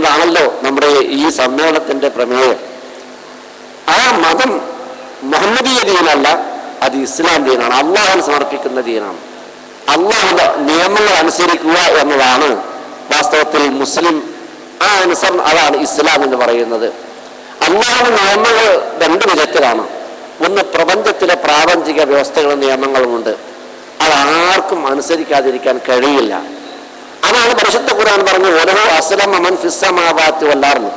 എന്നതാണല്ലോ നമ്മുടെ ഈ സമ്മേളനത്തിന്റെ പ്രമേയം. ആ മതം മുഹമ്മദീയ ദീനല്ല, അത് ഇസ്ലാം ദീനാണ്, അള്ളാഹുവിന് സമർപ്പിക്കുന്ന ദീനാണ്. അള്ളാഹുവിന്റെ നിയമങ്ങൾ അനുസരിക്കുക എന്നതാണ് വാസ്തവത്തിൽ മുസ്ലിം അനുസരണം, അതാണ് ഇസ്ലാം എന്ന് പറയുന്നത്. അള്ളാഹുവിന്റെ നിയമങ്ങൾ രണ്ട് വിധത്തിലാണ്. ഒന്ന് പ്രപഞ്ചത്തിലെ പ്രാപഞ്ചിക വ്യവസ്ഥകളും നിയമങ്ങളുമുണ്ട്, അതാർക്കും അനുസരിക്കാതിരിക്കാൻ കഴിയില്ല. അതാണ് പരിശുദ്ധ ഖുർആൻ പറഞ്ഞു, ഓരോ അസ്ലമ മൻ ഫിസ്സമാവാത്തി വല്ലാർന്നു,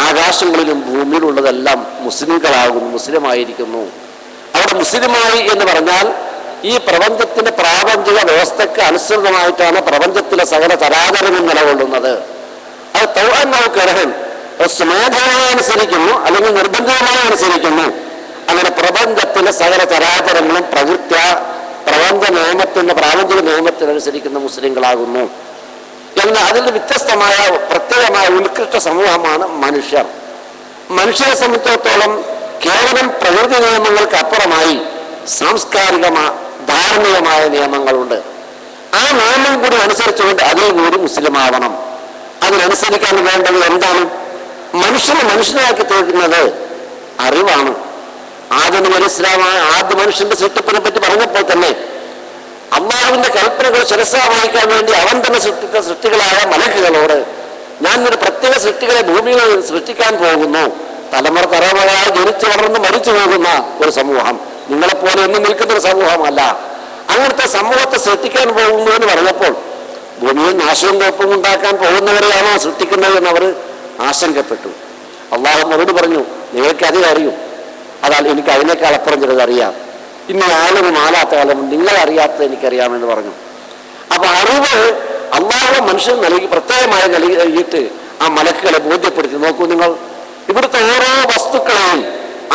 ആകാശങ്ങളിലും ഭൂമിയിലുള്ളതെല്ലാം മുസ്ലിങ്ങളാകുന്നു, മുസ്ലിമായിരിക്കുന്നു. അവിടെ മുസ്ലിമായി എന്ന് പറഞ്ഞാൽ ഈ പ്രപഞ്ചത്തിന്റെ പ്രാപഞ്ചിക വ്യവസ്ഥക്ക് അനുസൃതമായിട്ടാണ് പ്രപഞ്ചത്തിലെ സകല ചരാചരങ്ങൾ നിലകൊള്ളുന്നത്. അത് തൗഅൻ ഔ കർഹൻ, സ്വമേധയായി അനുസരിക്കുന്നു അല്ലെങ്കിൽ നിർബന്ധമായി അനുസരിക്കുന്നു. അങ്ങനെ പ്രപഞ്ചത്തിലെ സകല ചരാചരങ്ങളും പ്രപഞ്ച നിയമത്തിന്റെ പ്രാപഞ്ചിക നിയമത്തിനനുസരിക്കുന്ന മുസ്ലിങ്ങളാകുന്നു. എന്നാൽ അതിൽ വ്യത്യസ്തമായ പ്രത്യേകമായ ഉത്കൃഷ്ട സമൂഹമാണ് മനുഷ്യർ. മനുഷ്യരെ സംബന്ധിച്ചിടത്തോളം കേവലം പ്രകൃതി നിയമങ്ങൾക്ക് അപ്പുറമായി സാംസ്കാരികമായ ധാർമ്മികമായ നിയമങ്ങളുണ്ട്. ആ നിയമം കൂടി അനുസരിച്ചുകൊണ്ട് അതിൽ കൂടി മുസ്ലിം ആവണം. അതിനനുസരിക്കാൻ വേണ്ടത് എന്താണ്? മനുഷ്യനാക്കി തീർക്കുന്നത് അറിവാണ്. ആദ്യം ഇസ്ലാമായ ആദ്യ മനുഷ്യന്റെ സൃഷ്ടിപ്പിനെ പറ്റി പറഞ്ഞപ്പോൾ തന്നെ അള്ളാഹുവിന്റെ കൽപ്പനകൾ ശിരസാ വഹിക്കാൻ വേണ്ടി അവൻ തന്നെ സൃഷ്ടിച്ച സൃഷ്ടികളായ മലക്കുകളോട്, ഞാൻ ഒരു പ്രത്യേക സൃഷ്ടികളെ ഭൂമിയിൽ സൃഷ്ടിക്കാൻ പോകുന്നു, തലമുറയായി ജനിച്ചു വളർന്ന് മരിച്ചു പോകുന്ന ഒരു സമൂഹം, നിങ്ങളെപ്പോലെ എന്നും നിൽക്കുന്ന ഒരു സമൂഹമല്ല, അങ്ങനത്തെ സമൂഹത്തെ സൃഷ്ടിക്കാൻ പോകുന്നു എന്ന് പറഞ്ഞപ്പോൾ ഭൂമിയിൽ നാശവും കുഴപ്പവും ഉണ്ടാക്കാൻ പോകുന്നവരെയാണോ സൃഷ്ടിക്കുന്നത് എന്ന് അവർ ആശങ്കപ്പെട്ടു. അള്ളാഹു അവരോട് പറഞ്ഞു, നിങ്ങൾക്ക് അധികം അറിയും, അതാൽ എനിക്ക് അതിനേക്കാൾ അപ്പുറം ചിലത് അറിയാം, ഇനി ആളും ആലാത്ത കാലം നിങ്ങൾ അറിയാത്തത് എനിക്കറിയാമെന്ന് പറഞ്ഞു. അപ്പൊ അറിവ് അള്ളാഹു മനുഷ്യൻ നൽകി, പ്രത്യേകമായി നൽകിയിട്ട് ആ മലക്കുകളെ ബോധ്യപ്പെടുത്തി. നോക്കൂ നിങ്ങൾ, ഇവിടുത്തെ ഓരോ വസ്തുക്കളെയും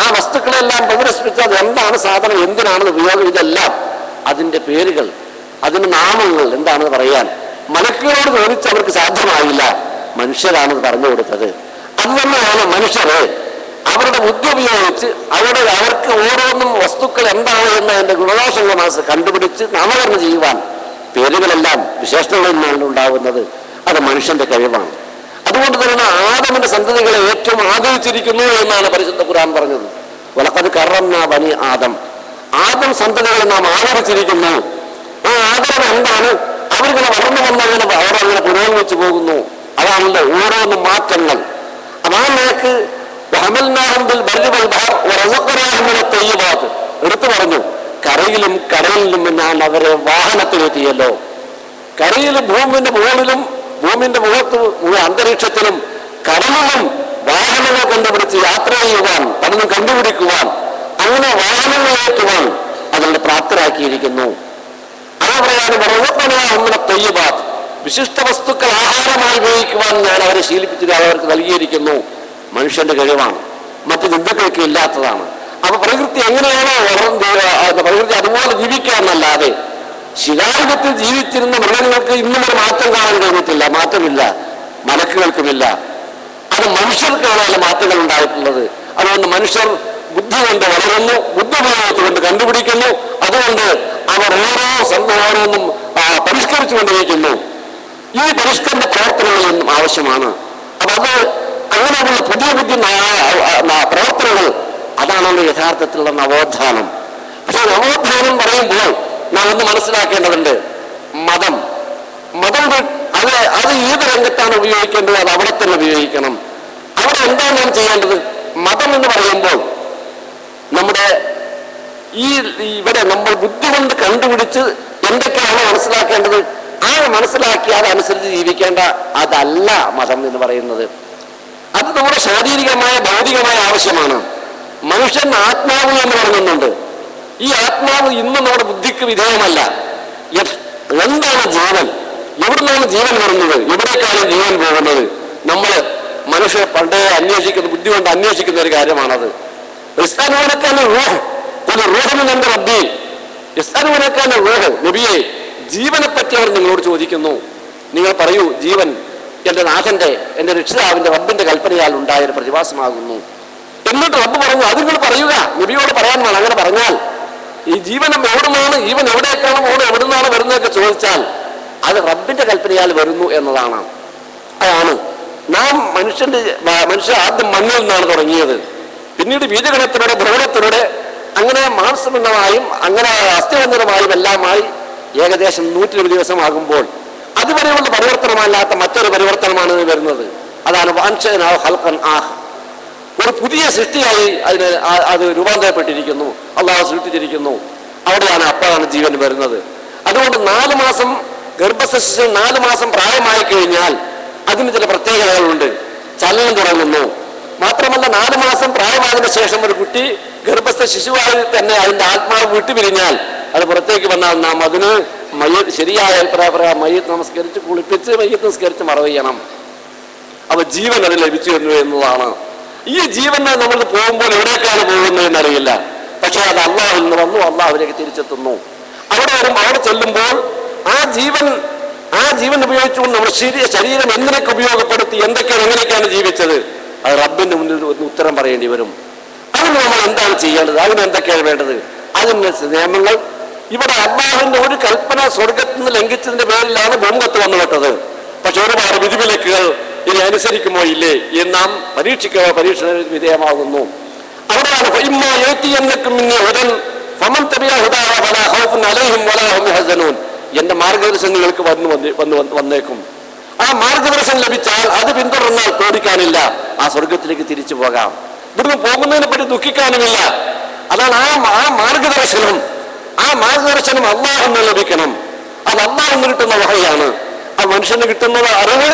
ആ വസ്തുക്കളെല്ലാം പ്രദർശിപ്പിച്ചാൽ എന്താണ് സാധനം, എന്തിനാണെന്ന് ഉപയോഗം, ഇതെല്ലാം അതിന്റെ പേരുകൾ, അതിന്റെ നാമങ്ങൾ എന്താണെന്ന് പറയാൻ മലക്കുകളോട് ചോദിച്ച് അവർക്ക് സാധ്യമായില്ല. മനുഷ്യരാണെന്ന് പറഞ്ഞു കൊടുത്തത്. അതുതന്നെയാണ് മനുഷ്യരെ അവരുടെ ബുദ്ധി ഉപയോഗിച്ച് അവർക്ക് ഓരോന്നും വസ്തുക്കൾ എന്താണ് എന്ന് അതിന്റെ ഗുണദോഷങ്ങൾ മനസ്സ് കണ്ടുപിടിച്ച് നാമകരണം ചെയ്യുവാൻ പേരുകളെല്ലാം വിശേഷണങ്ങളിൽ നിന്നാണ് ഉണ്ടാവുന്നത്. അത് മനുഷ്യന്റെ കഴിവാണ്. അതുകൊണ്ട് തന്നെ ആദമിന്റെ സന്തതികളെ ഏറ്റവും ആദരിച്ചിരിക്കുന്നു എന്നാണ് പരിശുദ്ധ ഖുർആൻ പറഞ്ഞത്. വലഖദ് കറംനാ ബനി ആദം, ആദം സന്തതികളെ നാം ആദരിച്ചിരിക്കുന്നു. ആ ആദരം എന്താണ്? അവരിങ്ങനെ വളർന്നു വന്നങ്ങനെ അവരങ്ങനെ പുരോഗമിച്ചു പോകുന്നു. അതാണല്ലോ ഓരോന്നും മാറ്റങ്ങൾ. അതാ നിനക്ക് എടുത്തു പറഞ്ഞു, കരയിലും കടലിലും ഞാൻ അവരെ വാഹനത്തിലെത്തിയല്ലോ. കരയിലും ഭൂമിന്റെ മുകളിലും ഭൂമിന്റെ മുഖത്ത് അന്തരീക്ഷത്തിലും കടലിലും വാഹനങ്ങൾ കണ്ടുപിടിച്ച് യാത്ര ചെയ്യുവാൻ, പലതും കണ്ടുപിടിക്കുവാൻ, അങ്ങനെ വാഹനങ്ങളേറ്റുവാൻ അതിന്റെ പ്രാപ്തരാക്കിയിരിക്കുന്നു. അതേപോലെയാണ് തൊയ്യബാത്ത്, വിശിഷ്ട വസ്തുക്കൾ ആഹാരമായി ഉപയോഗിക്കുവാൻ ഞാൻ അവരെ ശീലിപ്പിച്ചത് അവർക്ക് നൽകിയിരിക്കുന്നു. മനുഷ്യന്റെ കഴിവാണ്, മറ്റു ഹിന്ദുക്കൾക്ക് ഇല്ലാത്തതാണ്. അപ്പൊ പ്രകൃതി എങ്ങനെയാണോ പ്രകൃതി അതുപോലെ ജീവിക്കാമെന്നല്ലാതെ ശിലായുഗത്തിൽ ജീവിച്ചിരുന്ന മൃഗങ്ങൾക്ക് ഇന്നും ഒരു മാറ്റം കാണാൻ കഴിഞ്ഞിട്ടില്ല, മാറ്റമില്ല, മലക്കുകൾക്കുമില്ല. അത് മനുഷ്യർക്കാണ് അതിലെ മാറ്റങ്ങൾ ഉണ്ടായിട്ടുള്ളത്. അതുകൊണ്ട് മനുഷ്യർ ബുദ്ധി കൊണ്ട് വളരുന്നു, ബുദ്ധി ഉപയോഗത്തുകൊണ്ട് കണ്ടുപിടിക്കുന്നു. അതുകൊണ്ട് അവർ ഓരോന്നും പരിഷ്കരിച്ചു കൊണ്ടിരിക്കുന്നു. ഈ പരിഷ്കരണ പ്രവർത്തനങ്ങളൊന്നും ആവശ്യമാണ്. അപ്പൊ അത് അങ്ങനെയുള്ള പുതിയ പ്രവർത്തനങ്ങൾ, അതാണല്ലോ യഥാർത്ഥത്തിലുള്ള നവോത്ഥാനം. പക്ഷെ നവോത്ഥാനം പറയുമ്പോൾ നാം ഒന്ന് മനസ്സിലാക്കേണ്ടതുണ്ട്, മതം അത് ഏത് രംഗത്താണ് ഉപയോഗിക്കേണ്ടത് അത് അവിടെ തന്നെ ഉപയോഗിക്കണം. അവിടെ എന്താണ് നാം ചെയ്യേണ്ടത്? മതം എന്ന് പറയുമ്പോൾ നമ്മുടെ ഇവിടെ നമ്മൾ ബുദ്ധി കൊണ്ട് കണ്ടുപിടിച്ച് എന്തൊക്കെയാണ് മനസ്സിലാക്കേണ്ടത്, ആ മനസ്സിലാക്കി അതനുസരിച്ച് ജീവിക്കേണ്ട അതല്ല മതം എന്ന് പറയുന്നത്. അത് നമ്മുടെ ശാരീരികമായ ഭൗതികമായ ആവശ്യമാണ്. മനുഷ്യൻ ആത്മാവ് എന്ന് പറയുന്നുണ്ട്. ഈ ആത്മാവ് ഇന്നും നമ്മുടെ ബുദ്ധിക്ക് വിധേയമല്ല. എന്താണ് ജീവൻ? എവിടുന്നാണ് ജീവൻ വരുന്നത്? എവിടേക്കാണ് ജീവൻ പോകുന്നത്? നമ്മൾ മനുഷ്യർ പണ്ടേ ബുദ്ധി കൊണ്ട് അന്വേഷിക്കുന്ന ഒരു കാര്യമാണത്. നബിയെ, ജീവനെ പറ്റി അവർ നിങ്ങളോട് ചോദിക്കുന്നു. നിങ്ങൾ പറയൂ, ജീവൻ എന്റെ നാഥന്റെ, എന്റെ രക്ഷിതാവിന്റെ റബ്ബിന്റെ കൽപ്പനയാൽ ഉണ്ടായ ഒരു പ്രതിഭാസമാകുന്നു. എന്നിട്ട് റബ്ബ് പറഞ്ഞു, അത് നിങ്ങൾ പറയുക, നബിയോട് പറയാൻ വേണം. അങ്ങനെ പറഞ്ഞാൽ ഈ ജീവനം എവിടുന്നാണ്, ജീവൻ എവിടേക്കാണ് പോകുന്നത്, എവിടുന്നാണ് വരുന്നതൊക്കെ ചോദിച്ചാൽ അത് റബ്ബിന്റെ കൽപ്പനയാൽ വരുന്നു എന്നതാണ്. അതാണ് മനുഷ്യ ആദ്യം മണ്ണിൽ നിന്നാണ് തുടങ്ങിയത്. പിന്നീട് ബീജഗണത്തിലൂടെ ഭ്രൂണത്തിലൂടെ അങ്ങനെ മാംസപിണ്ഡമായും അങ്ങനെ അസ്ഥിബന്ധനമായും എല്ലാമായി ഏകദേശം 120 ദിവസമാകുമ്പോൾ അതുവരെയുള്ള പരിവർത്തനമല്ലാത്ത മറ്റൊരു പരിവർത്തനമാണ് വരുന്നത്. അതാണ് വാൻഷനാവ് ഹൽക്കൻ ആഹ്, ഒരു പുതിയ സൃഷ്ടിയായി അത് രൂപാന്തരപ്പെട്ടിരിക്കുന്നു, അള്ളാഹു സൃഷ്ടിച്ചിരിക്കുന്നു. അവിടെയാണ് അപ്പോഴാണ് ജീവൻ വരുന്നത്. അതുകൊണ്ട് 4 മാസം ഗർഭസ്ഥ ശിശു 4 മാസം പ്രായമായി കഴിഞ്ഞാൽ അതിന് ചില പ്രത്യേകതകളുണ്ട്. ചലനം തുടങ്ങുന്നു. മാത്രമല്ല 4 മാസം പ്രായമായതിനു ശേഷം ഒരു കുട്ടി ഗർഭസ്ഥ ശിശുവായി തന്നെ അതിന്റെ ആത്മാവ് വിട്ടുപിരിഞ്ഞാൽ അത് പുറത്തേക്ക് വന്നാൽ നാം അതിന് ശരിയായ മയ്യത്ത് നമസ്കരിച്ച് കുളിപ്പിച്ച് മയ്യത്ത് നമസ്കരിച്ച് മറവ് ചെയ്യണം. അപ്പൊ ജീവൻ അത് ലഭിച്ചു എന്നുള്ളതാണ്. ഈ ജീവനെ നമ്മൾ പോകുമ്പോൾ എവിടേക്കാണ് പോകുന്നത് എന്നറിയില്ല. പക്ഷെ അത് അള്ളാഹുവിൽ നിന്ന് വന്നു, അള്ളാഹുവിലേക്ക് തിരിച്ചെത്തുന്നു. അവിടെ ചെല്ലുമ്പോൾ ആ ജീവൻ ഉപയോഗിച്ചുകൊണ്ട് നമ്മുടെ ശരീരം എന്തിനൊക്കെ ഉപയോഗപ്പെടുത്തി എങ്ങനെയൊക്കെയാണ് ജീവിച്ചത് അത് റബ്ബിന്റെ മുന്നിൽ ഒന്ന് ഉത്തരം പറയേണ്ടി വരും. അതിന് നമ്മൾ എന്താണ് ചെയ്യേണ്ടത്? അതിന് എന്തൊക്കെയാണ് വേണ്ടത്? അതിന് നിയമങ്ങൾ. ഇവിടെ അള്ളാഹുവിന്റെ ഒരു കൽപ്പന സ്വർഗത്തിൽ നിന്ന് ലംഘിച്ചതിന്റെ പേരിലാണ് ഭൂമുഖത്ത് വന്നുവിട്ടത്. പക്ഷെ ഒരുപാട് വിധിവിലക്കുകൾ ഇനി അനുസരിക്കുമോ ഇല്ലേ എന്ന് നാം പരീക്ഷ വിധേയമാകുന്നു. അവിടെയാണ് എന്റെ മാർഗദർശനം നിങ്ങൾക്ക് വന്നേക്കും. ആ മാർഗദർശനം ലഭിച്ചാൽ അത് പിന്തുടർന്നാൽ പേടിക്കാനില്ല, ആ സ്വർഗത്തിലേക്ക് തിരിച്ചു പോകാം. ഇവിടുന്ന് പോകുന്നതിനെ പറ്റി ദുഃഖിക്കാനുമില്ല. അതാണ് ആ മാർഗദർശനം അള്ളാഹു ലഭിക്കണം. അത് അള്ളാഹു കിട്ടുന്ന വഹയാണ്. ആ മനുഷ്യന് കിട്ടുന്ന അറിവ്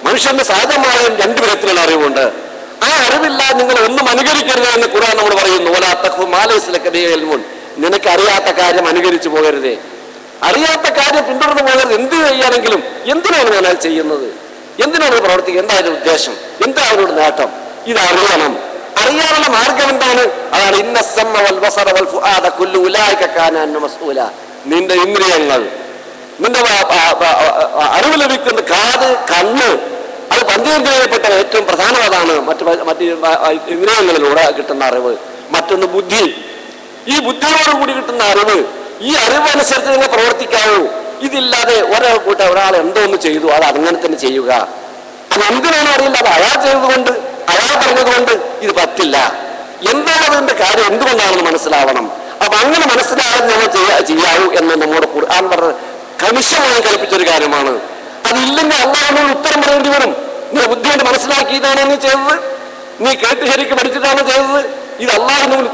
മനുഷ്യന്റെ സഹജമായും 2 വിധത്തിലുള്ള അറിവുണ്ട്. ആ അറിവില്ലാതെ നിങ്ങൾ ഒന്നും അനുകരിക്കരുത് എന്ന് ഖുർആൻ നമ്മൾ പറയുന്നു. നിനക്ക് അറിയാത്ത കാര്യം അനുകരിച്ചു പോകരുതേ, അറിയാത്ത കാര്യം പിന്തുടർന്ന് പോകരുത്. എന്ത് ചെയ്യാനെങ്കിലും എന്തിനാണ് ഞാൻ അത് ചെയ്യുന്നത്, എന്തിനാണ് പ്രവർത്തിക്കുക, എന്താ അതിന്റെ ഉദ്ദേശം, എന്താ അവരോട് നേട്ടം, ഇത് അറിയണം. അറിയാനുള്ള മാർഗം എന്താണ്? അതാണ് നിന്റെ ഇന്ദ്രിയങ്ങൾ, നിന്റെ അറിവ് ലഭിക്കുന്ന കാത്, കണ്ണ്, അത് പഞ്ചേന്ദ്രിയപ്പെട്ട ഏറ്റവും പ്രധാനമാണ്. മറ്റ് ഇന്ദ്രിയങ്ങളിലൂടെ കിട്ടുന്ന അറിവ്. മറ്റൊന്ന് ബുദ്ധി. ഈ ബുദ്ധിയോടുകൂടി കിട്ടുന്ന അറിവ്, ഈ അറിവ് അനുസരിച്ച് നിങ്ങൾ പ്രവർത്തിക്കാവൂ. ഇതില്ലാതെ ഒരാൾ എന്തോന്ന് ചെയ്തു അത് അങ്ങനെ തന്നെ ചെയ്യുക. അത് എന്തിനാണ് അറിയില്ല, അത് അയാൾ ചെയ്തതുകൊണ്ട് അയാൾ പറഞ്ഞതുകൊണ്ട് ഇത് പറ്റില്ല. എന്താണ് അതിന്റെ കാര്യം, എന്തുകൊണ്ടാണെന്ന് മനസ്സിലാവണം. അപ്പൊ അങ്ങനെ മനസ്സിലാകാൻ നമ്മൾ ചെയ്യാവൂ എന്ന് നമ്മുടെ ഖുർആൻ പറഞ്ഞ കണിശമായി കൽപ്പിച്ചൊരു കാര്യമാണ്. അതില്ലെങ്കിൽ അള്ളാഹുവിനോട് ഉത്തരം പറയേണ്ടി വരും. നീ ബുദ്ധി കൊണ്ട് മനസ്സിലാക്കിയതാണോ നീ ചെയ്തത്, നീ കേട്ട് ശരിക്ക് പഠിച്ചിട്ടാണോ ചെയ്തത്? ഇത് അള്ളാഹുവിനോട്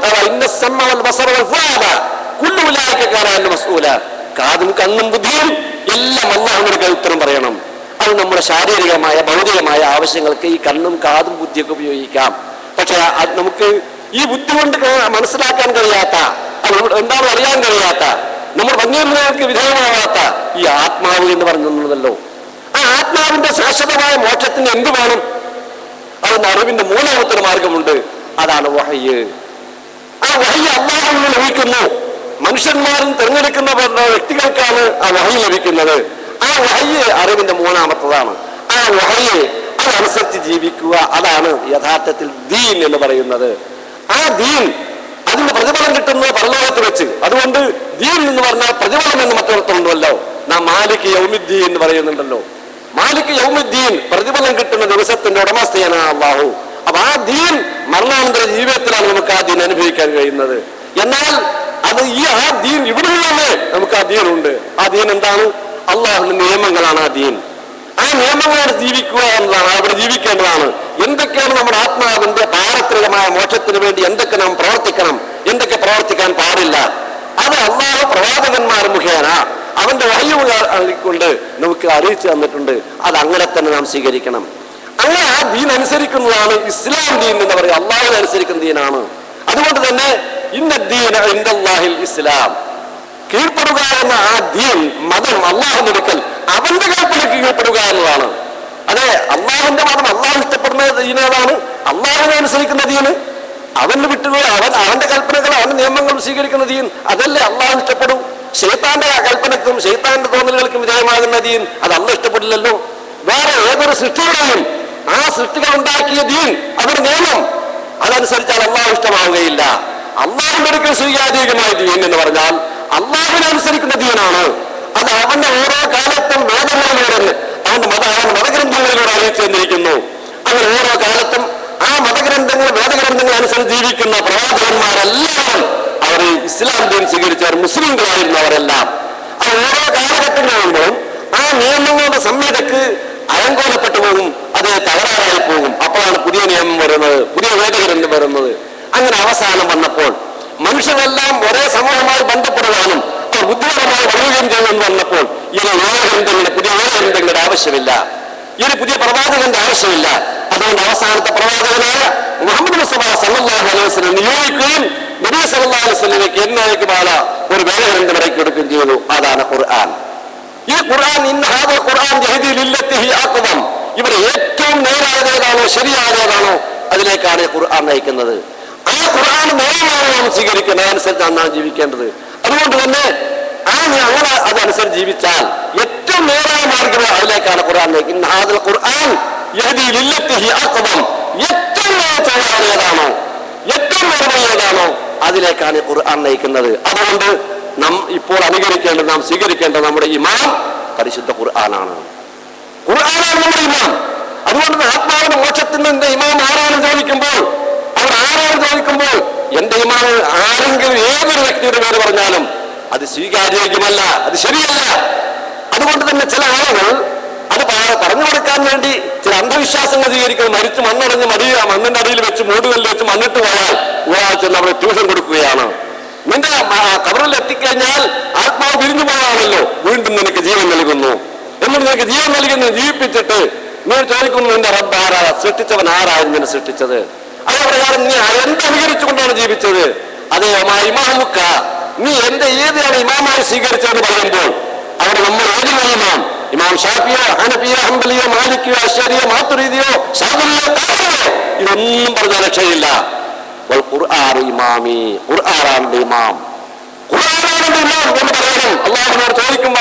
കാതും കണ്ണും ബുദ്ധിയും എല്ലാം അള്ളാഹുവിനൊക്കെ ഉത്തരം പറയണം. അത് നമ്മുടെ ശാരീരികമായ ഭൗതികമായ ആവശ്യങ്ങൾക്ക് ഈ കണ്ണും കാതും ബുദ്ധിയൊക്കെ ഉപയോഗിക്കാം. പക്ഷെ നമുക്ക് ഈ ബുദ്ധി കൊണ്ട് മനസ്സിലാക്കാൻ കഴിയാത്ത, എന്താണ് അറിയാൻ കഴിയാത്ത, നമ്മൾ ഭംഗിക്ക് വിധേയമാകാത്ത ഈ ആത്മാവ് എന്ന് പറഞ്ഞല്ലോ, ആ ആത്മാവിന്റെ ശാശ്വതമായ മോക്ഷത്തിന് എന്ത് വേണം? അതിന് അറിവിന്റെ 3ാമത്തെ മാർഗമുണ്ട്. അതാണ് വഹയ്യ്. ആ വഹയ്യ് അല്ലാഹുവിൽ ലഭിക്കുന്നു. മനുഷ്യന്മാരും തിരഞ്ഞെടുക്കുന്ന വ്യക്തികൾക്കാണ് ആ വഹയ്യ് ലഭിക്കുന്നത്. ആ വഹയ്യ് അറിവിന്റെ 3ാമത്തതാണ്. ആ വഹയ്യ് അതനുസരിച്ച് ജീവിക്കുക, അതാണ് യഥാർത്ഥത്തിൽ ദീൻ എന്ന് പറയുന്നത്. ആ ദീൻ അതിന് പ്രതിഫലം കിട്ടുന്നത് പരലോകത്ത് വെച്ച്. അതുകൊണ്ട് ദീൻ എന്ന് പറഞ്ഞാൽ പ്രതിഫലം എന്ന് മറ്റൊരുത്തമുണ്ടല്ലോ. നാം മാലിക് യൗമിദ്ദീൻ എന്ന് പറയുന്നുണ്ടല്ലോ. മാലിക് യൗമിദ്ദീൻ, പ്രതിഫലം കിട്ടുന്ന ദിവസത്തിന്റെ ഉടമസ്ഥയാണ് അല്ലാഹു. അപ്പൊ ആ ദീൻ മരണാനന്തര ജീവിതത്തിലാണ് നമുക്ക് ആ ദീൻ അനുഭവിക്കാൻ കഴിയുന്നത്. എന്നാൽ അത് ആ ദീൻ ഇവിടെ നിന്നാണ് നമുക്ക് ആ ദീനുണ്ട്. ആ ദീൻ എന്താണ്? അള്ളാഹുവിന്റെ നിയമങ്ങളാണ് ആ ദീൻ. ആ നിയമങ്ങളോട് ജീവിക്കുക എന്നതാണ്, അവിടെ ജീവിക്കേണ്ടതാണ്. എന്തൊക്കെയാണ് നമ്മുടെ ആത്മാവിന്റെ പാരത്രികമായ മോക്ഷത്തിന് വേണ്ടി എന്തൊക്കെ നാം പ്രവർത്തിക്കണം, എന്തൊക്കെ പ്രവർത്തിക്കാൻ പാടില്ല, അത് അള്ളാഹു പ്രവാചകന്മാർ മുഖേന അവന്റെ വഹയ്യ് കൊണ്ട് നമുക്ക് അറിയിച്ചു തന്നിട്ടുണ്ട്. അത് അങ്ങനെ തന്നെ നാം സ്വീകരിക്കണം. അങ്ങനെ ആ ദീൻ അനുസരിക്കുന്നതാണ് ഇസ്ലാം ദീൻ എന്ന് പറയുക. അള്ളാഹുവിനെ അനുസരിക്കുന്ന ദീനാണ്. അതുകൊണ്ട് തന്നെ ഇന്നദ്ദീന ഇൻദല്ലാഹിൽ ഇസ്ലാം, കീഴ്പ്പെടുക എന്ന ആ ദീൻ, മതം, അള്ളാഹുവിന്റെ അടുക്കൽ അവന്റെ കൽപ്പനയ്ക്ക് കീഴ്പ്പെടുക എന്നതാണ്. അതെ, അള്ളാഹുവിന്റെ മതം, അള്ളാഹു ഇഷ്ടപ്പെടുന്ന ദീനേതാണ്, അള്ളാഹുവിനെ അനുസരിക്കുന്ന ദീന്, അവന് വിട്ടുപോയി അവന്റെ കൽപ്പനകൾ, അവന്റെ നിയമങ്ങൾ സ്വീകരിക്കുന്ന ദീൻ, അതല്ലേ അള്ളാഹു ഇഷ്ടപ്പെടും. ശൈത്താന്റെ കൽപ്പനക്കും ശൈത്താന്റെ തോന്നലുകൾക്കും വിധേയമാകുന്ന ദീൻ അത് അള്ളാഹു ഇഷ്ടപ്പെടില്ലല്ലോ. വേറെ ഏതൊരു സൃഷ്ടിയുടെയും ആ സൃഷ്ടികൾ ഉണ്ടാക്കിയ ദീൻ, അവരുടെ നിയമം അതനുസരിച്ചാൽ അള്ളാഹു ഇഷ്ടമാവുകയില്ല. അള്ളാഹുവിന്റെ അടുക്കൽ സ്വീകാര്യമായ ദീൻ എന്ന് പറഞ്ഞാൽ അള്ളാഹുവിനെ അനുസരിക്കുന്ന ദീനാണ്. അത് അവന്റെ ഓരോ കാലത്തും വേദങ്ങളിലൂടെ അവന്റെ മതഗ്രന്ഥങ്ങളിലൂടെ അറിയിച്ചു തന്നിരിക്കുന്നു. വേദഗ്രന്ഥങ്ങൾ അനുസരിച്ച് ജീവിക്കുന്ന പ്രവാചകന്മാരെല്ലാം അവർ ഇസ്ലാം ദീൻ സ്വീകരിച്ചവർ മുസ്ലിങ്ങളായിരുന്നു. അവരെല്ലാം ഓരോ കാലഘട്ടങ്ങളാകുമ്പോഴും ആ നിയമങ്ങളുടെ സംഹിതക്ക് അലങ്കോലപ്പെട്ടു പോകും, അത് തകരാറായി പോകും. അപ്പോഴാണ് പുതിയ നിയമം വരുന്നത്, പുതിയ വേദഗ്രന്ഥം വരുന്നത്. അങ്ങനെ അവസാനം വന്നപ്പോൾ മനുഷ്യരെല്ലാം ഒരേ സമൂഹമായി ബന്ധപ്പെടുവാനും ബുദ്ധിപരമായി വളരുകയും ചെയ്യുമെന്ന് വന്നപ്പോൾ ഇനി പുതിയ വേദഗ്രന്ഥങ്ങളുടെ ആവശ്യമില്ല, ഇനി പുതിയ പ്രവാചകന്റെ ആവശ്യമില്ല. അതുകൊണ്ട് അവസാനത്തെ പ്രവാചകനായ മുഹമ്മദ് മുസ്തഫ സല്ലല്ലാഹു അലൈഹി വസല്ലം നിയോഗിക്കുകയും നബി സല്ലല്ലാഹു അലൈഹി വസല്ലമയ്ക്ക് എന്നേക്കുമായ ഒരു വേദഗ്രന്ഥം ഇറക്കി കൊടുക്കുകയും ചെയ്തു. അതാണ് ഖുർആൻ. ഈ ഖുർആൻ ഇന്ന ഹാദൽ ഖുർആൻ യഹ്ദി ലില്ലത്തി ഹി അഖ്വം, ഇവിടെ ഏറ്റവും നേരായതേതാണോ ശരിയായതേതാണോ അതിലേക്കാണ് ഖുർആൻ നയിക്കുന്നത്. ആ ഖുർആൻ നേരാണ് നാം സ്വീകരിക്കുന്നത്, അതനുസരിച്ചാണ് നാം ജീവിക്കേണ്ടത്. അതുകൊണ്ട് തന്നെ അങ്ങനെ അതനുസരിച്ച് ജീവിച്ചാൽ ഏറ്റവും നേരായ മാർഗ്ഗം അതിലേക്കാണ് ഖുർആൻ നയിക്കുന്നത്. ഹാദൽ ഖുർആൻ യഹ്ദി ലില്ലത്തി ഹി അഖ്വം, ഏറ്റവും ഏതാണോ ഏറ്റവും നേർവഴിയേതാണോ അതിലേക്കാണ് ഖുർആൻ നയിക്കുന്നത്. അതുകൊണ്ട് നാം ഇപ്പോൾ അനുകരിക്കേണ്ടത്, നാം സ്വീകരിക്കേണ്ടത് നമ്മുടെ ഇമാം പരിശുദ്ധ ഖുർആനാണ്. ഖുർആനാണ് നമ്മുടെ ഇമാം. അതുകൊണ്ട് ആത്മാവിന്റെ മോക്ഷത്തിന്റെ ഇമാം ആരാണെന്ന് ചോദിക്കുമ്പോൾ എന്റെ ഇമാം ആരെങ്കിലും ഏതൊരു വ്യക്തിയുടെ പേര് പറഞ്ഞാലും അത് സ്വീകാര്യോഗ്യമല്ല, അത് ശരിയല്ല. അതുകൊണ്ട് തന്നെ ചില ആളുകൾ അത് പറഞ്ഞു കൊടുക്കാൻ വേണ്ടി ചില അന്ധവിശ്വാസങ്ങൾ സ്വീകരിക്കുന്നത്, മരിച്ച് മണ്ണടഞ്ഞ് മണ്ണിന്റെ അടിയിൽ വെച്ച് മൂടുകളിൽ വെച്ച് മണ്ണിട്ട് പോയാൽ ഒരാഴ്ച നമ്മൾ ട്യൂഷൻ കൊടുക്കുകയാണ്. നിന്റെ കബറിൽ എത്തിക്കഴിഞ്ഞാൽ ആത്മാവ് പിരിഞ്ഞു പോയാണല്ലോ, വീണ്ടും നിനക്ക് ജീവൻ നൽകുന്നു. എന്നിട്ട് നിനക്ക് ജീവൻ നൽകുന്ന ജീവിപ്പിച്ചിട്ട് നീ ചോദിക്കുന്നു നിന്റെ റബ്ബ് ആരാ, സൃഷ്ടിച്ചവൻ ആരായിരുന്നു നിന്നെ സൃഷ്ടിച്ചത്? അതേപ്രകാരം നീ എന്തനുകരിച്ചുകൊണ്ടാണ് ജീവിച്ചത്? അതേ ഇമാമുക്ക, നീ എന്റെ ഏതാണ് ഇമാമായി സ്വീകരിച്ചതെന്ന് പറയുമ്പോൾ അവിടെ നമ്മൾ ഏത് ഇമാം, ഇമാം ഷാഫിയോ ഹനഫിയോ ഹംബലിയോ മാലിക്കിയോ അശ്ശരിയോ മാതുരീദിയോ ശാഫിഇയോ താരിയോ, ഇതൊന്നും പറഞ്ഞ രക്ഷയില്ല. ഖുർആൻ ഇമാമി, ഖുർആനാണ് ഇമാം, ഖുർആനാണ് ഇമാം എന്ന് പറയണം. അല്ലാഹുവിനോട്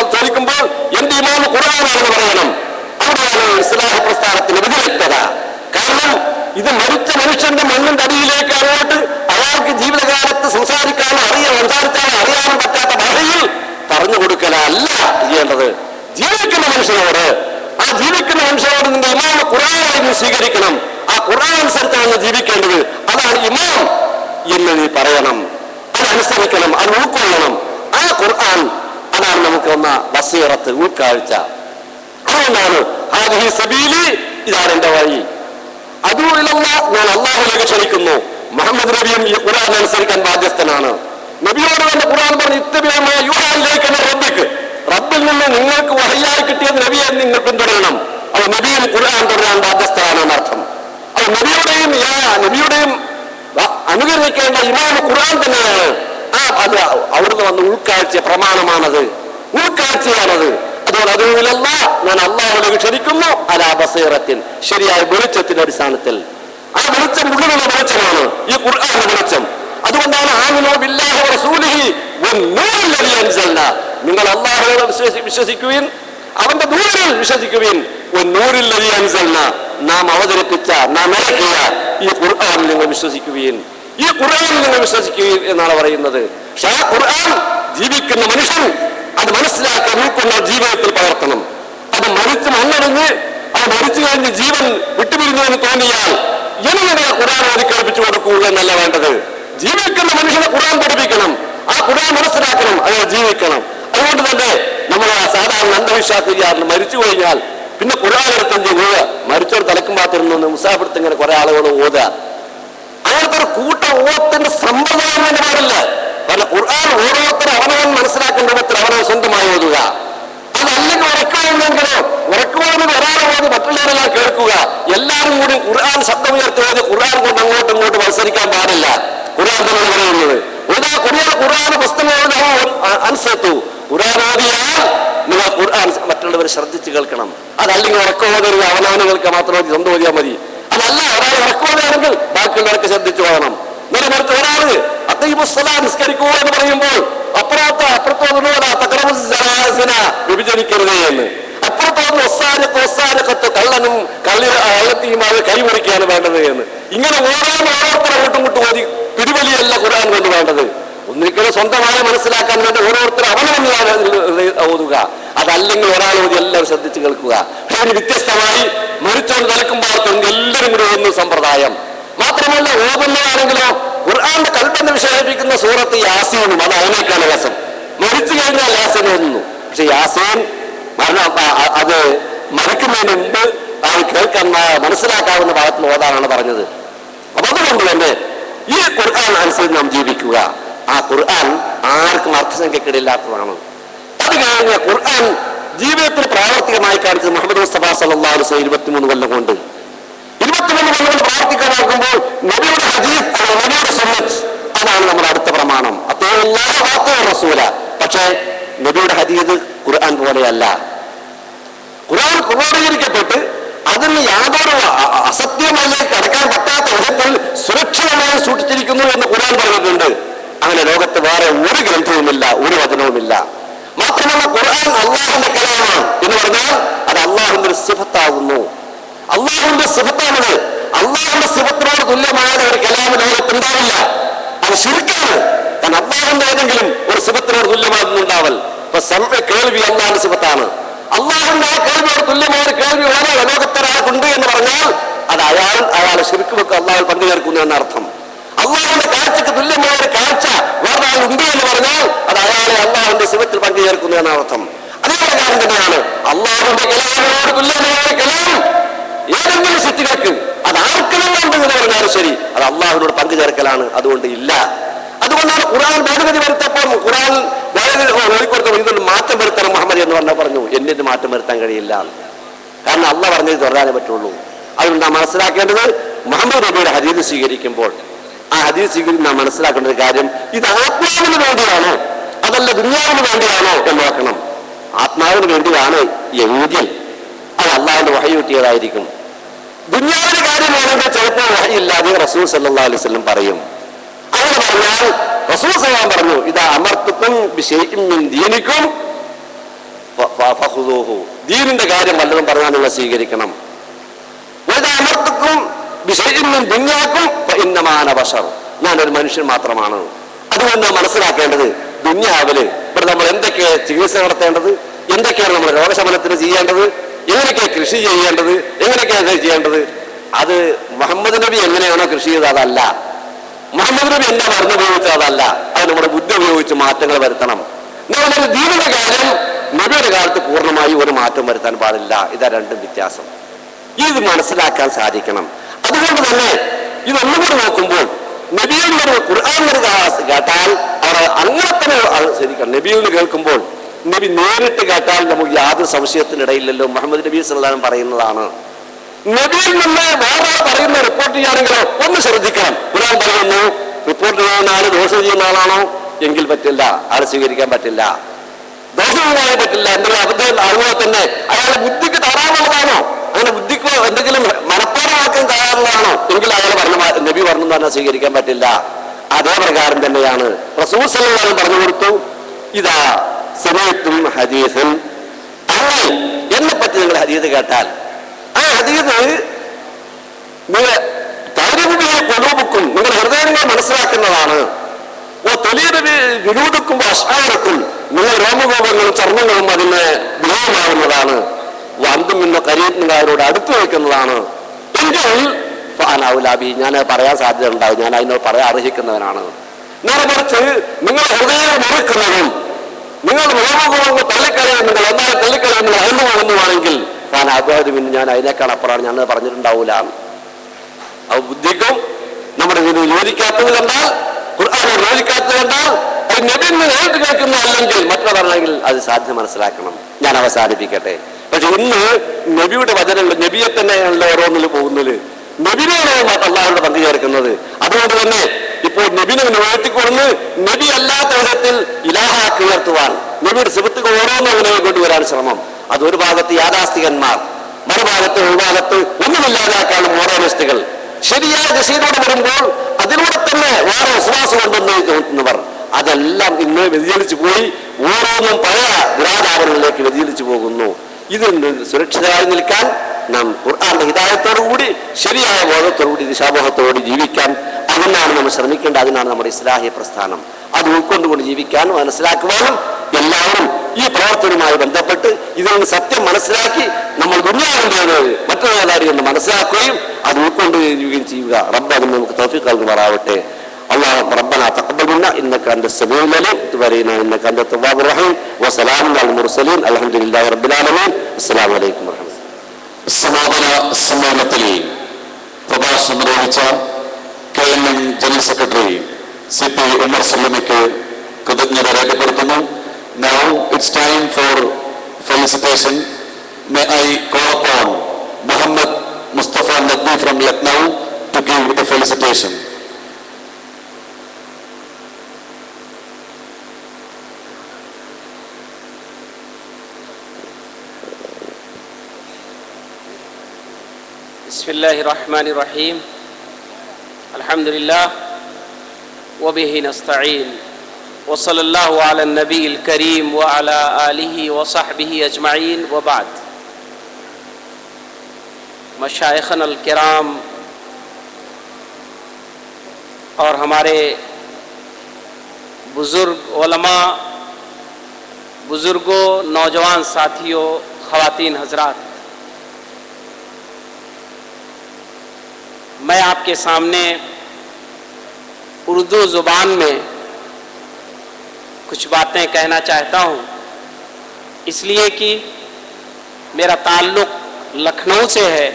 ചോദിക്കുമ്പോൾ എന്റെ ഇമാം ഖുർആനാണെന്ന് പറയണം. അവിടെയാണ് ഇസ്ലാഹ പ്രസ്ഥാനത്തിന്റെ വിദഗ്ധത. കാരണം ഇത് മരിച്ച മനുഷ്യന്റെ മണ്ണിന്റെ അടിയിലേക്ക് അങ്ങോട്ട് അയാൾക്ക് ജീവിതകാലത്ത് സംസാരിക്കാനോ അറിയാനും പറ്റാത്ത ഭാഷയിൽ പറഞ്ഞു കൊടുക്കലല്ല ചെയ്യേണ്ടത്. ജീവിക്കുന്ന മനുഷ്യനോട്, ആ ജീവിക്കുന്ന മനുഷ്യനോട് നിന്റെ ഇമാം ഖുർആനായി സ്വീകരിക്കണം. ആ ഖുർആൻ അനുസരിച്ചാണ് ജീവിക്കേണ്ടത്. അതാണ് ഇമാം എന്ന് നീ പറയണം, അതനുസരിക്കണം, അത് ഉൾക്കൊള്ളണം. ആ ഖുർആൻ അതാണ് നമുക്ക് വന്ന ബസീറത്ത്, ഉൾക്കാഴ്ച. അതുകൊണ്ടാണ് ഹാദിഹി സബീലി, ഇതാണ് എന്റെ വഴി, അതുമില്ല ഞാൻ അല്ലാഹുവിലേക്ക് ക്ഷണിക്കുന്നു. മുഹമ്മദ് നബിയും ഈ ഖുർആൻ അനുസരിക്കാൻ ബാധ്യസ്ഥനാണ്. നബിയോട് തന്നെ ഖുർആൻ പറഞ്ഞു ഇത്തബിഅ യുഹായിലേക്ക് റബ്ബിക്ക്, റബ്ബിൽ നിന്ന് നിങ്ങൾക്ക് വഹയ്യായി കിട്ടിയത് നബിയെ നിങ്ങൾ പിന്തുടരണം. അത് നബിയും ഖുർആൻ തുടരാൻ ബാധ്യസ്ഥനാണെന്ന് അർത്ഥം. അത് നബിയുടെയും അനുകരിക്കേണ്ട ഇമാം ഖുർആൻ തന്നെയാണ്. അത് അവിടുന്ന് വന്ന ഉൾക്കാഴ്ച പ്രമാണമാണത്, ഉൾക്കാഴ്ചയാണത്. അതുകൊണ്ട് അതുമില്ല ഞാൻ അല്ലാഹുവിലേക്ക് ക്ഷണിക്കുന്നു അലാ ബസീറത്തിൻ, ശരിയായ വെളിച്ചത്തിന്റെ അടിസ്ഥാനത്തിൽ. ആ വെളിച്ചം ഉള്ളിലുള്ള വെളിച്ചമാണ് ഈ ഖുർആന്റെ വെളിച്ചം. അതുകൊണ്ടാണ് ആമിനൂ ബില്ലാഹി വറസൂലിഹി വന്നൂരിൽ ലദീ അൻസൽനാ, നിങ്ങൾ അല്ലാഹുവിനെ വിശ്വസിക്കുവിൻ, അവന്റെ നൂറിൽ വിശ്വസിക്കുവിൻ. വന്നൂരിൽ ലദീ അൻസൽനാ, നാം അവതരിപ്പിച്ച, നാം ഇറക്കിയ ഈ ഖുർആനിൽ നിങ്ങൾ വിശ്വസിക്കുവിൻ, ഈ ഖുർആനിൽ നിങ്ങൾ വിശ്വസിക്കുവിൻ എന്നാണ് പറയുന്നത്. പക്ഷെ ആ ഖുർആൻ ജീവിക്കുന്ന മനുഷ്യൻ അത് മനസ്സിലാക്കി ഉൾക്കൊണ്ട ജീവിതത്തിൽ പകർത്തണം. അത് മണ്ണടഞ്ഞ് അത് മരിച്ചു കഴിഞ്ഞ് ജീവൻ വിട്ടുപിരിഞ്ഞു എന്ന് തോന്നിയാൽ എങ്ങനെ ഖുർആൻ ഓതിക്കേൽപ്പിച്ചു കൊടുക്കുക എന്നല്ല വേണ്ടത്. ജീവിക്കുന്ന മനുഷ്യനെ ഖുർആൻ പഠിപ്പിക്കണം, ആ ഖുർആൻ മനസ്സിലാക്കണം, അയാൾ ജീവിക്കണം. അതുകൊണ്ട് തന്നെ നമ്മൾ സാധാരണ അന്ധവിശ്വാസിക്കാരിൽ മരിച്ചു കഴിഞ്ഞാൽ പിന്നെ ഖുർആൻ എടുത്തെങ്കിൽ ഓതുക, മരിച്ചോട് തലക്കുമ്പാത്തിരുന്നു മുസാഫിർത്ത് ഇങ്ങനെ കുറെ ആളുകൾ ഓതുക. അങ്ങനത്തെ ഒരു കൂട്ടം ഓത്തിന്റെ സമ്പ്രദായം തന്നെ പാടില്ല. കാരണം ഖുർആൻ ഓരോരുത്തരും അവനവൻ മനസ്സിലാക്കേണ്ട രൂപത്തിൽ അവനവൻ സ്വന്തമായി ഓതുക. അതല്ലെങ്കിൽ ഉറക്കുവാണെങ്കിൽ ഒരാൾ ഓതി മറ്റുള്ളവരെല്ലാം കേൾക്കുക. എല്ലാവരും കൂടി ഖുർആൻ ശബ്ദമുയർത്തി ഓതി ഖുർആൻ കൊണ്ട് അങ്ങോട്ടും ഇങ്ങോട്ട് മത്സരിക്കാൻ പാടില്ല. ഖുർആൻ തന്നെ പറയുന്നത് ഖുർആൻ പുസ്തകം അനുസരിച്ചു ഖുർആൻ ഓതിയാൽ നിങ്ങൾ ഖുർആൻ മറ്റുള്ളവർ ശ്രദ്ധിച്ച് കേൾക്കണം. അതല്ലെങ്കിൽ ഉറക്കോതരുത്, അവനവന് കേൾക്കാൻ മാത്രം സ്വന്തം ഓതിയാൽ മതി. അതല്ല, ഒരാൾ ഉറക്കോതാണെങ്കിൽ ബാക്കിയുള്ളവർക്ക് ശ്രദ്ധിച്ചു പോകണം. നേരെ മറിച്ച് ഒരാള് അത്തൈബുസ്സലാ നിസ്കരിക്കുക എന്ന് പറയുമ്പോൾ വിഭജിക്കരുതേ എന്ന്, അപ്പുറത്തോന്ന് ഒസാരക്കത്ത് കള്ളനും കള്ളത്തിയുമായി കൈമുറിക്കാണ് വേണ്ടത് എന്ന്. ഇങ്ങനെ ഓരോരുത്തരും അങ്ങോട്ടും ഇങ്ങോട്ടും ഓതി പിടിവലിയല്ല ഖുർആൻ കൊണ്ട് വേണ്ടത്. ഒന്നിക്കലും സ്വന്തമായി മനസ്സിലാക്കാൻ വേണ്ടി ഓരോരുത്തരും അവനവന്ന് ഓതുക. അതല്ലെങ്കിൽ ഒരാൾ ഓതി എല്ലാവരും ശ്രദ്ധിച്ച് കേൾക്കുക. അതിന് വ്യത്യസ്തമായി മരിച്ചോണ്ട് നിൽക്കുമ്പോൾ എല്ലാവരും കൂടി ഒന്ന് സമ്പ്രദായം. മാത്രമല്ല ഓതുന്നതാണെങ്കിലോ ഖുർആന്റെ കൽപ്പന വിശേഷിപ്പിക്കുന്ന സൂറത്ത് യാസീനും അത് അതിനേക്കാണ് രസം. മരിച്ചു കഴിഞ്ഞാൽ യാസീൻ ഓതുന്നു. പക്ഷെ യാസീൻ അത് മരിക്കുന്നതിന് മുമ്പ് അത് കേൾക്കാൻ മനസ്സിലാക്കാവുന്ന ഭാഗത്ത് ഓതാനാണ് പറഞ്ഞത്. അപ്പൊ അതുകൊണ്ട് തന്നെ ഈ ഖുർആൻ അനുസരിച്ച് നാം ജീവിക്കുക. ആ ഖുർആൻ ആർക്കും അർത്ഥസംഖ്യക്കിടയില്ലാത്തതാണ്. അത് കഴിഞ്ഞ ഖുർആൻ ജീവിതത്തിൽ പ്രാവർത്തികമായി കാണിച്ചത് മുഹമ്മദ് മുസ്തഫ സല്ലല്ലാഹു അലൈഹി വസല്ലം 23 കൊല്ലം കൊണ്ട് 23 കൊല്ലം കൊണ്ട് പ്രാവർത്തികമാക്കുമ്പോൾ നബിയുടെ ഹദീസ് നബിയുടെ സുന്നത്ത് അതാണ് നമ്മുടെ അടുത്ത പ്രമാണം. റസൂല. പക്ഷേ നബിയുടെ ഹദീസ് ഖുർആൻ പോലെയല്ല. ഖുർആൻ ക്രോഡീകരിക്കപ്പെട്ട് അതിന് യാതൊരു അസത്യമായി കടക്കാൻ പറ്റാത്ത വിധത്തിൽ സുരക്ഷിതമായി സൂക്ഷിച്ചിരിക്കുന്നു എന്ന് ഖുർആൻ പറഞ്ഞിട്ടുണ്ട്. അങ്ങനെ ലോകത്ത് വേറെ ഒരു ഗ്രന്ഥവുമില്ല, ഒരു വചനവുമില്ല. മാത്രമല്ല ഖുർആൻ അള്ളാഹുവിന്റെ കലാമാണ് എന്ന് പറഞ്ഞാൽ അത് അള്ളാഹുവിന്റെ ഒരു സിഫത്താകുന്നു. അള്ളാഹുവിന്റെ സിഫത്താണത്. അള്ളാഹുവിന്റെ സിഫത്തിനോട് തുല്യമായ ഒരു കലാമ് ലോകത്തുണ്ടാവില്ല. അത് ശിർക്കാണ്. കാരണം അള്ളാഹുവിന്റെ ഏതെങ്കിലും ഒരു സിഫത്തിനോട് തുല്യമാകുന്നുണ്ടാവൽ. ഇപ്പൊ കേൾവി അള്ളാഹുവിന്റെ സിഫത്താണ്. അള്ളാഹുവിന്റെ ആ കേൾവിയോട് തുല്യമായ ഒരു കേൾവി വളരെ ലോകത്തൊരാൾക്കുണ്ട് എന്ന് പറഞ്ഞാൽ അത് അയാളെ ശിർക്ക് വെക്ക് അള്ളാഹു പങ്കുചേർക്കുന്നു എന്നർത്ഥം. അള്ളാഹുവിന്റെ കാഴ്ചക്ക് തുല്യമായ ഒരു കാഴ്ച വേറെ ഉണ്ട് എന്ന് പറഞ്ഞാൽ അത് അയാളെ അള്ളാഹുവിന്റെ സിഫത്തിൽ പങ്കുചേർക്കുന്നു എന്നർത്ഥം. അതേ പ്രകാരം തന്നെയാണ് അള്ളാഹുവിന്റെ കലാമിനോട് തുല്യമായ കലാം ഏതെങ്കിലും സൃഷ്ടികൾക്ക് അത് ആർക്കെല്ലാം ഉണ്ട് എന്ന് പറഞ്ഞാലും ശരി അത് അള്ളാഹുവിനോട് പങ്കുചേർക്കലാണ്. അതുകൊണ്ട് ഇല്ല. അതുകൊണ്ടാണ് ഖുർആൻ ഭേദഗതി വരുത്തപ്പോൾ ഖുർആൻ കൊടുത്തപ്പോൾ ഇതൊരു മാറ്റം വരുത്തണം മുഹമ്മദ് എന്ന് പറഞ്ഞു. എന്നിട്ട് മാറ്റം വരുത്താൻ കഴിയില്ല. കാരണം അള്ളാഹ് പറഞ്ഞത് തുടരാനേ പറ്റുള്ളൂ. അതുകൊണ്ട് നാം മനസ്സിലാക്കേണ്ടത് മുഹമ്മദ് നബിയുടെ ഹദീസ് സ്വീകരിക്കുമ്പോൾ ആ ഹദീസ് സ്വീകരിച്ച് നാം മനസ്സിലാക്കേണ്ട ഒരു കാര്യം ഇത് ആത്മാവിന് വേണ്ടിയാണോ അതല്ല ദുനിയാവിന് വേണ്ടിയാണോ എന്ന് നോക്കണം. ആത്മാവിന് വേണ്ടിയാണ് എങ്കിൽ അത് അള്ളാഹുവിന്റെ വഹി കിട്ടിയതായിരിക്കും. ദുനിയാവിന്റെ കാര്യമാണെങ്കിൽ ചിലപ്പോൾ വഹിയില്ലാതെ റസൂൽ സല്ലല്ലാഹു അലൈഹി വസല്ലം പറയും. അങ്ങനെ പറഞ്ഞാൽ റസൂൽ സല്ലല്ലാഹു അലൈഹി വസല്ലം പറഞ്ഞു ഇദാ അമർതുകും ബിശൈഇൻ മിൻ ദീനികും ഫഖുദൂഹു. ദീനിന്റെ കാര്യം വല്ലതും പറഞ്ഞാൽ നിങ്ങൾ സ്വീകരിക്കണം. വഇദാ അമർതുകും ബിശൈഇൻ മിൻ ദുനിയാകും ഫഇന്നമാ അന ബശർ. ഞാനൊരു മനുഷ്യൻ മാത്രമാണ്. അതുകൊണ്ട് മനസ്സിലാക്കേണ്ടത് ദുനിയാവില് ഇവിടെ നമ്മൾ എന്തൊക്കെ ചികിത്സ നടത്തേണ്ടത്, എന്തൊക്കെയാണ് നമ്മൾ രോഗശമനത്തിന് ചെയ്യേണ്ടത്, എങ്ങനെയൊക്കെയാണ് കൃഷി ചെയ്യേണ്ടത്, എങ്ങനെയൊക്കെയാണ് ചെയ്യേണ്ടത്, അത് മുഹമ്മദ് നബി എങ്ങനെയാണോ കൃഷി ചെയ്തത് അതല്ല. മുഹമ്മദ് നബി എന്താ മരുന്ന് ഉപയോഗിച്ചത് അതല്ല. അത് നമ്മുടെ ബുദ്ധി ഉപയോഗിച്ച് മാറ്റങ്ങൾ വരുത്തണം. നമ്മുടെ ദീനിന്റെ കാര്യം നബിയുടെ കാലത്ത് പൂർണ്ണമായി ഒരു മാറ്റം വരുത്താൻ പാടില്ല. ഇതാ രണ്ടും വ്യത്യാസം. ഇത് മനസ്സിലാക്കാൻ സാധിക്കണം. അതുകൊണ്ട് തന്നെ ഇതൊന്നും കൂടി നോക്കുമ്പോൾ നബിയിൽ ഖുർആൻ കേട്ടാൽ അവിടെ അങ്ങനെ തന്നെ ശരിക്കണം. നബിയിൽ കേൾക്കുമ്പോൾ നബി നേരിട്ട് കേട്ടാൽ നമുക്ക് യാതൊരു സംശയത്തിനിടയില്ലല്ലോ മുഹമ്മദ് നബി സല്ലല്ലാഹു അലൈഹി വസല്ലം പറയുന്നതാണ്. നബിയിൽ നിന്ന് വേറെ പറയുന്ന റിപ്പോർട്ട് ചെയ്യുകയാണെങ്കിലോ ഒന്ന് ശ്രദ്ധിക്കണം. ഖുർആൻ പറയുന്നു റിപ്പോർട്ട് ചെയ്യുന്ന ആള് ദോഷം ചെയ്യുന്ന ആളാണോ എങ്കിൽ പറ്റില്ല, ആളെ സ്വീകരിക്കാൻ പറ്റില്ല. ദോഷം ചെയ്യാൻ പറ്റില്ല. എന്തെങ്കിലും അബദ്ധം അതുപോലെ തന്നെ അയാളെ ബുദ്ധിക്ക് തയ്യാറുള്ളതാണോ, അങ്ങനെ ബുദ്ധിക്ക് എന്തെങ്കിലും മനഃപ്പാടമാക്കാൻ തയ്യാറുള്ളതാണോ എങ്കിൽ അയാൾ നബി പറഞ്ഞു പറഞ്ഞാൽ സ്വീകരിക്കാൻ പറ്റില്ല. അതേ പ്രകാരം തന്നെയാണ് റസൂൽ സല്ലല്ലാഹു അലൈഹി വസല്ലം പറഞ്ഞു കൊടുത്തു ഇതാ സമയത്തും ഹദീസും അങ്ങനെ എന്നെ പറ്റി നിങ്ങൾ ഹദീസ് കേട്ടാൽ ആ ഹദീസ് നിങ്ങൾ കൊണ്ടുപോക്കും നിങ്ങളുടെ ഹൃദയങ്ങൾ മനസ്സിലാക്കുന്നതാണ്. വിനോദക്കും അഷ്ആറക്കും നിങ്ങൾ രോമകോപങ്ങളും ചർമ്മങ്ങളും അതിന് വിനോദമാകുന്നതാണ്. വന്തും ഇന്ന് കരീത്തിനോട് അടുത്തു വയ്ക്കുന്നതാണ് എങ്കിൽ ഫാനാവുലാബി ഞാൻ പറയാൻ സാധ്യത ഉണ്ടാവും. ഞാൻ അതിനോട് പറയാൻ അർഹിക്കുന്നവനാണ്. നേരെ മറിച്ച് നിങ്ങൾ ഹൃദയം മറക്കുന്നതും നിങ്ങൾ രോമകോപങ്ങൾ തള്ളിക്കളയും നിങ്ങൾ ഒന്നാമത് തള്ളിക്കളയും നിങ്ങൾ അയന്നു പോകുന്നതാണെങ്കിൽ ഞാൻ അബാദ് പിന്നെ ഞാൻ അതിനേക്കാൾ അപ്പുറമാണ് ഞാൻ പറഞ്ഞിട്ടുണ്ടാവൂല. അത് ബുദ്ധിക്കും നമ്മുടെ ഇതിന് യോജിക്കാത്തത് കണ്ടാൽ ഖുർആനെ യോജിക്കാത്തത് കണ്ടാൽ അത് നബിന്ന് നേരിട്ട് കേൾക്കുന്ന അല്ലെങ്കിൽ മറ്റുള്ളവരാണെങ്കിൽ അത് സാധ്യത മനസ്സിലാക്കണം. ഞാൻ അവസാനിപ്പിക്കട്ടെ. പക്ഷെ ഇന്ന് നബിയുടെ വചനങ്ങൾ നബിയെ തന്നെയാണല്ലോ ഓരോന്നിൽ പോകുന്നത്. നബിനെയാണ് അള്ളാഹുവിന്റെ പങ്കു ചേർക്കുന്നത്. അതുകൊണ്ട് തന്നെ ഇപ്പോൾ നബിനെ ഉയർത്തിക്കൊടുന്ന് നബി അല്ലാത്ത വിധത്തിൽ ഇലാഹാക്കി ഉയർത്തുവാൻ നബിയുടെ സിഫത്തുകൾ ഓരോന്നും അങ്ങനെ കൊണ്ടുവരാൻ ശ്രമം. അതൊരു ഭാഗത്ത് യാഥാസ്ഥികന്മാർ, മറുഭാഗത്ത് ഉൾഭാഗത്ത് ഒന്നുമില്ലാതാക്കാണ് മോറലിസ്റ്റുകൾ. ശരിയായ ദിശയിലൂടെ വരുമ്പോൾ അതിലൂടെ തന്നെ വേറെ വിശ്വാസം കൊണ്ടെന്ന് തോന്നുന്നവർ അതെല്ലാം ഇന്ന് വ്യതിചലിച്ചു പോയി ഓരോന്നും പഴയ ദുരാചാരങ്ങളിലേക്ക് വ്യതിചലിച്ചു പോകുന്നു. ഇതിൽ സുരക്ഷിതരായി നിൽക്കാൻ നാം ഖുർആന്റെ ഹിദായത്തോടുകൂടി ശരിയായ ബോധത്തോടുകൂടി ദിശാബോധത്തോടുകൂടി ജീവിക്കാൻ അതിനാണ് നമ്മൾ ശ്രമിക്കേണ്ടത്. അതിനാണ് നമ്മുടെ ഇസ്ലാഹി പ്രസ്ഥാനം. അത് ഉൾക്കൊണ്ടുകൊണ്ട് ജീവിക്കാനും മനസ്സിലാക്കുവാനും എല്ലാവരും ഈ പ്രവർത്തനവുമായി ബന്ധപ്പെട്ട് ഇതിൽ നിന്ന് സത്യം മനസ്സിലാക്കി നമ്മൾ ദുനിയാവിൻ്റെത് മറ്റൊരു കാര്യം മനസ്സിലാക്കുകയും അത് ഉൾക്കൊണ്ടുകയും ചെയ്യുക. റബ്ബ് അതിന് നമുക്ക് തൗഫീഖ് നൽകുമാറാവട്ടെ. اللهم ربنا تقبل منا انك انت السميع العليم وتب علينا انك انت التواب الرحيم وسلام على المرسلين الحمد لله رب العالمين السلام عليكم ورحمة الله. സമാപന സമ്മേളനത്തിൽ പ്രഭാഷണം നിർവഹിച്ച KNM general secretary CP Umar സല്ലമിക്ക് കൃതജ്ഞത രേഖപ്പെടുത്തുന്നു. Now it's time for felicitation. May I call upon Muhammad Mustafa Nadwi from Lucknow to give the felicitation. बिस्मिल्लाहिर्रहमानिर्रहीम अल्हम्दुलिल्लाह व बिही नस्तईन व सल्लल्लाहु अला नबील करीम व अला आलिहि व सहबिहि अजमईन व बाद. मशाइखन अल किराम और हमारे बुज़ुर्ग उलमा, बुज़ुर्गों, नौजवान साथियों, ख़वातीन हज़रात, मैं आपके सामने उर्दू ज़ुबान में कुछ बातें कहना चाहता हूँ, इसलिए कि मेरा ताल्लुक़ लखनऊ से है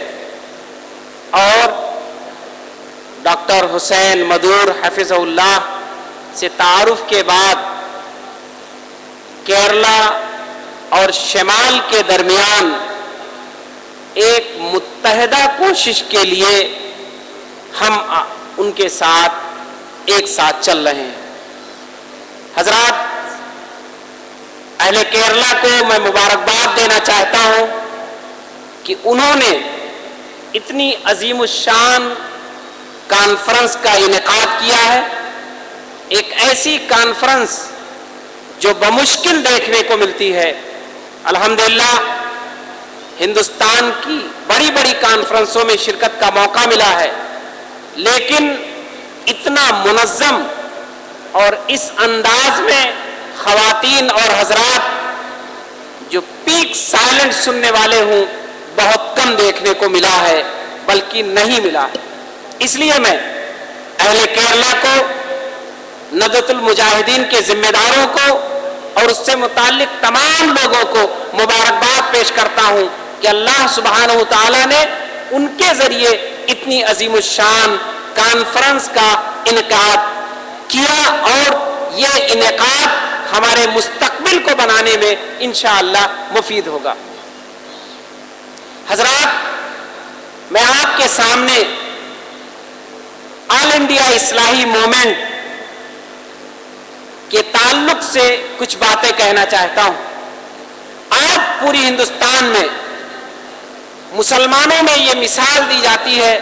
और डॉक्टर हुसैन मदूर हफ़िज़हुल्लाह से तारुफ़ के बाद केरला और शिमाल के दरमियान एक मुत्तहिदा कोशिश के लिए हम उनके साथ एक साथ चल रहे हैं. हजरात, अहले केरला को मैं मुबारकबाद देना चाहता हूं कि उन्होंने इतनी अजीमुशान कॉन्फ्रेंस का इनेकाद किया है. एक ऐसी कॉन्फ्रेंस जो बमुश्किल देखने को मिलती है. अल्हम्दुलिल्लाह हिंदुस्तान की बड़ी बड़ी कॉन्फ्रेंसों में शिरकत का मौका मिला है, लेकिन इतना मुनज़्ज़म और इस अंदाज में ख़वातीन और हज़रात जो पीक साइलेंट सुनने वाले हों बहुत कम देखने को मिला है, बल्कि नहीं मिला है. इसलिए मैं अहले केरला को, नदतुल मुजाहिदीन के ज़िम्मेदारों को और उससे मुताल्लिक़ तमाम लोगों को मुबारकबाद पेश करता हूँ कि अल्लाह सुब्हानहू तआला ने उनके ज़रिए इतनी अजीमुशान कॉन्फ्रेंस का इनेकाद किया और ये इनेकाद हमारे मुस्तकबिल को बनाने में इंशाअल्लाह मुफीद होगा. हजरात, मैं आपके सामने ऑल इंडिया इस्लाही मूवमेंट के ताल्लुक से कुछ बातें कहना चाहता हूं. आज पूरी हिंदुस्तान में मुसलमानों में ये मिसाल दी जाती है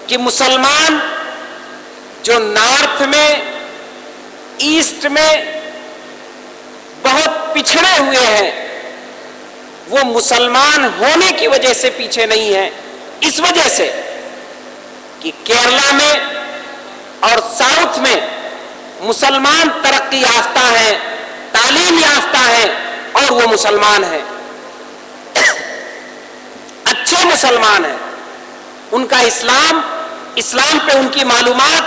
कि मुसलमान जो नॉर्थ में, ईस्ट में बहुत पिछड़े हुए हैं, वो मुसलमान होने की वजह से पीछे नहीं है. इस वजह से कि केरला में और साउथ में मुसलमान तरक्की याफ्ता हैं, तालीम याफ्ता हैं और वो मुसलमान हैं, अच्छे मुसलमान हैं. उनका इस्लाम पे उनकी मालूमात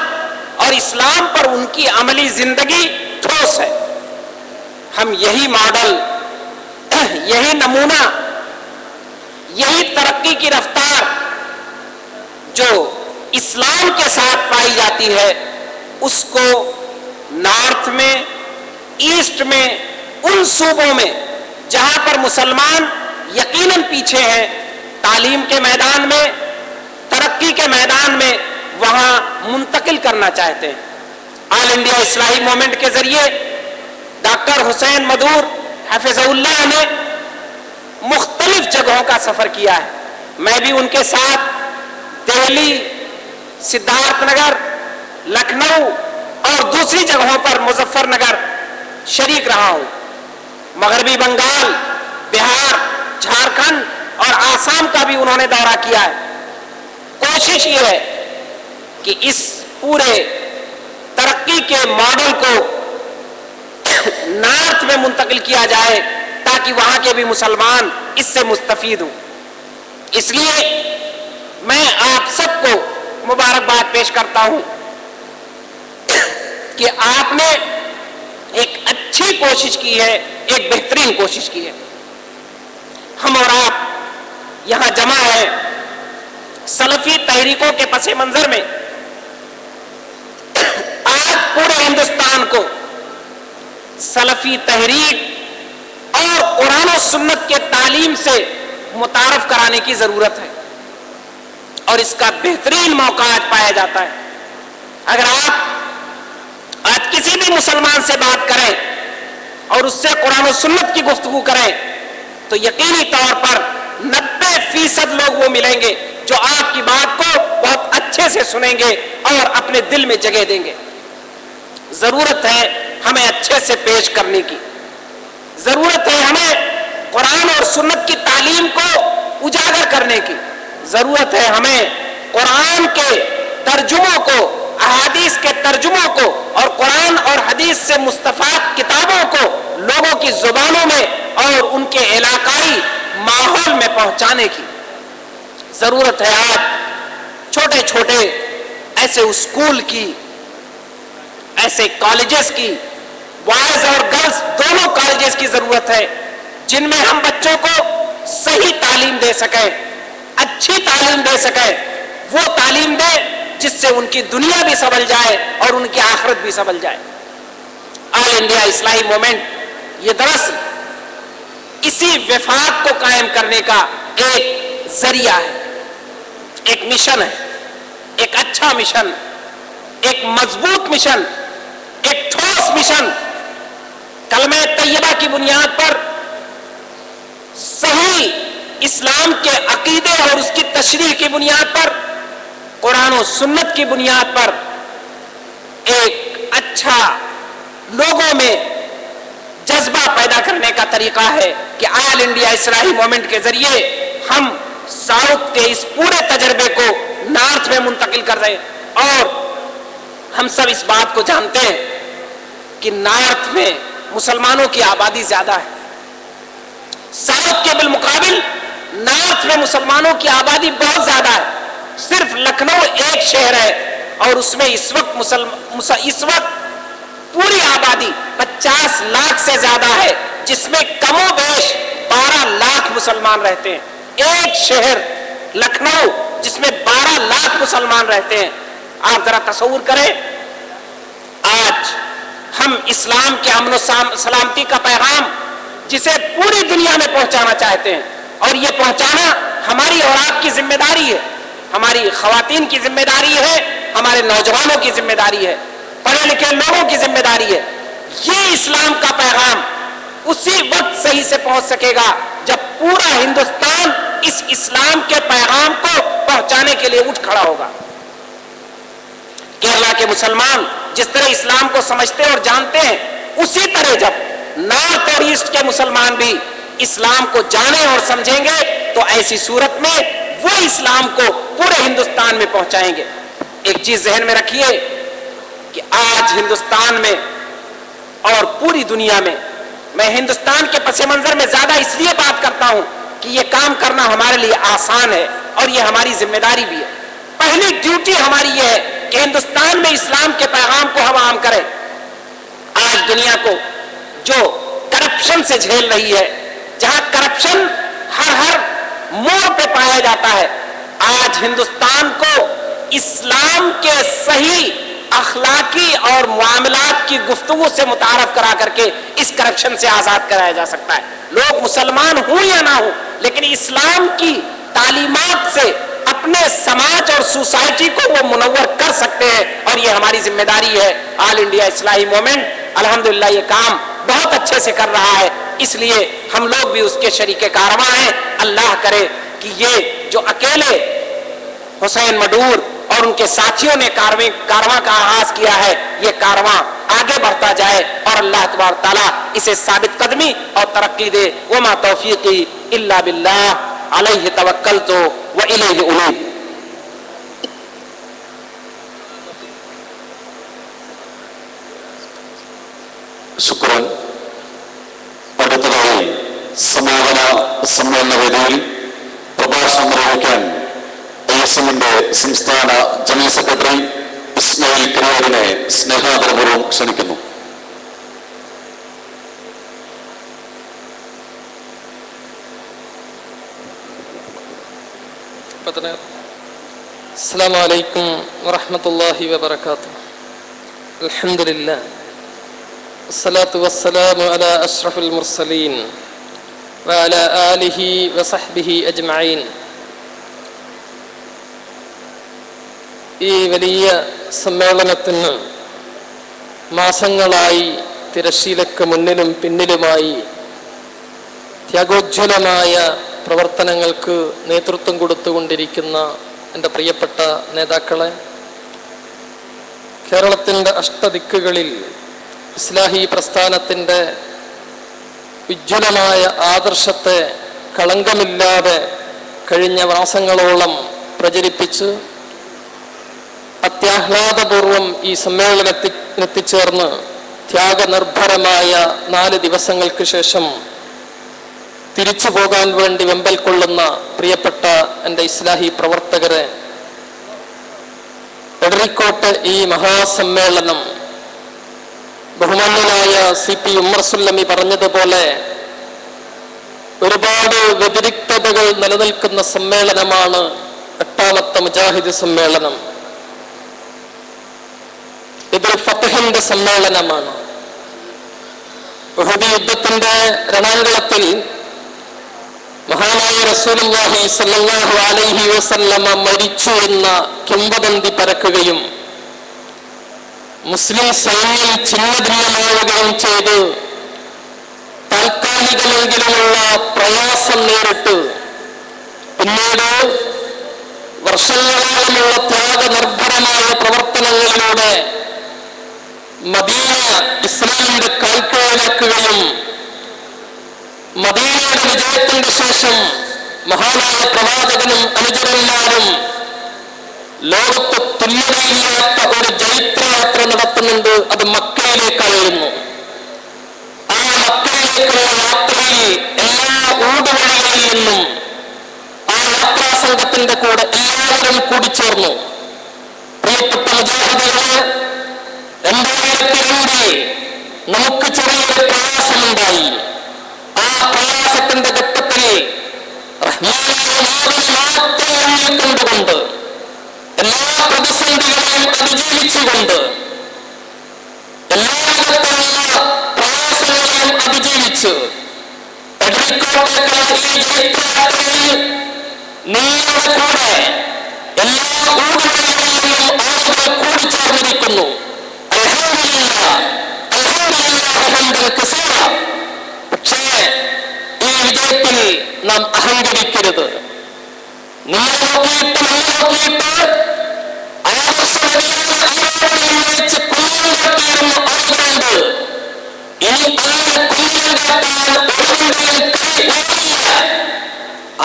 और इस्लाम पर उनकी अमली जिंदगी ठोस है. हम यही मॉडल, यही नमूना, यही तरक्की की रफ्तार जो इस्लाम के साथ पाई जाती है, उसको नॉर्थ में, ईस्ट में, उन सूबों में जहां पर मुसलमान यकीनन पीछे हैं तालीम के मैदान में, तरक्की के मैदान में, वहां मुंतकिल करना चाहते हैं. ऑल इंडिया इस्लाही मूवमेंट के जरिए डॉक्टर हुसैन मदूर हफ़िज़हुल्लाह ने मुख्तलिफ जगहों का सफर किया है. मैं भी उनके साथ दिल्ली, सिद्धार्थनगर, लखनऊ और दूसरी जगहों पर मुजफ्फरनगर शरीक रहा हूं. मगरबी बंगाल, बिहार, झारखंड और आसाम का भी उन्होंने दौरा किया है. कोशिश ये है कि इस पूरे तरक्की के मॉडल को नॉर्थ में मुंतकिल किया जाए ताकि वहां के भी मुसलमान इससे मुस्तफीद हों. इसलिए मैं आप सबको मुबारकबाद पेश करता हूं कि आपने एक अच्छी कोशिश की है, एक बेहतरीन कोशिश की है। हम और आप यहां जमा है सलफी तहरीकों के पस मंजर में। आज पूरे हिंदुस्तान को सलफी तहरीक और कुरान और सुन्नत के तालीम से मुतारफ कराने की जरूरत है और इसका बेहतरीन मौका आज पाया जाता है। अगर आप आज किसी भी मुसलमान से बात करें और उससे कुरान और सुन्नत की गुफ्तगू करें तो यकीनी तौर पर 90% लोग वो मिलेंगे जो आपकी बात को बहुत अच्छे से सुनेंगे और अपने दिल में जगह देंगे। जरूरत है हमें अच्छे से पेश करने की, जरूरत है हमें कुरान और सुन्नत की तालीम को उजागर करने की, जरूरत है हमें कुरान के तर्जुमों को, अहादीस के तर्जुमों को और कुरान और हदीस से मुस्तफाद किताबों को लोगों की जुबानों में और उनके इलाकाई माहौल में पहुंचाने की जरूरत है। आज छोटे छोटे ऐसे स्कूल की, ऐसे कॉलेजेस की, बॉयज और गर्ल्स दोनों कॉलेजेस की जरूरत है जिनमें हम बच्चों को सही तालीम दे सकें, अच्छी तालीम दे सकें, वो तालीम दे जिससे उनकी दुनिया भी संभल जाए और उनकी आखिरत भी संभल जाए। ऑल इंडिया इस्लाही मूवमेंट ये दरअसल इसी वफाक को कायम करने का एक जरिया है, एक मिशन है, एक अच्छा मिशन, एक मजबूत मिशन, एक ठोस मिशन। कलमे तैयबा की बुनियाद पर सही इस्लाम के अकीदे और उसकी तशरीह की बुनियाद पर, कुरान और सुन्नत की बुनियाद पर एक अच्छा लोगों में जज्बा पैदा करने का तरीका है कि ऑल इंडिया इस्लाही मूवमेंट के जरिए हम साउथ के इस पूरे तजर्बे को नॉर्थ में मुंतकिल कर रहे हैं। और हम सब इस बात को जानते हैं कि नॉर्थ में मुसलमानों की आबादी ज्यादा है, साउथ के बिलमुकाबिल नॉर्थ में मुसलमानों की आबादी बहुत ज्यादा है। सिर्फ लखनऊ एक शहर है और उसमें इस वक्त पूरी आबादी 50 लाख से ज्यादा है, जिसमें कमोबेश 12 लाख मुसलमान रहते हैं। एक शहर लखनऊ जिसमें 12 लाख मुसलमान रहते हैं। आप जरा तसव्वुर करें, आज हम इस्लाम के अमन सलामती का पैगाम जिसे पूरी दुनिया में पहुंचाना चाहते हैं, और ये पहुंचाना हमारी और आपकी जिम्मेदारी है, हमारी खवातीन की जिम्मेदारी है, हमारे नौजवानों की जिम्मेदारी है, पढ़े लिखे लोगों की जिम्मेदारी है। ये इस्लाम का पैगाम उसी वक्त सही से पहुंच सकेगा जब पूरा हिंदुस्तान इस इस्लाम के पैगाम को पहुंचाने के लिए उठ खड़ा होगा। केरला के मुसलमान जिस तरह इस्लाम को समझते और जानते हैं, उसी तरह जब नॉर्थ और ईस्ट के मुसलमान भी इस्लाम को जाने और समझेंगे तो ऐसी सूरत में वो इस्लाम को पूरे हिंदुस्तान में पहुंचाएंगे। एक चीज जहन में रखिए कि आज हिंदुस्तान में और पूरी दुनिया में, मैं हिंदुस्तान के पस मंजर में ज्यादा इसलिए बात करता हूं कि यह काम करना हमारे लिए आसान है और यह हमारी जिम्मेदारी भी है। पहली ड्यूटी हमारी यह है कि हिंदुस्तान में इस्लाम के पैगाम को हम आम करें। आज दुनिया को जो करप्शन से झेल रही है, जहां करप्शन हर मोड़ पे पाया जाता है, आज हिंदुस्तान को इस्लाम के सही अखलाकी और मामलात की गुफ्तगू से मुतारफ करा करके इस करप्शन से आजाद कराया जा सकता है। लोग मुसलमान हो या ना हो, लेकिन इस्लाम की तालीमात से अपने समाज और सोसाइटी को वो मुनव्वर कर सकते हैं, और ये हमारी जिम्मेदारी है। ऑल इंडिया इस्लाही मूवमेंट अल्हम्दुलिल्लाह ये काम बहुत अच्छे से कर रहा है, इसलिए हम लोग भी उसके शरीके कारवां हैं। अल्लाह करे कि ये जो अकेले हुसैन मडूर और उनके साथियों ने कारवां का आगाज किया है, ये कारवां आगे बढ़ता जाए और अल्लाह तबारक तआला इसे साबित कदमी और तरक्की दे। वमा तौफीकी इल्ला बिल्लाह अलैहि तवक्कलतु व इलैहि उनीब। ശുക്രൻ. അടുത്തതായി സമാപന സമ്മേളന വേദിയിൽ പ്രഭാഷണം നിർവഹിക്കാൻ എസിന്റെ സംസ്ഥാന ജനറൽ സെക്രട്ടറി ഇസ്മായിൽ കരാറിനെ സ്നേഹാദരപൂർവ്വം ക്ഷണിക്കുന്നു. അസ്സലാമു അലൈക്കും വറഹ്മത്തുള്ളാഹി വബറകാതുഹു. അൽഹംദുലില്ലാഹ് വസ്സലാത്തു വസ്സലാമു അലാ അഷ്റഫുൽ മുർസലീൻ വഅലാ ആലിഹി വസഹ്ബിഹി അജ്മഈൻ. ഈ വലിയ സമ്മേളനത്തിന് മാസങ്ങളായി തിരശ്ശീലക്ക് മുന്നിലും പിന്നിലുമായി ത്യാഗോജ്വലമായ പ്രവർത്തനങ്ങൾക്ക് നേതൃത്വം കൊടുത്തുകൊണ്ടിരിക്കുന്ന എൻ്റെ പ്രിയപ്പെട്ട നേതാക്കളെ, കേരളത്തിൻ്റെ അഷ്ടദിക്കുകളിൽ ഇസ്ലാഹി പ്രസ്ഥാനത്തിൻ്റെ ഉജ്ജ്വലമായ ആദർശത്തെ കളങ്കമില്ലാതെ കഴിഞ്ഞ മാസങ്ങളോളം പ്രചരിപ്പിച്ച് അത്യാഹ്ലാദപൂർവം ഈ സമ്മേളനത്തിനെത്തിച്ചേർന്ന് ത്യാഗനിർഭരമായ 4 ദിവസങ്ങൾക്ക് ശേഷം തിരിച്ചു പോകാൻ വേണ്ടി വെമ്പൽ കൊള്ളുന്ന പ്രിയപ്പെട്ട എൻ്റെ ഇസ്ലാഹി പ്രവർത്തകരെ, എടരിക്കോട്ട് ഈ മഹാസമ്മേളനം ബഹുമാന്യനായ CP ഉമർ സുല്ലമി പറഞ്ഞതുപോലെ ഒരുപാട് വ്യതിരിക്തതകൾ നിലനിൽക്കുന്ന സമ്മേളനമാണ് 8ാമത്തെ മുജാഹിദ് സമ്മേളനം. ഇതൊരു ഫത്ഹിന്റെ സമ്മേളനമാണ്. ഉഹദ് യുദ്ധത്തിന്റെ രണാങ്കളത്തിൽ മഹാനായ റസൂലുള്ളാഹി സ്വല്ലല്ലാഹു അലൈഹി വസല്ലമ മരിച്ചു എന്ന കിംവദന്തി പരക്കുകയും മുസ്ലിം സൈന്യം ഛിന്നഭിന്നമാവുകയും ചെയ്ത് താൽക്കാലികമെങ്കിലുമുള്ള പ്രയാസം നേരിട്ട് പിന്നീട് വർഷങ്ങളോളമുള്ള ത്യാഗനിർഭരമായ പ്രവർത്തനങ്ങളിലൂടെ മദീന ഇസ്ലാമിന്റെ കാൽക്കീഴിലാക്കുകയും മദീനയുടെ വിജയത്തിന്റെ ശേഷം മഹാനായ പ്രവാചകനും അനുചരന്മാരും ലോകത്ത് തുല്യതയില്ലാത്ത ഒരു ജൈത്രയാത്ര നടത്തുന്നുണ്ട്. അത് മക്കയിലേക്കായിരുന്നു. ആ മക്കയിലേക്കുള്ള യാത്രയിൽ എല്ലാ ഊടുവഴികളിൽ നിന്നും ആ യാത്രാ സംഘത്തിന്റെ കൂടെ എല്ലാവരും കൂടിച്ചേർന്നു. പ്രിയപ്പെട്ട മുജാഹിദുകളെ, 2002 നമുക്ക് ചെറിയൊരു പ്രയാസമുണ്ടായി. ആ പ്രയാസത്തിന്റെ ഘട്ടത്തിൽ കണ്ടുകൊണ്ട് എല്ലാ പ്രതിസന്ധികളെയും അതിജീവിച്ചുകൊണ്ട് എല്ലാ വിധത്തിലുള്ള പ്രയാസങ്ങളെയും അതിജീവിച്ച് എടരിക്കോട്ടേക്കുള്ള ഈ ജൈത്രയാത്രയിൽ നിങ്ങളുടെ കൂടെ എല്ലാ ഊടുവഴികളിൽ നിന്നും ആളുകൾ കൂടിച്ചേർന്നിരിക്കുന്നു. പക്ഷേ ഈ വിജയത്തിൽ നാം അഹങ്കരിക്കരുത്. നിങ്ങൾ നോക്കിയിട്ട് ആദർശവെച്ച് കുഞ്ഞും കാട്ടിയിരുന്ന ആളുകളുണ്ട്. ഇനി അങ്ങനെ കുഞ്ഞും കാട്ടാൻ ഒരുവരുടെയും കൈ ഉയരില്ല.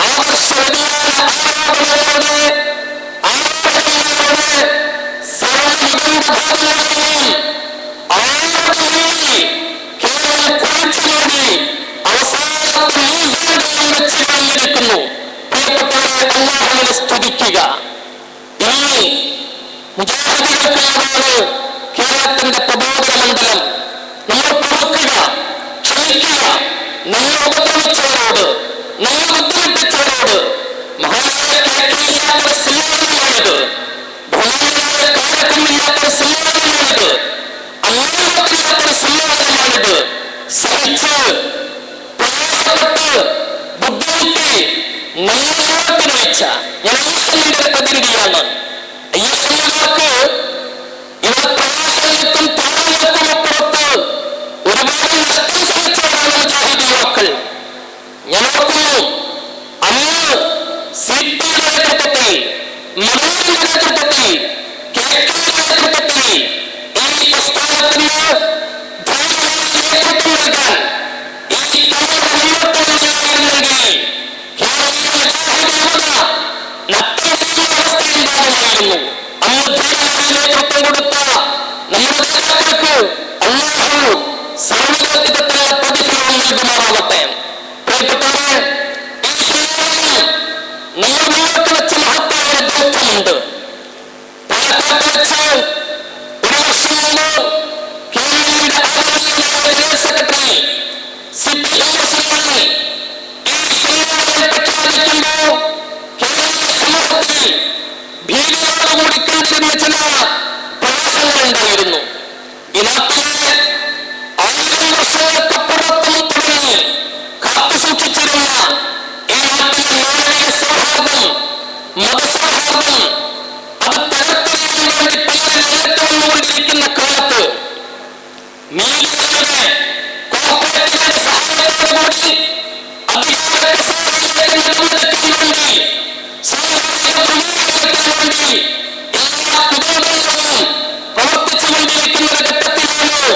ആദർശവെടിയായ ആരോപണങ്ങളോട് സർവ്വഭാഗങ്ങളെയും കേവലം കുറിച്ചുകൂടി അവസാനത്തെ മീസാനുകൾ വെച്ച് കഴിഞ്ഞിരിക്കുന്നു. പ്രിയപ്പെട്ടവരെ, അല്ലാഹുവിനെ സ്തുതിക്കുക. ഇനി മുജാഹിദുകൾക്കാണ് കേരളത്തിന്റെ പ്രബോധന മണ്ഡലം. നമ്മൾ പൊറുക്കുക, ക്ഷമിക്കുക. നമ്മൾ ഉപദ്രവിച്ചവരോട്, നമ്മൾ ബുദ്ധിമുട്ടിച്ചവരോട് മഹാനായ കേൾക്കില്ലാത്തൊരു സമ്മേളനമാണിത്. ബഹുമാനായ കാലക്കുമില്ലാത്തൊരു സമ്മേളനമാണിത്. അംഗീകൃതമില്ലാത്തൊരു സമ്മേളനമാണിത്. സഹിച്ച് പ്രയാസപ്പെട്ട് ബുദ്ധിമുട്ടി നല്ലവർക്ക് നയിച്ച ഞാൻ ഐഎസ്എല്ലിന്റെ പ്രതിനിധിയാണ്. ഐഎസ്എല്ലുകാർക്ക് ഇവർ പ്രയാസങ്ങൾക്കും താഴ്വങ്ങൾക്കും അപ്പുറത്ത് ഒരുപാട് നഷ്ടം സഹിച്ചവരാണ് മുജാഹിദ് യുവാക്കൾ. ഞാൻ ഓർക്കുന്നു, അന്ന് സിപിയുടെ നേതൃത്വത്തിൽ, മദീനയുടെ നേതൃത്വത്തിൽ, കെയുടെ നേതൃത്വത്തിൽ ഈ പ്രസ്ഥാനത്തിന് നേതൃത്വം നൽകാൻ ഈ തലമുറ മുന്നോട്ട് വരികയായിരുന്നെങ്കിൽ കേരളീയ മുജാഹിദ് യുവത നഷ്ടപ്പെടുന്ന അവസ്ഥയുണ്ടാകുമായിരുന്നു. അന്ന് ധീരമായി നേതൃത്വം കൊടുത്ത നമ്മുടെ നേതാക്കൾക്ക് അല്ലാഹു സാമൂഹികത്തിലുള്ള പ്രതിഫലം നൽകുമാറാവട്ടെ. പ്രിയപ്പെട്ടവരെ, ഈ സമ്മേളനം നമ്മൾ മുന്നോട്ട് വെച്ച മഹത്തായ ദൗത്യം ചില പ്രയാസങ്ങൾ ഉണ്ടായിരുന്നു. ഈ നാട്ടിലെ 1000 വർഷങ്ങൾക്കപ്പുറത്തും തുടങ്ങി കാത്തു സൂക്ഷിച്ചിരുന്ന ഈ നാട്ടിലെ മാനവിക സൗഹാർദ്ദം, മതസൗഹാർദ്ദം അത് തകർത്തെറിയാൻ വേണ്ടി പലരും രംഗത്ത് വന്നുകൊണ്ടിരിക്കുന്ന കാലത്ത് മീഡിയയുടെ കോർപ്പറേറ്റുകളുടെ സഹായത്തോടുകൂടി അധികാര കസേരയിലേക്ക് നടന്നെടുക്കാൻ വേണ്ടി, സാമൂഹിക ധ്രുവീകരണത്തിന് വേണ്ടി എല്ലാ കുടുംബങ്ങളും പ്രവർത്തിച്ചുകൊണ്ടിരിക്കുന്ന ഒരു ഘട്ടത്തിലാണ്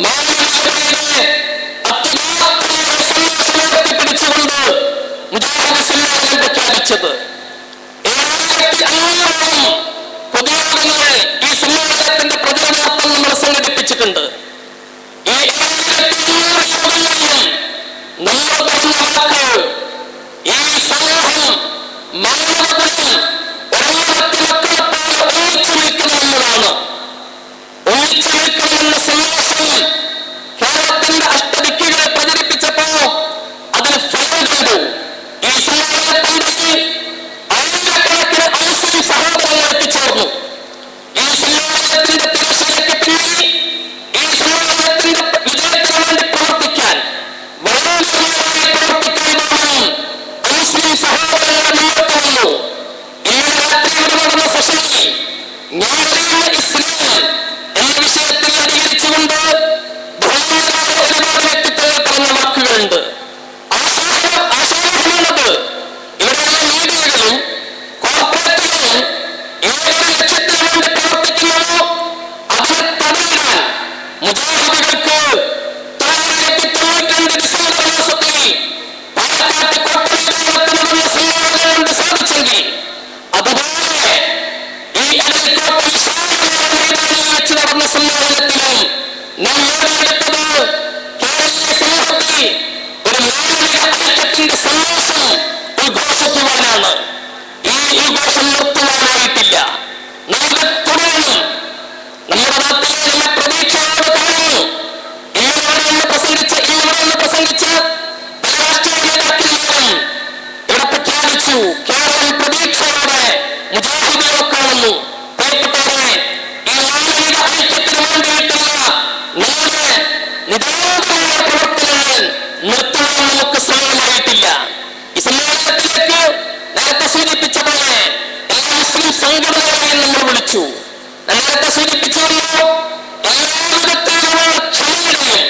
മാനവികതയുടെ അത്യുന്നതമായ സന്ദേശം ഉയർത്തിപ്പിടിച്ചുകൊണ്ട് മുജാഹിദ് സമ്മേളനം പ്രഖ്യാപിച്ചത്. 7500 പൊതുയോഗങ്ങൾ ഈ സമ്മേളനത്തിന്റെ പ്രചരണാർത്ഥം നമ്മൾ സംഘടിപ്പിച്ചിട്ടുണ്ട്. ഈ 7500 യോഗങ്ങളിലും നമ്മൾ പറഞ്ഞ വാക്ക് ഈ സമൂഹം മാനവകുലം ഒരൊന്നരത്തി മക്കളെ പോലെ ഒന്നിച്ചു നിൽക്കണമെന്നതാണ്. ഒന്നിച്ചു നിൽക്കണമെന്ന സന്ദേശം കേരളത്തിന്റെ അഷ്ടദിക്കുകളെ പ്രചരിപ്പിച്ചപ്പോ അതിന് ഫലം കണ്ടു. ഈ സമ്മേളനത്തിന്റെ ആയിരക്കണക്കിന് മുസ്ലിം സഹോദരങ്ങൾ എത്തിച്ചേർന്നു. ഈ സമ്മേളനത്തിന്റെ തിരശ്ശീലയ്ക്ക് പിന്നിൽ ഈ സമ്മേളനത്തിന്റെ വിജയത്തിന് വേണ്ടി പ്രവർത്തിക്കാൻ, വളരെ നന്നായി പ്രവർത്തിക്കാൻ മുസ്ലിം സഹോദരങ്ങൾ മുന്നോട്ട് വന്നു. ഇന്നലെ രാത്രി ഇവിടെ നടന്ന സെഷനിൽ ഞാൻ അറിയുന്ന ഇസ്ലാം എന്ന വിഷയത്തിൽ അധികരിച്ചുകൊണ്ട് ബഹുമാനരായ ഒരുപാട് വ്യക്തിത്വങ്ങൾ പറഞ്ഞ വാക്കുകളുണ്ട്. ആശാവഹമാണത്. ഇവിടെയുള്ള മീഡിയകളും കോർപ്പറേറ്റുകളും ഏതൊരു ലക്ഷ്യത്തിന് വേണ്ടി പ്രവർത്തിക്കുന്നതോ അതിനെ തടയിടാൻ മുജാഹിദുകൾക്ക് 1992 ഡിസംബർ മാസത്തിൽ പാലക്കാട്ട് കോട്ടയിലേക്ക് നടന്ന സമ്മേളനം കൊണ്ട് സാധിച്ചെങ്കിൽ അതുപോലെ ഈ അടൽക്കോട്ടിൽ മൈതാനിയിൽ വെച്ച് നടന്ന സമ്മേളനത്തിലും നാം നേടിയെടുത്തത് കേരളീയ സമൂഹത്തിൽ ഒരു മാനവിക ഐക്യത്തിന്റെ സന്ദേശം ഉദ്ഘോഷിക്കുവാനാണ്. ഈ ഉദ്ഘോഷം നിർത്തുവാനായിട്ടില്ല. നമുക്ക് തുടരണം. നമ്മുടെ നാട്ടിലെ നമ്മൾ പ്രതീക്ഷയോട് കാണുന്നു. ഇന്നിവിടെ പ്രസംഗിച്ച പല രാഷ്ട്രീയ നേതാക്കന്മാരും ഇവിടെ പ്രഖ്യാപിച്ചു കേരളം പ്രതീക്ഷയോടെ മുജാഹിദിനെ കാണുന്നു. പ്രിയപ്പെട്ടവരെ, ഈ മാനവിക ഐക്യത്തിന് വേണ്ടിയിട്ടുള്ള നമ്മുടെ നിരന്തരമായ പ്രവർത്തനങ്ങൾ നിർത്തുവാൻ നമുക്ക് സമയമായിട്ടില്ല. ഈ സമ്മേളനത്തിലേക്ക് നേരത്തെ സൂചിപ്പിച്ച പോലെ എല്ലാ മുസ്ലിം സംഘടനകളെയും നമ്മൾ വിളിച്ചു. നേരത്തെ സൂചിപ്പിച്ചുവല്ലോ, എല്ലാ വിധത്തിലുള്ള ക്ഷമയുടെയും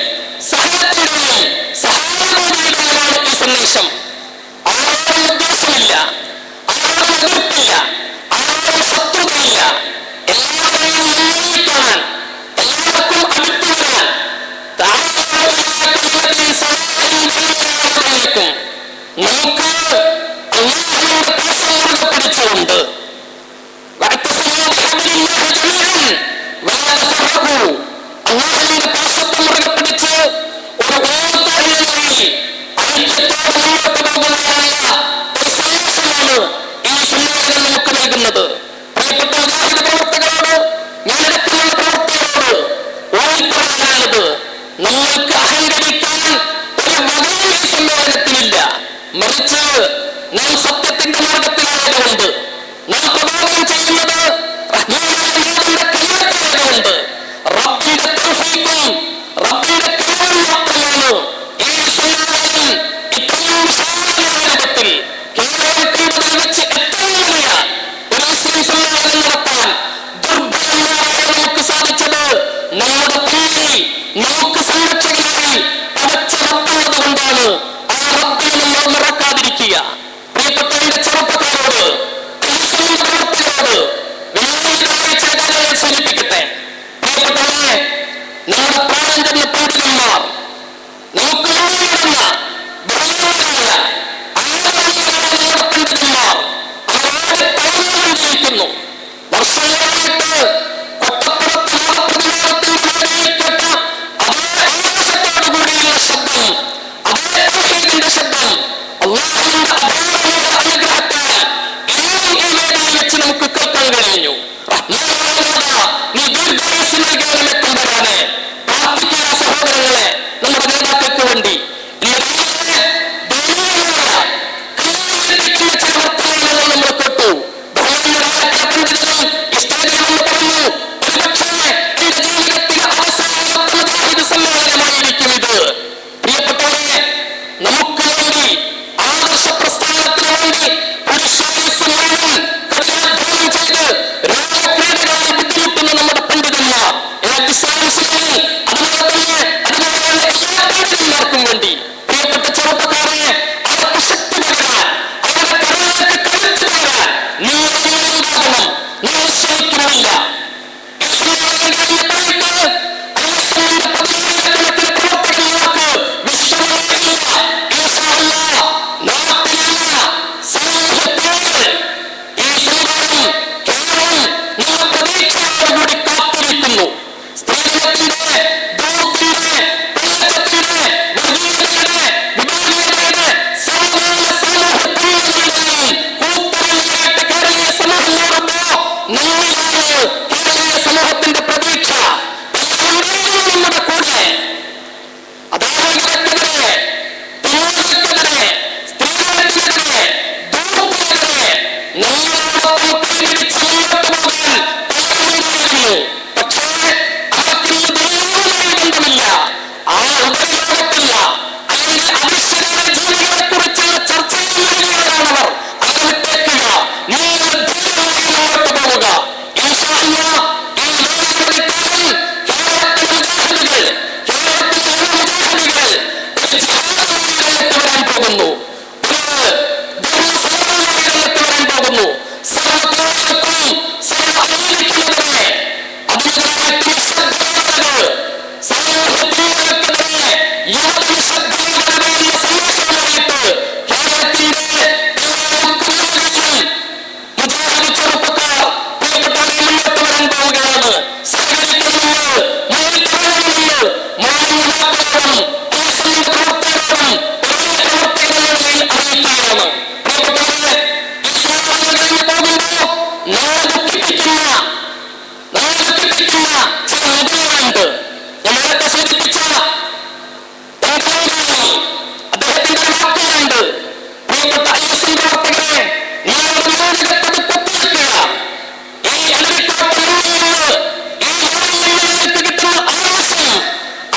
സഹനത്തിന്റെയും സഹാനുഭൂതിയുടെയുമാണ് ഈ സന്ദേശം. ആരോടും ഉദ്ദേശമില്ല, ആരോടും എതിർപ്പില്ല, ആരോടും ശത്രുതയില്ല. എല്ലാവരെയും മുന്നിൽ കാണാൻ, എല്ലാവർക്കും അടുത്തു വരാൻ നമുക്ക് അല്ലാഹുവിന്റെ പാശം പിടിച്ചുകൊണ്ട് അല്ലാഹുവിന്റെ പാശത്തെ മുറുകെ പിടിച്ച് ഒരു ഓർമ്മയായി ഐക്യത്തോടെ മുന്നോട്ട് പോകുന്നതായ ഒരു സന്ദേശമാണ് ഈ സമ്മേളനം നമുക്ക് നൽകുന്നത്. പ്രിയപ്പെട്ട മുജാഹിദ് പ്രവർത്തകരോട്, ഞാനടക്കമുള്ള പ്രവർത്തകരോട് ഓർമ്മിക്കാനുള്ളത്, നമ്മൾക്ക് അഹങ്കരിക്കാൻ ഒരു വകയും ഈ സമ്മേളനത്തിനില്ല. മറിച്ച് നാം സത്യത്തിന്റെ മാർഗത്തിലായതുകൊണ്ട്, നാം പ്രബോധനം ചെയ്യുന്നത് റഹ്മാനായ കലിമത്തായതുകൊണ്ട്, റബ്ബിന്റെ തൗഫീഖും റബ്ബിന്റെ കഴിവും മാത്രമാണ് ഈ സമ്മേളനം ഇത്രയും വിശാലമായ രൂപത്തിൽ കേരളത്തിൽ വെച്ച് ഏറ്റവും വലിയ ഒരു മുസ്ലിം സമ്മേളനം നടത്താൻ ദുർബലമായ നമുക്ക് സാധിച്ചത് നമ്മുടെ പിന്നിൽ നമുക്ക് സംരക്ഷകനായി പടച്ച റബ്ബുള്ളത് കൊണ്ടാണ്. ആ റബ്ബിനെ നമ്മൾ മറക്കാതിരിക്കുക. പ്രിയപ്പെട്ട എന്റെ ചെറുപ്പക്കാരോട്, പ്രവർത്തകരോട് വിനീതമായ ചില കാര്യങ്ങൾ സൂചിപ്പിക്കട്ടെ. പ്രിയപ്പെട്ടവരെ, നമ്മുടെ പ്രായം ചെന്ന പണ്ഡിതന്മാർ, നമുക്ക് മുന്നിലിടുന്ന ബഹുമാനമായ നമ്മുടെ പണ്ഡിതന്മാർ അവരോട് തളർന്നുകൊണ്ടിരിക്കുന്നു. വർഷങ്ങളായിട്ട് കൊട്ടപ്പുറത്ത് പ്രതിമാനത്തിന്റെ കേട്ട അതേ ആവേശത്തോടു കൂടിയുള്ള ശബ്ദം, അതേ തൗഹീദിന്റെ ശബ്ദം, അല്ലാഹുവിന്റെ അപാരമായ അനുഗ്രഹത്താൽ ഇന്നും ഈ വേദിയിൽ വെച്ച് നമുക്ക് കേൾക്കാൻ കഴിഞ്ഞു. നീ ദീർഘായുസ്സ് നൽകണമെന്ന് കൊണ്ടുവരാനെ പ്രാർത്ഥിക്കുക സഹോദരങ്ങളെ, നമ്മുടെ നേതാക്കൾക്ക് വേണ്ടി. ചില വർത്തമാനങ്ങൾ നമ്മൾ കേട്ടു. ബഹുമാന്യരായ പണ്ഡിതരും സ്റ്റേജിൽ വന്ന് പറഞ്ഞു, ഒരുപക്ഷേ എന്റെ ജീവിതത്തിലെ അവസാനത്തെ മുജാഹിദ് സമ്മേളനമായിരിക്കും ഇത്. പ്രിയപ്പെട്ടവരെ, നമുക്ക് വേണ്ടി ആദർശ പ്രസ്ഥാനത്തിന് വേണ്ടി പുരുഷായുസ് മുഴുവൻ കഠിനാധ്വാനം ചെയ്ത് രാജക്രീഡകളായി ബുദ്ധിമുട്ടുന്ന നമ്മുടെ പണ്ഡിതന്മാർ, അതുപോലെയുള്ള എല്ലാ പണ്ഡിതന്മാർക്കും വേണ്ടി പ്രിയപ്പെട്ട ചെറുപ്പക്കാരെ, അവർക്ക് ശക്തി പകരാൻ, അവരുടെ കരങ്ങൾക്ക് കരുത്ത് പകരാൻ നിങ്ങളുണ്ടാകണം. നിങ്ങൾ ശ്രമിക്കുന്നില്ല. സമൂഹത്തിന്റെ പ്രതീക്ഷ നമ്മുടെ കൂടെ അധാർമികതയ്ക്കെതിരെ, തിന്മകൾക്കെതിരെ, സ്ത്രീകൾക്കെതിരെ, ദൂരത്തിനെതിരെ നമ്മളോടൊപ്പം കൈപിടിച്ച് മുന്നോട്ട് പോകാൻ തയ്യാറായിരുന്നു. പക്ഷേ അവർക്കിന്ന് ദൈവവുമായി ബന്ധമില്ല, ആ ഉപയോഗത്തില്ല, അല്ലെങ്കിൽ അദൃശ്യരായ ജീവികളെ കുറിച്ചുള്ള ചർച്ചയിൽ നൽകിയവരാണവർ. അത് വിട്ടേക്കുക, നിങ്ങൾ ധൈര്യമായി മുന്നോട്ട് പോവുക. ഇൻഷാ അല്ലാഹ് ഈ ലോകമെടുക്കാനും കേരളത്തിലെ മുജാഹിദുകൾ, കേരളത്തിലെ മുജാഹിദുകൾ ഒരു ജിഹാദുമായി രംഗത്ത് വരാൻ പോകുന്നു, ഒരു ധർമ്മസമരവുമായി രംഗത്ത് വരാൻ പോകുന്നു. സർവ്വതോർക്കും സർവ്വ അനീതിക്കുമെതിരെ അതിനെതിരായിട്ട് നിശബ്ദമാകരുത്. സമൂഹത്തിനെതിരെ യുവനിശബ്ദമാകരുത് എന്ന സന്ദേശവുമായിട്ട് കേരളത്തിന്റെ എല്ലാ കുഞ്ഞുങ്ങളിലും മുജാഹിദ് ചെറുപ്പക്കാർ പ്രിയപ്പെട്ടവരെ മുന്നോട്ട് വരാൻ പോവുകയാണ്. സഹകരിക്കണമെന്ന്, മുന്നിട്ടിറങ്ങണമെന്ന് മാനവവാദത്തോടും അയ്യപ്പന്റെ പ്രവർത്തകരോടും പ്രവർത്തകരുടെ അറിയിക്കുകയാണ്. പ്രിയപ്പെട്ടവരെ, ഈ സമ്മേളനം കഴിഞ്ഞ് പോകുമ്പോൾ നമ്മളെ ദുഃഖിപ്പിക്കുന്ന ചില മുദ്രകളുണ്ട്. ഞാൻ നേരത്തെ സൂചിപ്പിച്ച അദ്ദേഹത്തിന്റെ ഒരു വാക്കുകളുണ്ട്. പ്രിയപ്പെട്ട അയ്യപ്പൻ പ്രവർത്തകരെ, നിങ്ങളുടെ മൂലകത്തത് പൊട്ടിവെക്കുക. ഈ അലവിക്കോട്ട ഈ നിങ്ങൾക്ക് കിട്ടുന്ന ആവേശം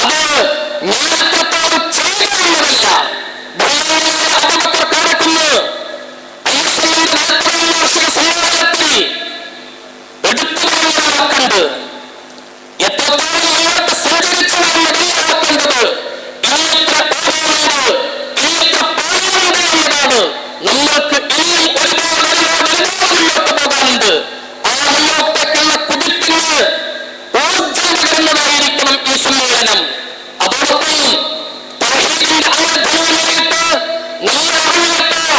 അത് ഞാനത്രത്തോളം ചെയ്യുന്നതല്ല. അബൂബക്കർ കാരക്കുന്ന് അയ്യപ്പന്റെ 40 വാർഷിക സമ്മേളനത്തിൽ എടുത്തു പറഞ്ഞ വാക്കുണ്ട്. എത്രത്തോളം മുന്നോട്ട് സഞ്ചരിച്ചതാണ് മനസ്സിലാക്കേണ്ടത്. ഇനിയത്ര ഓർമ്മയുണ്ട്, ഇനിയത്ര പാടുണ്ട് എന്നതാണ്. നമ്മൾക്ക് ഇനിയും ഒരുപാട് മുന്നോട്ട് പോകാനുണ്ട്. ആ മുന്നോട്ടേക്കുള്ള കുതിപ്പിന് ഊർജ്ജം പകരുന്നതായിരിക്കണം ഈ സമ്മേളനം. അതോടൊപ്പം തൗഹീദിന്റെ ആരാധനയുമായിട്ട് നമ്മൾ അറിഞ്ഞിട്ടോ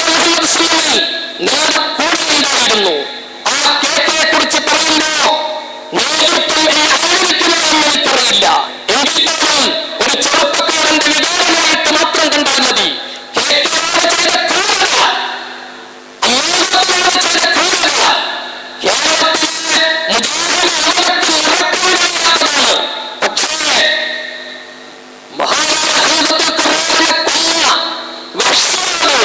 മുഹമ്മദ് സുല്ലി നിങ്ങളുടെ കൂടെ ഉണ്ടായിരുന്നു. ആ കേട്ടയെ കുറിച്ച് പറയുമ്പോ നേതൃത്വം എന്നെ അനുവദിക്കുന്നതെന്ന് എനിക്കറിയില്ല. എങ്കിൽ പോലും ഒരു ചെറുപ്പക്കാരന്റെ വികാരമായിട്ട് മാത്രം കണ്ടാൽ മതി. കേട്ടയോട് ചെയ്ത ക്രൂരത, അമ്മയോട് ചെയ്ത ക്രൂരത കേരളത്തിലെ മുജാഹിദ് ലോകത്ത് നടക്കാനില്ലാത്തതാണ്. പക്ഷേ മഹാനായ ഹംസത്തുൽ ഖുർആനെ കൊന്ന വഹ്ശിയോട്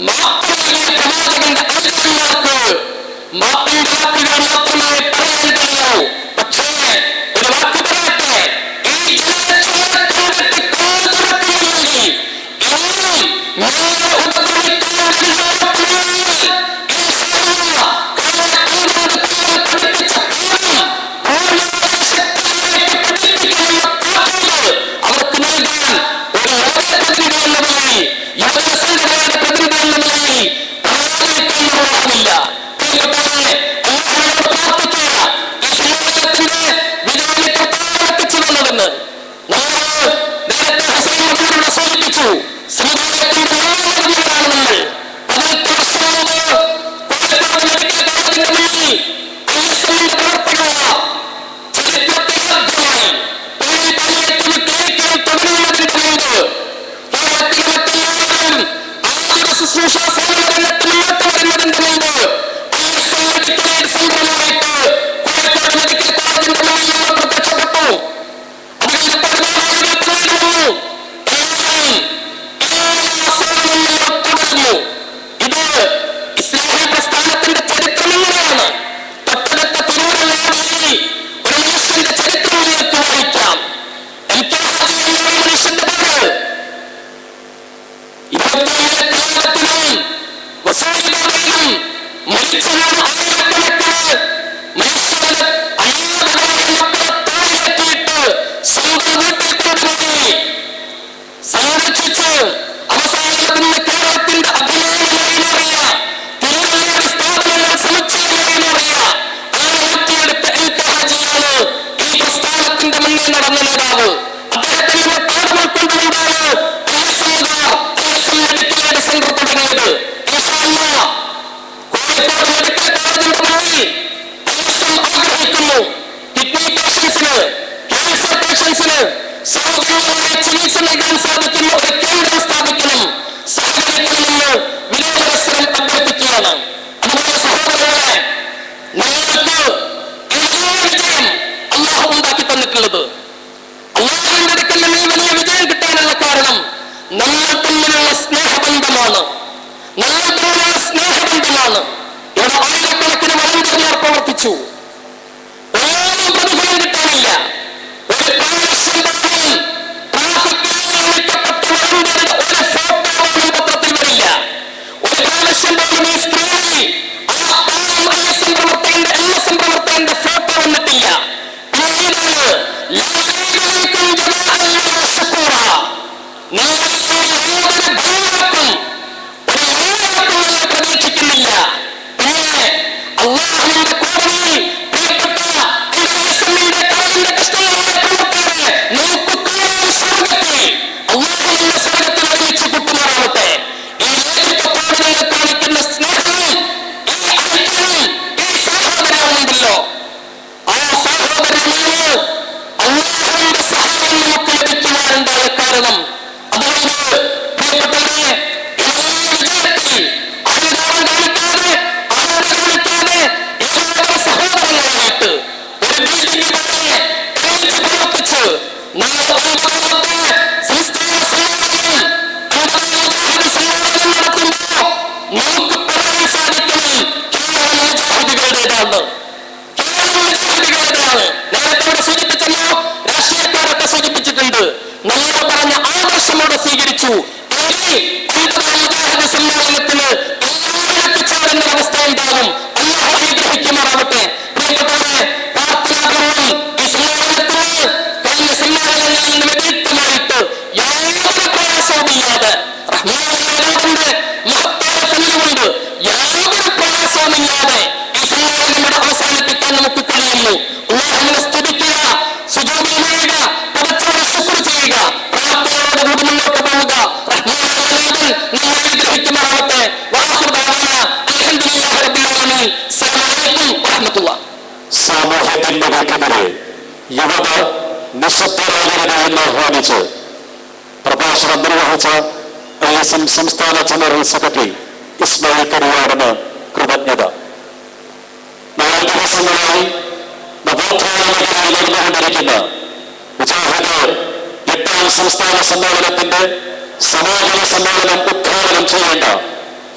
മാപ്പ് നൽകിയ പ്രവാചകന്റെ അനുചരന്മാർക്ക് മാപ്പിന്റെ വാക്കുകൾ മാത്രമേ പറയാൻ കഴിയൂ. പക്ഷേ ഒരു വാക്ക് പറയട്ടെ, ഈ ജനലക്ഷങ്ങളെ കണ്ടിട്ട് കണ്ണു തുറക്കുന്നില്ലെങ്കിൽ ഇനിയും ഞങ്ങളെ ഉപദ്രവിക്കുന്ന പഠിപ്പിച്ച കാലം പൂർണ്ണമായ ശക്തിയായിട്ട് പഠിപ്പിക്കുമെന്ന താക്കീത് അവർക്ക് നൽകാൻ ഒരു ലോകപ്രതിനിധി എന്ന നിലയിൽ, യുവജന സംഘടനയുടെ പ്രതിനിധി എന്ന നിലയിൽ പ്രായോഗികമില്ല. പ്രിയപ്പെട്ടവരെ, അല്ലാഹുവിനോട് പ്രാർത്ഥിക്കുക ഈ സമ്മേളനത്തിന്റെ വിജയത്തെ പ്രാർത്ഥിച്ചു വന്നതെന്ന്. നമ്മൾ നേരത്തെ ഹുസൈൻ മദൂരിനെ സൂചിപ്പിച്ചു. സമുദായത്തിന്റെ മുഴുവനാണ് നമ്മൾ. 18 വർഷം മുമ്പ് കോഴിക്കോട് മെഡിക്കൽ കോളേജിന്റെ മുന്നിൽ അയ്യപ്പന്റെ പ്രവർത്തകർ ചരിത്രത്തെ ആദ്യമായി പാലിയേറ്റീവ് ക്ലിനിക്കുകൾ തുടങ്ങുന്നതിന് മുമ്പ് കേരളത്തിലെ മറ്റെല്ലാവരും ആതുര ശുശ്രൂഷ സേവന രംഗത്ത് മുന്നോട്ട് വരുന്നതിന്റെ മുമ്പ് അയ്യപ്പൻ മെഡിക്കൽ എയ്ഡ് സെന്ററുമായിട്ട് കോഴിക്കോട് മെഡിക്കൽ കോളേജിന്റെ മുന്നിൽ പ്രത്യക്ഷപ്പെട്ടു. അത് കഴിഞ്ഞപ്പോൾ വന്നു. എല്ലാ സേവനങ്ങളും തുടർന്നു. ഇത് ഇസ്ലാമിക പ്രസ്ഥാനത്തിന്റെ ചരിത്രമെന്ന് ആയിരക്കണക്കിന് മനുഷ്യരുടെ അനാഥരായ മക്കളെ താഴെത്തിയിട്ട് സ്വന്തം വീട്ടിൽ കൊണ്ടുപോയി സംരക്ഷിച്ച് അവസാനം ഇന്ന് കേരളത്തിന്റെ അഭിമാനമായി മാറിയ തിരുവല്ലൂർ സ്ഥാപനങ്ങൾ സമുച്ചയമായി മാറിയ ആ മാറ്റിയെടുത്ത ഹാജിയാണ് ഈ പ്രസ്ഥാനത്തിന്റെ മുന്നിൽ നടന്ന നേതാവ്. അദ്ദേഹത്തിന്റെ പാഠം ഉൾക്കൊണ്ടുകൊണ്ടാണ് മെഡിക്കൽ എയ്ഡ് സെന്റർ തുടങ്ങിയത്. കോഴിക്കോട് മെഡിക്കൽ കോളേജിന്റെ മുന്നിൽ ആഗ്രഹിക്കുന്നു കിഡ്നി പേഷ്യൻസിന്, ക്യാൻസർ പേഷ്യൻസിന് സൗജന്യമായ ചികിത്സ നൽകാൻ സാധിക്കുന്ന ഒരു കേന്ദ്രം സ്ഥാപിക്കണം, സഹകരിക്കണമെന്ന് വിനോദവസരം അഭ്യർത്ഥിക്കുകയാണ്. അതുപോലെ സഹോദരങ്ങളെ, നിങ്ങൾക്ക് വലിയ വിജയം അള്ളാഹു ഉണ്ടാക്കി തന്നിട്ടുള്ളത്, അള്ളാഹുവിന്റെ അടുക്കൽ നിന്ന് വലിയ വിജയം കിട്ടാനുള്ള കാരണം നമ്മൾ തമ്മിലുള്ള സ്നേഹബന്ധമാണ്. നമ്മൾ തമ്മിലുള്ള സ്നേഹബന്ധമാണ്. ഇവിടെ ആയിരക്കണക്കിന് വളണ്ടിയർമാർ പ്രവർത്തിച്ചു. ഒന്നും പ്രതിഫലം കിട്ടാനില്ല. ഒരു പ്രാവശ്യം പോലും ട്രാഫിക്കിൽ നിയമിക്കപ്പെട്ട വളണ്ടിയറുടെ ഒരു ഫോട്ടോ പോലും പത്രത്തിൽ വരില്ല. ഒരു പ്രാവശ്യം പോലും ഈ സ്ക്രീനിൽ ആ ISM പ്രവർത്തകന്റെ ഫോട്ടോ വന്നിട്ടില്ല. പിന്നീടാണ് പ്രതീക്ഷിക്കുന്നില്ല. പിന്നെ അള്ളാഹുവിന്റെ കോടതിയിൽ പ്രിയപ്പെട്ട കാലിന്റെ കഷ്ടങ്ങളുടെ പ്രവർത്തകരെ നമുക്ക് കാണാൻ സ്വർഗത്തിൽ അള്ളാഹുവിന്റെ സ്വർഗത്തിൽ ഒരുമിച്ച് കൂട്ടുമാറാവട്ടെ. ഈ നേതൃത്വത്തോട് നിങ്ങൾ കാണിക്കുന്ന സ്നേഹവും ഈ ഐക്യവും ഈ സഹോദരവുമുണ്ടല്ലോ, ആ സഹോദരമാണ് അള്ളാഹുവിന്റെ സഹായം നമുക്ക് ലഭിക്കുവാനുണ്ടായ കാരണം. അതുകൊണ്ട് പ്രിയപ്പെട്ടവരെ, ഈ വിജയത്തിൽ അനുതാപം കാണിക്കാതെ എല്ലാവരും സഹോദരങ്ങളായിട്ട് ഒരു ബിൽഡിംഗ് പോലെ ഒരുമിച്ച് പ്രവർത്തിച്ച് ഒമ്പതാമത്തെ സംസ്ഥാന സമ്മേളനം നടത്തുമ്പോൾ നമുക്ക് പറയാൻ സാധിക്കണം കേരളം മുജാഹിദുകളുടേതാണ്. നേരത്തെ സൂചിപ്പിച്ചല്ലോ, രാഷ്ട്രീയക്കാരൊക്കെ സൂചിപ്പിച്ചിട്ടുണ്ട്. നമ്മൾ പറഞ്ഞ ആദർശമോടെ സ്വീകരിച്ചു എങ്കിൽ മുജാഹിദ് സമ്മേളനത്തിന് എത്തിച്ചേരുന്ന അവസ്ഥ ഉണ്ടാകും. അല്ലാഹു അനുഗ്രഹിക്കുമാറാവട്ടെ. പ്രിയപ്പെട്ടവരെ, പ്രാർത്ഥനാപൂർവ്വം ഈ സമ്മേളനത്തിന് കഴിഞ്ഞ സമ്മേളനങ്ങളിൽ നിന്ന് വ്യതിരിക്തമായിട്ട് യാതൊരു പ്രയാസവുമില്ലാതെ റഹ്മാന്റെ മഹത്തായ ഫലമുണ്ട്, യാതൊരു പ്രയാസവുമില്ലാതെ ഈ സമ്മേളനം ഇവിടെ അവസാനിപ്പിക്കാൻ നമുക്ക് കഴിയുന്നു. അല്ലാഹുവിനെ സ്തുതിക്കുക, സുജൂദിൽ വീഴുക, പടച്ചവനെ ശുക്ർ ചെയ്യുക, പ്രാർത്ഥനയോടുകൂടി മുന്നോട്ട് പോവുക. റഹ്മാനായ നമ്മെ അനുഗ്രഹിക്കുമാറാവട്ടെ. അൽഹംദുലില്ലാഹി റബ്ബിൽ ആലമീൻ. അസ്സലാമു അലൈക്കും വറഹ്മത്തുള്ളാഹി. സാമൂഹ്യത്തിന്റെ വീട്ടിലെ യുവത നിശബ്ദരാകണമെന്ന് ആഹ്വാനിച്ച് പ്രഭാഷണം നിർവഹിച്ച ISM സംസ്ഥാന ജനറൽ സെക്രട്ടറി ഇസ്മായിൽ കരിയാടിന് കൃതജ്ഞത. 4 ദിവസങ്ങളായി നവോത്ഥാനമായി നടന്നുകൊണ്ടിരിക്കുന്ന മുജാഹിദ് 8ാം സംസ്ഥാന സമ്മേളനത്തിന്റെ സമാപന സമ്മേളനം ഉദ്ഘാടനം ചെയ്യേണ്ട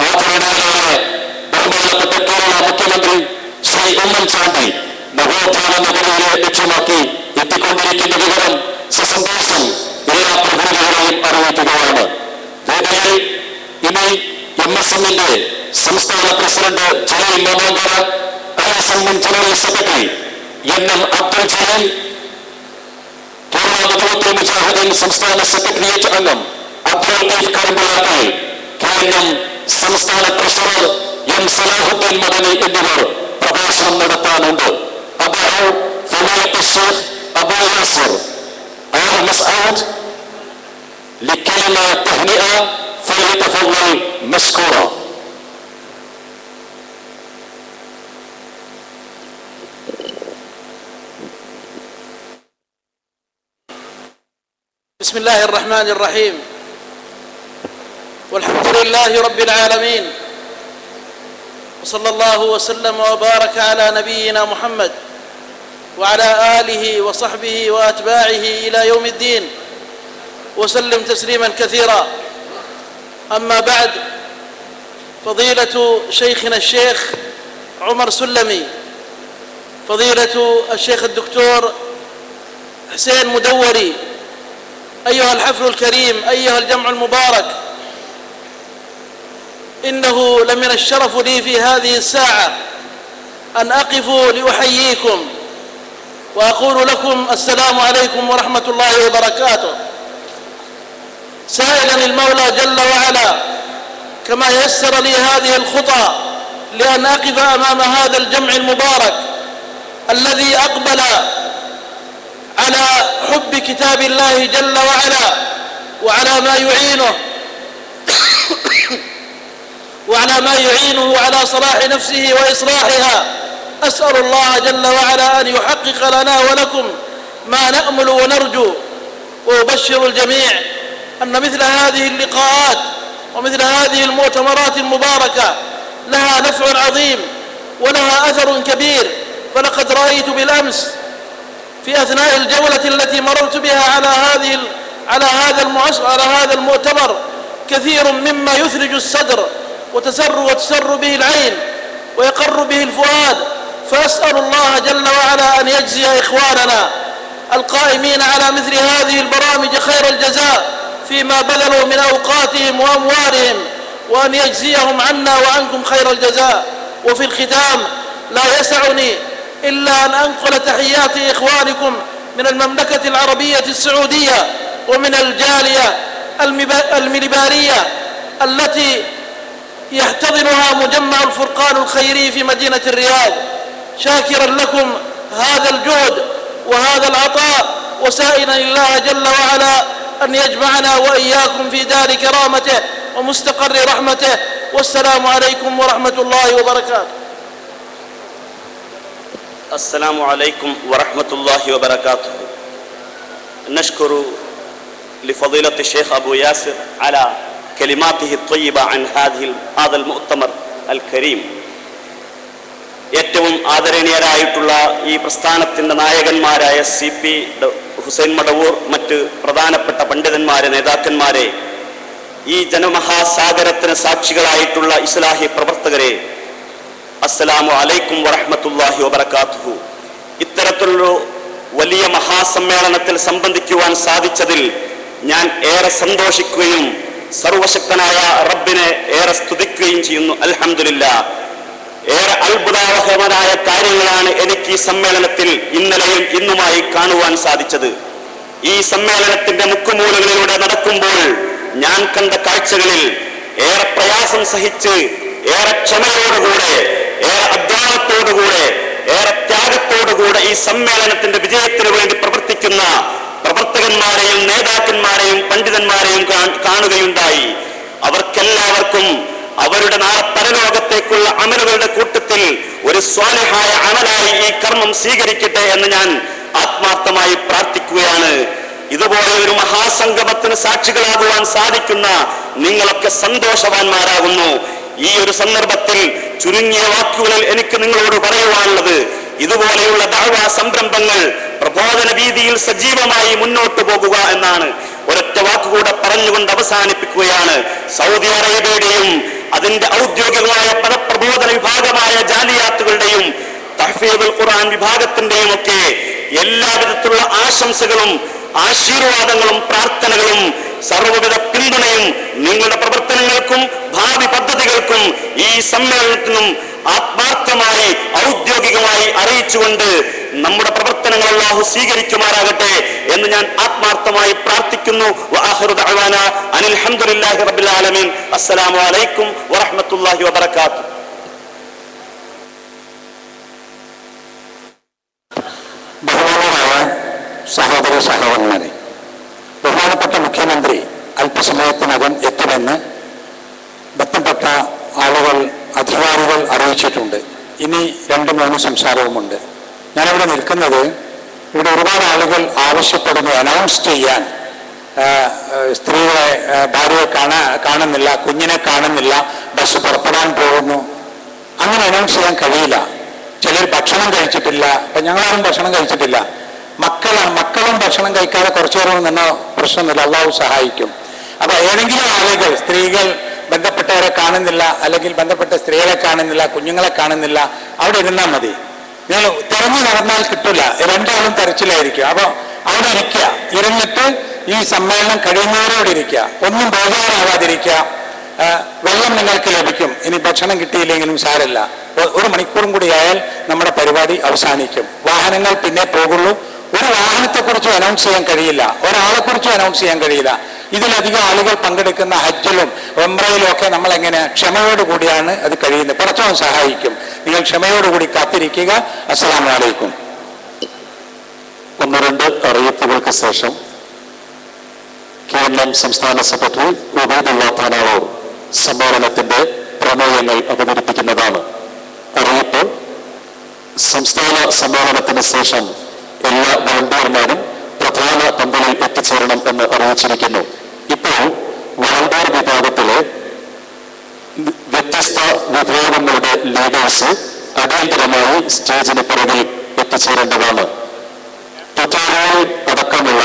ആദരണീയനായ ബഹുമാനപ്പെട്ട കേരള മുഖ്യമന്ത്രി ശ്രീ ഉമ്മൻചാണ്ടി നവോത്ഥാന നഗരിയെ ലക്ഷ്യമാക്കി എത്തിക്കൊണ്ടിരിക്കുന്ന വിവരം സസന്തോഷം എല്ലാ പ്രതിനിധികളെയും അറിയിക്കുകയാണ്. വേദിയിൽ ഇനി MSMന്റെ സംസ്ഥാന president Jaleel Momonkara, ISM general secretary NM Abdul Jaleel, Kerala Nadvathul Mujahideen സംസ്ഥാന സെക്രട്ടേറിയറ്റ് അംഗം അബ്ദുൽ ലത്തീഫ് കരുമ്പളാക്കൽ, KNM സംസ്ഥാന ട്രഷറർ M സലാഹുദ്ദീൻ മദനി എന്നിവർ പ്രഭാഷണം നടത്താനുണ്ട്. അബ്ദുൽ ഫളീലത്ത് الشيخ أبو ياسر آل مسعود لكلمة تهنئة فليتفضل مشكورا. بسم الله الرحمن الرحيم، والحمد لله رب العالمين، وصلى الله وسلم وبارك على نبينا محمد وعلى آله وصحبه وأتباعه إلى يوم الدين، وسلم تسليما كثيرا. أما بعد، فضيلة شيخنا الشيخ عمر سلمي، فضيلة الشيخ الدكتور حسين مدوري، أيها الحفل الكريم، أيها الجمع المبارك، إنه لمن الشرف لي في هذه الساعة أن أقف لأحييكم وأقول لكم السلام عليكم ورحمة الله وبركاته، سائلا المولى جل وعلا كما يسر لي هذه الخطى لأن أقف أمام هذا الجمع المبارك الذي أقبل على حب كتاب الله جل وعلا وعلى ما يعينه على صلاح نفسه وإصلاحها. أسأل الله جل وعلا أن يحقق لنا ولكم ما نأمل ونرجو، وأبشر الجميع أن مثل هذه اللقاءات ومثل هذه المؤتمرات المباركة لها نفع عظيم ولها أثر كبير. فلقد رأيت بالأمس في أثناء الجولة التي مررت بها على هذا المؤتمر كثير مما يثلج الصدر وتسر به العين ويقر به الفؤاد. فأسأل الله جل وعلا أن يجزي إخواننا القائمين على مثل هذه البرامج خير الجزاء فيما بذلوا من أوقاتهم وأموالهم، وأن يجزيهم عنا وعنكم خير الجزاء. وفي الختام لا يسعني إلا أن أنقل تحيات إخوانكم من المملكة العربية السعودية ومن الجالية المليبارية التي يحتضنها مجمع الفرقان الخيري في مدينة الرياض، شاكرا لكم هذا الجهد وهذا العطاء، وسائلا الله جل وعلا أن يجمعنا وإياكم في دار كرامته ومستقر رحمته. والسلام عليكم ورحمة الله وبركاته. السلام عليكم ورحمة الله وبركاته. نشكر لفضيلة الشيخ أبو ياسر على كلماته الطيبة عن هذا المؤتمر الكريم. ഏറ്റവും ആദരണീയരായിട്ടുള്ള ഈ പ്രസ്ഥാനത്തിൻ്റെ നായകന്മാരായ CP ഹുസൈൻ മടവൂർ, മറ്റ് പ്രധാനപ്പെട്ട പണ്ഡിതന്മാരെ, നേതാക്കന്മാരെ, ഈ ജനമഹാസാഗരത്തിന് സാക്ഷികളായിട്ടുള്ള ഇസ്ലാഹി പ്രവർത്തകരെ, അസ്സലാമു അലൈക്കും വറഹ്മത്തുള്ളാഹി വബറകാതുഹു. ഇത്തരത്തിലൊരു വലിയ മഹാസമ്മേളനത്തിൽ സംബന്ധിക്കുവാൻ സാധിച്ചതിൽ ഞാൻ ഏറെ സന്തോഷിക്കുകയും സർവശക്തനായ റബ്ബിനെ ഏറെ സ്തുതിക്കുകയും ചെയ്യുന്നു. അൽഹംദുലില്ലാ. ഏറെ അത്ഭുതാവഹമായ കാര്യങ്ങളാണ് എനിക്ക് ഈ സമ്മേളനത്തിൽ ഇന്നലെയും ഇന്നുമായി കാണുവാൻ സാധിച്ചത്. ഈ സമ്മേളനത്തിന്റെ മുക്കുമൂലകളിലൂടെ നടക്കുമ്പോൾ ഞാൻ കണ്ട കാഴ്ചകളിൽ ഏറെ പ്രയാസം സഹിച്ച്, ഏറെ ക്ഷമയോടുകൂടെ, ഏറെ അധ്വാനത്തോടുകൂടെ, ഏറെ ത്യാഗത്തോടുകൂടെ ഈ സമ്മേളനത്തിന്റെ വിജയത്തിനു വേണ്ടി പ്രവർത്തിക്കുന്ന പ്രവർത്തകന്മാരെയും നേതാക്കന്മാരെയും പണ്ഡിതന്മാരെയും കാണുകയുണ്ടായി. അവർക്കെല്ലാവർക്കും അവരുടെ നാളെ പരലോകത്തേക്കുള്ള അമലുകളുടെ കൂട്ടത്തിൽ ഒരു സ്വാലിഹായ അമലായി ഈ കർമ്മം സ്വീകരിക്കട്ടെ എന്ന് ഞാൻ ആത്മാർത്ഥമായി പ്രാർത്ഥിക്കുകയാണ്. ഇതുപോലെ ഒരു മഹാസംഗമത്തിന് സാക്ഷികളാകുവാൻ സാധിക്കുന്ന നിങ്ങളൊക്കെ സന്തോഷവാന്മാരാകുന്നു. ഈ ഒരു സന്ദർഭത്തിൽ ചുരുങ്ങിയ വാക്കുകളിൽ എനിക്ക് നിങ്ങളോട് പറയുവാനുള്ളത്, ഇതുപോലെയുള്ള ദഅവ സംരംഭങ്ങൾ പ്രബോധന രീതിയിൽ സജീവമായി മുന്നോട്ട് പോകുക എന്നാണ്. ഒരൊറ്റ വാക്കുകൂടെ പറഞ്ഞുകൊണ്ട് അവസാനിപ്പിക്കുകയാണ്. സൗദി അറേബ്യയുടെയും അതിന്റെ ഔദ്യോഗികമായ പദപ്രബോധന വിഭാഗമായ ജാലിയാത്തുകളുടെയും തഹ്ഫീദുൽ ഖുർആൻ വിഭാഗത്തിന്റെയും ഒക്കെ എല്ലാവിധത്തിലുള്ള ആശംസകളും ആശീർവാദങ്ങളും പ്രാർത്ഥനകളും സർവ്വവിധ പിന്തുണയും നിങ്ങളുടെ പ്രവർത്തനങ്ങൾക്കും ഭാവി പദ്ധതികൾക്കും ഈ സമ്മേളനത്തിനും ആത്മാർത്ഥമായി ഔദ്യോഗികമായി അറിയിച്ചുകൊണ്ട് നമ്മുടെ പ്രവർത്തനങ്ങൾ അല്ലാഹു സ്വീകരിക്കുമാറാകട്ടെ എന്ന് ഞാൻ ആത്മാർത്ഥമായി പ്രാർത്ഥിക്കുന്നു. വആഖിറു ദഅവാന അനിൽ ഹംദുലില്ലാഹി റബ്ബിൽ ആലമീൻ. അസ്സലാമു അലൈക്കും വറഹ്മത്തുള്ളാഹി വബറകാതുഹു. സഹോദര സഹോദരന്മാരെ, ബഹുമാനപ്പെട്ട മുഖ്യമന്ത്രി അല്പസമയത്തിനകം എത്തുമെന്ന് ബന്ധപ്പെട്ട ആളുകൾ, അധികാരികൾ അറിയിച്ചിട്ടുണ്ട്. ഇനി 2-3 സംസാരവുമുണ്ട്. ഞാനിവിടെ നിൽക്കുന്നത്, ഇവിടെ ഒരുപാട് ആളുകൾ ആവശ്യപ്പെടുന്നു അനൗൺസ് ചെയ്യാൻ. സ്ത്രീകളെ, ഭാര്യയെ കാണുന്നില്ല, കുഞ്ഞിനെ കാണുന്നില്ല, ബസ് പുറപ്പെടാൻ പോകുന്നു. അങ്ങനെ അനൗൺസ് ചെയ്യാൻ കഴിയില്ല. ചിലർ ഭക്ഷണം കഴിച്ചിട്ടില്ല. അപ്പം ഞങ്ങളാരും ഭക്ഷണം കഴിച്ചിട്ടില്ല. മക്കളും ഭക്ഷണം കഴിക്കാതെ കുറച്ചു നേരം നിന്നോ പ്രശ്നമൊന്നുമില്ല, അള്ളാഹു സഹായിക്കും. അപ്പൊ ഏതെങ്കിലും ആളുകൾ, സ്ത്രീകൾ ബന്ധപ്പെട്ടവരെ കാണുന്നില്ല, അല്ലെങ്കിൽ ബന്ധപ്പെട്ട സ്ത്രീകളെ കാണുന്നില്ല, കുഞ്ഞുങ്ങളെ കാണുന്നില്ല, അവിടെ ഇരുന്നാൽ മതി. നിങ്ങൾ തിരഞ്ഞു നടന്നാൽ കിട്ടില്ല, 2 ആളും തെരച്ചിലായിരിക്കും. അപ്പൊ അവിടെ ഇരിക്കുക, ഇരുന്നിട്ട് ഈ സമ്മേളനം കഴിയുന്നവരോട് ഇരിക്കുക, ഒന്നും ബോധവാനാവാതിരിക്കുക. വെള്ളം നിങ്ങൾക്ക് ലഭിക്കും. ഇനി ഭക്ഷണം കിട്ടിയില്ലെങ്കിലും സാരമില്ല, 1 മണിക്കൂറും കൂടി ആയാൽ നമ്മുടെ പരിപാടി അവസാനിക്കും. വാഹനങ്ങൾ പിന്നെ പോകുള്ളൂ. ഒരു വാഹനത്തെക്കുറിച്ചും അനൗൺസ് ചെയ്യാൻ കഴിയില്ല, ഒരാളെക്കുറിച്ചും അനൗൺസ് ചെയ്യാൻ കഴിയില്ല. ഇതിലധികം ആളുകൾ പങ്കെടുക്കുന്ന ഹജ്ജിലും ഉംറയിലും ഒക്കെ നമ്മൾ എങ്ങനെ ക്ഷമയോടുകൂടിയാണ് അത് കഴിയുന്നത്. പടച്ചവൻ സഹായിക്കും. നിങ്ങൾ ക്ഷമയോടുകൂടി കാത്തിരിക്കുക. അസ്സലാമു അലൈക്കും. 1-2 അറിയിപ്പുകൾക്ക് ശേഷം കേരളം സംസ്ഥാന സെക്രട്ടറി ഉബൈദുള്ള താനാവൂർ സമ്മേളനത്തിന്റെ പ്രമേയങ്ങൾ അവതരിപ്പിക്കുന്നതാണ്. അറിയിപ്പ്: സംസ്ഥാന സമ്മേളനത്തിന് ശേഷം എല്ലാ വോളണ്ടിയർമാരും പ്രധാന പന്തലിൽ എത്തിച്ചേരണം എന്ന് അറിയിച്ചിരിക്കുന്നു. ഇപ്പോൾ വോളണ്ടിയർ വിഭാഗത്തിലെ വ്യത്യസ്ത വിഭാഗങ്ങളുടെ ലീഡേഴ്സ് അടിയന്തരമായി സ്റ്റേജിന് പുറകിൽ എത്തിച്ചേരേണ്ടതാണ്. ട്വിറ്ററിൽ അടക്കമുള്ള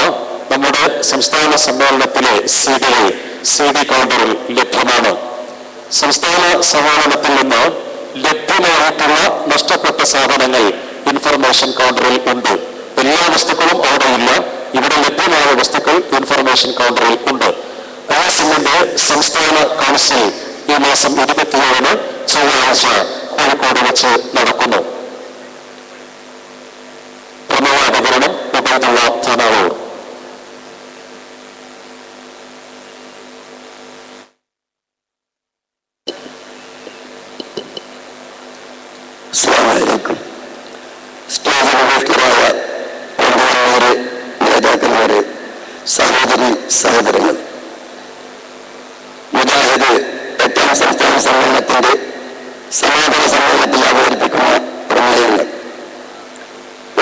നമ്മുടെ സംസ്ഥാന സമ്മേളനത്തിലെ സീഡുകൾ CD കൗണ്ടറിൽ ലഭ്യമാണ്. സംസ്ഥാന സമ്മേളനത്തിൽ നിന്ന് ലഭ്യമായിട്ടുള്ള നഷ്ടപ്പെട്ട സാധനങ്ങൾ ഇൻഫർമേഷൻ കൗണ്ടറിൽ ഉണ്ട്. എല്ലാ വസ്തുക്കളും അവിടെ ഇല്ല. ഇവിടെ ലഭ്യമായ വസ്തുക്കൾ ഇൻഫർമേഷൻ കൗണ്ടറിൽ ഉണ്ട്. ആസിന്റെ സംസ്ഥാന കൗൺസിൽ ഈ മാസം 27 ചൊവ്വാഴ്ച കോഴിക്കോട് വെച്ച് നടക്കുന്നു. പ്രമേയാവതരണം ഉബൈദുള്ള താനാവൂർ. സ്റ്റേജിനുപേക്ഷിതരായ പണ്ഡിതന്മാരെ, നേതാക്കന്മാരെ, സഹോദരി സഹോദരങ്ങൾ, മുജാഹിദ് 8ാം സംസ്ഥാന സമ്മേളനത്തിന്റെ സമാപന സമ്മേളനത്തിൽ അവതരിപ്പിക്കുന്ന പ്രമേയങ്ങൾ: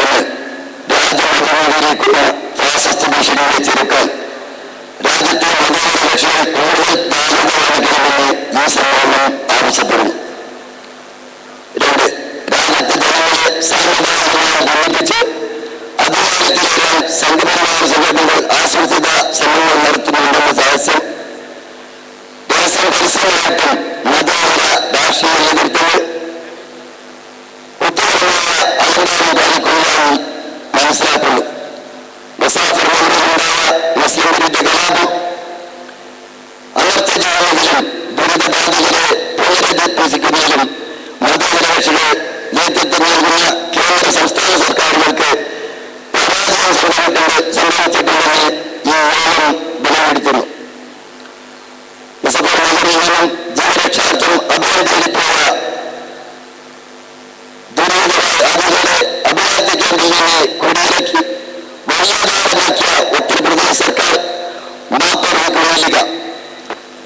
1. രാജ്യം അഭിമുഖീകരിക്കുന്ന ഫാസിസ്റ്റ് ഭീഷണിയെ ചെറുക്കാൻ രാജ്യത്തെ മതനിരപേക്ഷകൾ കൂടുതൽ താഴ്ന്നതാണെന്ന് ഈ സമ്മേളനം ആവശ്യപ്പെടുന്നു. 2. രാജ്യത്തെ ജനങ്ങളെ സാമുദായികമായി ഭിന്നിപ്പിച്ച് അധികാരത്തിലേറാൻ സംഘപരിവാര സംഘടനകൾ ആസൂത്രിത ശ്രമങ്ങൾ നടത്തുന്നുണ്ടെന്ന രഹസ്യം പരസ്യമായിട്ടും മതേതര രാഷ്ട്രീയ നേതൃത്വങ്ങൾ കുറ്റകരമായ അലങ്കാരം കാണിക്കുന്നതായി മനസ്സിലാക്കുന്നു. മുസാഫിർമാരുണ്ടായ മുസ്ലിം വിരുദ്ധ കലാപം അനർത്ഥ ചെയ്യുന്നതിലും ദുരിതബാധിതരെ പുനരധിവസിക്കുന്നതിലും മതനിരപേക്ഷകൾ നേതൃത്വം നൽകുന്ന കേന്ദ്ര സംസ്ഥാന സർക്കാരുകൾക്ക് പരാജയം സംഭവിച്ചിട്ടുണ്ടെന്ന് ഈ യോഗം വിലയിരുത്തുന്നു. മുസഫർ നഗറിൽ നിന്നും ജീവരക്ഷാർത്ഥം അഭയാർത്ഥിയിലെത്തിയ ദുരിതബാധിതരെ അഭയാർത്ഥി ക്യാമ്പിൽ നിന്ന് കുടിയിറക്കി വഴിയാധാരമാക്കിയ ഉത്തർപ്രദേശ് സർക്കാർ മാപ്പർഹിക്കുക.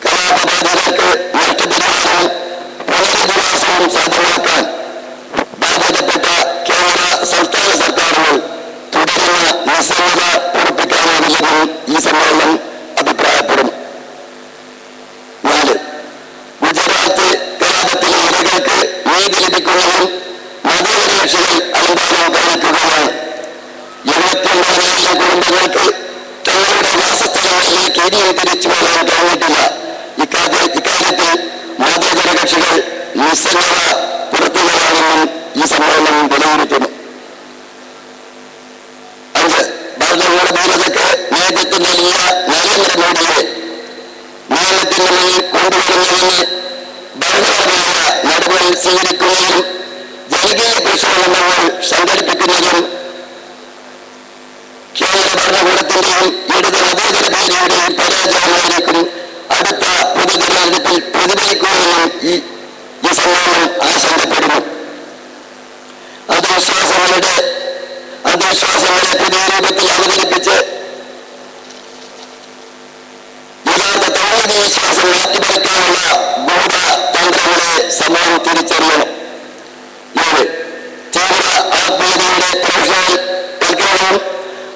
കലാപബാധിതർക്ക് നഷ്ടപരിഹാരവും പുനരധിവാസവും സാധ്യമാക്കാൻ ബാധ്യതപ്പെട്ട കേന്ദ്ര സംസ്ഥാന സർക്കാരുകൾ തുടരുന്ന നിസ്സംഗത ഉറപ്പിക്കാനാവില്ലെന്നും ഈ സമ്മേളനം അഭിപ്രായപ്പെടുന്നു. 4. ഗുജറാത്ത് കലാപത്തിലെ ഇരകൾക്ക് നീതി ലഭിക്കുന്നതിനും മതനിരപേക്ഷകൾ അലങ്കാരം കാണിക്കുകയാണ്. 79,000 കുടുംബങ്ങൾക്ക് തങ്ങളുടെ വാസസ്ഥലങ്ങളിലേക്ക് ഇനിയും തിരിച്ചു പോകാൻ കഴിഞ്ഞിട്ടില്ല. ഇക്കാര്യത്തിൽ മതേതര കക്ഷികൾ നിസ്സംഗത പുറത്തുകയാണെന്നും ഈ സമ്മേളനം വിലയിരുത്തുന്നു. 5. ഭരണകൂട ധീരതയ്ക്ക് നേതൃത്വം നൽകിയ നരേന്ദ്രമോദിയെ നിയമത്തിന് മുന്നിൽ കൊണ്ടുവരുന്നതിന് ഭരണപരമായ നടപടി സ്വീകരിക്കുന്നതിനും ജനകീയ പ്രക്ഷോഭങ്ങൾ സംഘടിപ്പിക്കുന്നതിനും കേന്ദ്ര ഭരണകൂടത്തിന്റെയും ഇടത് മതേതര ഭീതിയുടെയും പരാജയമായിരിക്കും അടുത്ത പൊതുതെരഞ്ഞെടുപ്പിൽ പ്രതിഫലിക്കുമെന്നും ഈ സമ്മേളനം ആശങ്കപ്പെടുന്നു. അന്ധവിശ്വാസങ്ങളെ പുതിയ രൂപത്തിൽ അവതരിപ്പിച്ച് യഥാർത്ഥ തൗഹീദ് വിശ്വാസം മാറ്റിമറിക്കാനുള്ള ഗൂഢതന്ത്രങ്ങളെ സമൂഹം തിരിച്ചറിയണം. 7. തീവ്ര ആത്മീയതയുടെ പ്രൊഫഷണൽവൽക്കരണവും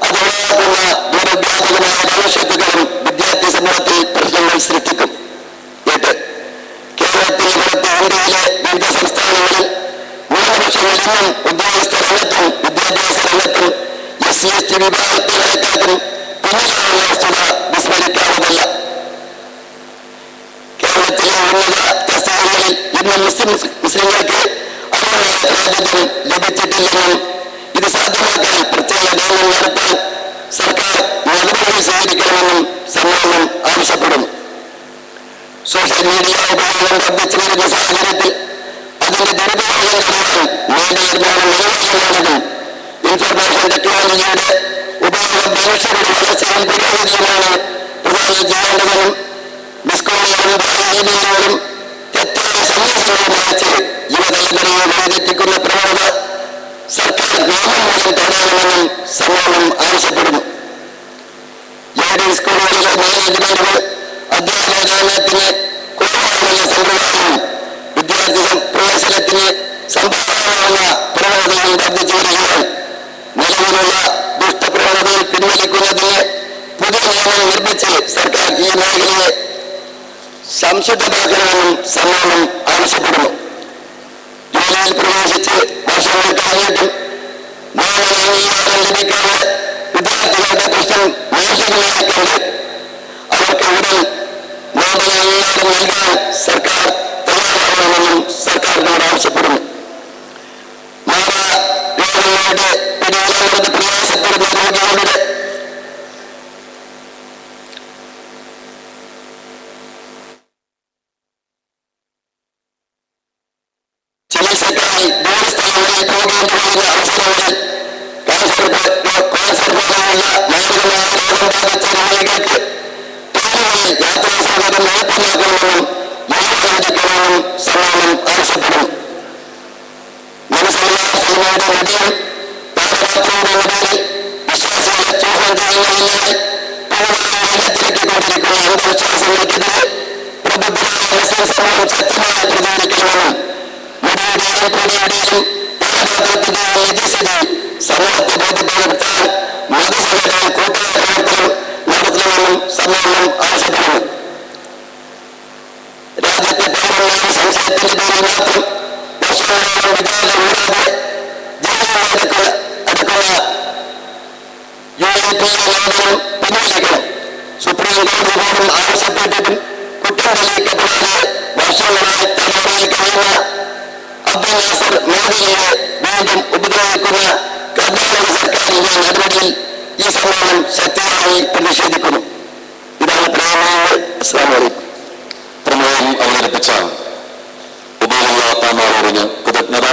അതുണ്ടാക്കുന്ന ദൂരവ്യാപകമായ ഭവിഷ്യത്തുകളും വിദ്യാർത്ഥി സമൂഹത്തിൽ പ്രശ്നങ്ങൾ സൃഷ്ടിക്കും. 8. കേരളത്തിന് പുറത്ത് ഇന്ത്യയിലെ വിവിധ സംസ്ഥാനങ്ങളിൽ ന്യൂനപക്ഷങ്ങളിൽ നിന്നും ഉദ്യോഗസ്ഥ രംഗത്തും വിദ്യാഭ്യാസ രംഗത്തും SC/ST വിഭാഗത്തിലേക്കാക്കും പിന്നിലുള്ള വസ്തുത വിസ്മരിക്കാവുന്നതല്ല. കേരളത്തിലെ ഉന്നത തസ്തികകളിൽ ഇന്ന് മുസ്ലിങ്ങൾക്ക് അർഹമായ പ്രാതിനിധ്യം ലഭിച്ചിട്ടില്ലെന്നും ഇത് സാധ്യമാക്കാൻ പ്രത്യേക നിയമം നടത്താൻ സർക്കാർ നടപടി സ്വീകരിക്കണമെന്നും സമ്മേളനം ആവശ്യപ്പെടുന്നു. സോഷ്യൽ മീഡിയ ഉപയോഗം വർദ്ധിച്ചു വരുന്ന സാഹചര്യത്തിൽ അതിന്റെ ദുരുപയോഗം തടയാൻ നിയമനിർമ്മാണം നിലവിലുള്ളതും ഇൻഫർമേഷൻ ടെക്നോളജിയുടെ ഉപയോഗം മനുഷ്യരുടെ വളർച്ചയും പുരോഗതിയുമാണ് പ്രധാനം ചെയ്യേണ്ടതെന്നും മിസ്കോളുകളും ഇമെയിലുകളും തെറ്റായ സന്ദേശങ്ങളും അയച്ച് യുവതലമുറയെ വഴിതെറ്റിക്കുന്ന പ്രവണത സർക്കാർ നിയമം മൂലം തടയണമെന്നും സമ്മേളനം ആവശ്യപ്പെടുന്നു. സ്കൂളുകളിലെ മാനേജ്മെന്റുകൾ അധ്യാപനത്തിന് കുറവാണെന്ന സമ്പ്രദായവും വിദ്യാർത്ഥി പ്രവേശനത്തിന് സംഭാവനയാവുന്ന പ്രവണതയും വർദ്ധിച്ചു വരികയാണ്. നിലവിലുള്ള ദുഷ്ടപ്രവണതയിൽ പിൻവലിക്കുന്നതിന് പുതിയ നിയമം നിർമ്മിച്ച് സർക്കാർ ഈ മേഖലയെ സംശുദ്ധമാക്കണമെന്നും സമ്മേളനം ആവശ്യപ്പെടുന്നു. ജോലിയിൽ പ്രവേശിച്ച് വർഷങ്ങൾ കഴിഞ്ഞിട്ടും അംഗീകാരം ലഭിക്കാതെ വിദ്യാർത്ഥികളുടെ പ്രശ്നം മാനസികമായിക്കൊണ്ട് അവർക്ക് ഉടൻ നൂതന അംഗീകാരം നൽകാൻ സർക്കാർ തയ്യാറാകണമെന്നും സർക്കാരിനോട് ആവശ്യപ്പെടുന്നു. മാറാരോഗങ്ങളുടെ പിടിയിലാവുന്നത് പ്രയാസപ്പെടുന്ന രോഗികളുടെ ചികിത്സക്കായി ദൂരസ്ഥലങ്ങളിൽ പോകേണ്ടി വരുന്ന അവസരങ്ങളിൽ ക്യാൻസർ പോലെയുള്ള മാരകമായ രോഗം ബാധിച്ച രോഗികൾക്ക് ട്രെയിനുകളിൽ യാത്രാ സൗകര്യം എളുപ്പമാക്കണമെന്നും യോജിക്കണമെന്നും സമ്മേളനം ആവശ്യപ്പെടുന്നു. മനസ്സിലായ സിനിമയുടെ നടിയും പാദയാത്രയുടെ നടിയിൽ വിശ്വാസികളെ ചോദ്യം ചെയ്യുന്നതിനായി പൂർണ്ണമായിരത്തിലെത്തിക്കൊണ്ടിരിക്കുന്ന അന്ധവിശ്വാസങ്ങൾക്കെതിരെ പ്രബുദ്ധമായ മുസ്ലിം സമൂഹം ശക്തമായി പ്രതികരിക്കണമെന്നും മുടിയുടെയും പൊടിയുടെയും പാദയാത്രത്തിന്റെയും നിജസ്ഥിതി സമൂഹത്തെ ബോധ്യപ്പെടുത്താൻ മതസംഘടനകൾ കൂട്ടായ പ്രവർത്തനം നടത്തണമെന്നും സമ്മേളനം ആവശ്യപ്പെടുന്നു. രാജ്യത്തെ പൗരന്മാരുടെ സംശയത്തിന്റെ പേരിൽ മാത്രം വർഷങ്ങളോളം വിചാരണ കൂടാതെ ജനങ്ങളെ അടക്കുന്ന UAP നിയമനം പിൻവലിക്കണം. സുപ്രീം കോടതി പോലും ആവശ്യപ്പെട്ടിട്ടും കുറ്റം തെളിയിക്കപ്പെടാതെ വർഷങ്ങളായി തടവറയിൽ കഴിയുന്ന അബ്ദുൽ നാസർ മേഖലയെ വീണ്ടും ഉപദ്രവിക്കുന്ന കർണാടക സർക്കാരിന്റെ നടപടിയിൽ ഈ സമ്മേളനം ശക്തമായി പ്രതിഷേധിക്കുന്നു. ഇതാണ് പ്രമേയങ്ങൾ. അസ്സലാമു അലൈക്കും. പ്രമേയം അവതരിപ്പിച്ച ഉബൈദുള്ള താമാറൂരിന് കൃതജ്ഞത.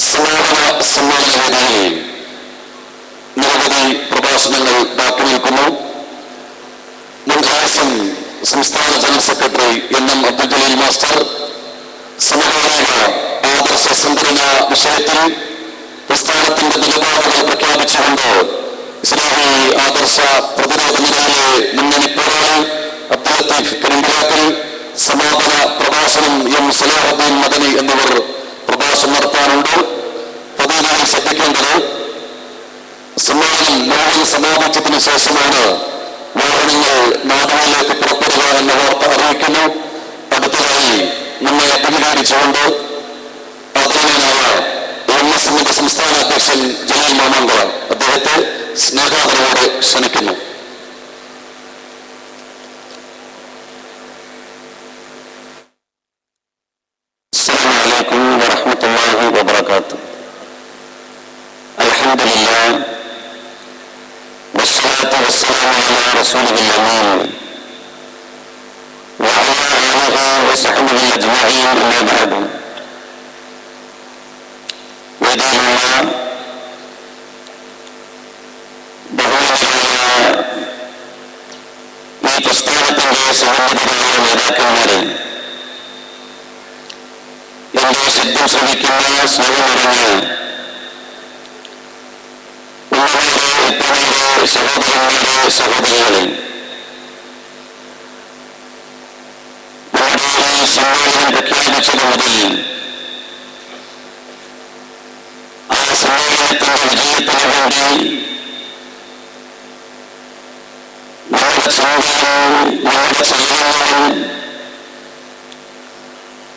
സമാപന സമ്മേളനവേദിയിൽ നിരവധി പ്രഭാഷണങ്ങൾ ബാക്കി നിൽക്കുന്നു. മുൻകാസം സംസ്ഥാന general secretary NM Abdul Jaleel master സമകാലിക ആദർശ സംഘടന വിഷയത്തിൽ പ്രസ്ഥാനത്തിന്റെ നിലപാടുകൾ പ്രഖ്യാപിച്ചുകൊണ്ട് ഇസ്ലാഹി ആദർശ പ്രതിരോധ നിലയിലെ മുന്നണി പോരാളി അബ്ദുൽ ലത്തീഫ് കരിമ്പിലാക്കൽ, സമാപന പ്രഭാഷണം M സലാഹുദ്ദീൻ മദനി എന്നിവർ പ്രഭാഷണം നടത്താനുണ്ട്. പതിനാലിൽ ശ്രദ്ധിക്കേണ്ടത് സമ്മേളനം മുഴുവൻ സമാപിച്ചതിനു ശേഷമാണ് വാഹനങ്ങൾ നാടുകളിലേക്ക് പുറപ്പെടുക എന്ന വാർത്ത അറിയിക്കുന്നു. അടുത്തതായി നമ്മെ അഭിമുഖീകരിച്ചുകൊണ്ട് ആദരണീയനായ MS സംസ്ഥാന അധ്യക്ഷൻ ജലീൽ മാമാങ്കര അദ്ദേഹത്തെ സ്നേഹാദരവോടെ ക്ഷണിക്കുന്നു. അസ്സലാമു അലൈക്കും വറഹ്മത്തുള്ളാഹി വബറകാതുഹു. അൽഹംദുലില്ലാഹ് വസ്സലാത്തു വസ്സലാമു അലാ റസൂലിൽ അമീൻ വഅലാ ആലിഹി വസഹ്ബിഹി അജ്മഈൻ. അമ്മാ ബഅദ്. വേദിയിലുള്ള ബഹുമാനീയരായ ഈ പ്രസ്ഥാനത്തിന്റെ സഹോദരരായ നേതാക്കന്മാരെ, എന്റെ ശബ്ദം ശ്രമിക്കുന്ന സ്നേഹം നിറഞ്ഞ ഉമ്മമാരെ, ഉപ്പമാരെ, സഹോദരന്മാരെ, സഹോദരികളെ, നമ്മുടെ ഈ സമ്മേളനം പ്രഖ്യാപിച്ചത് മുതൽ ആ സമ്മേളനത്തിന്റെ വിജയത്തിന് വേണ്ടി നമ്മുടെ ചിന്തയും നമ്മുടെ ചലനങ്ങളും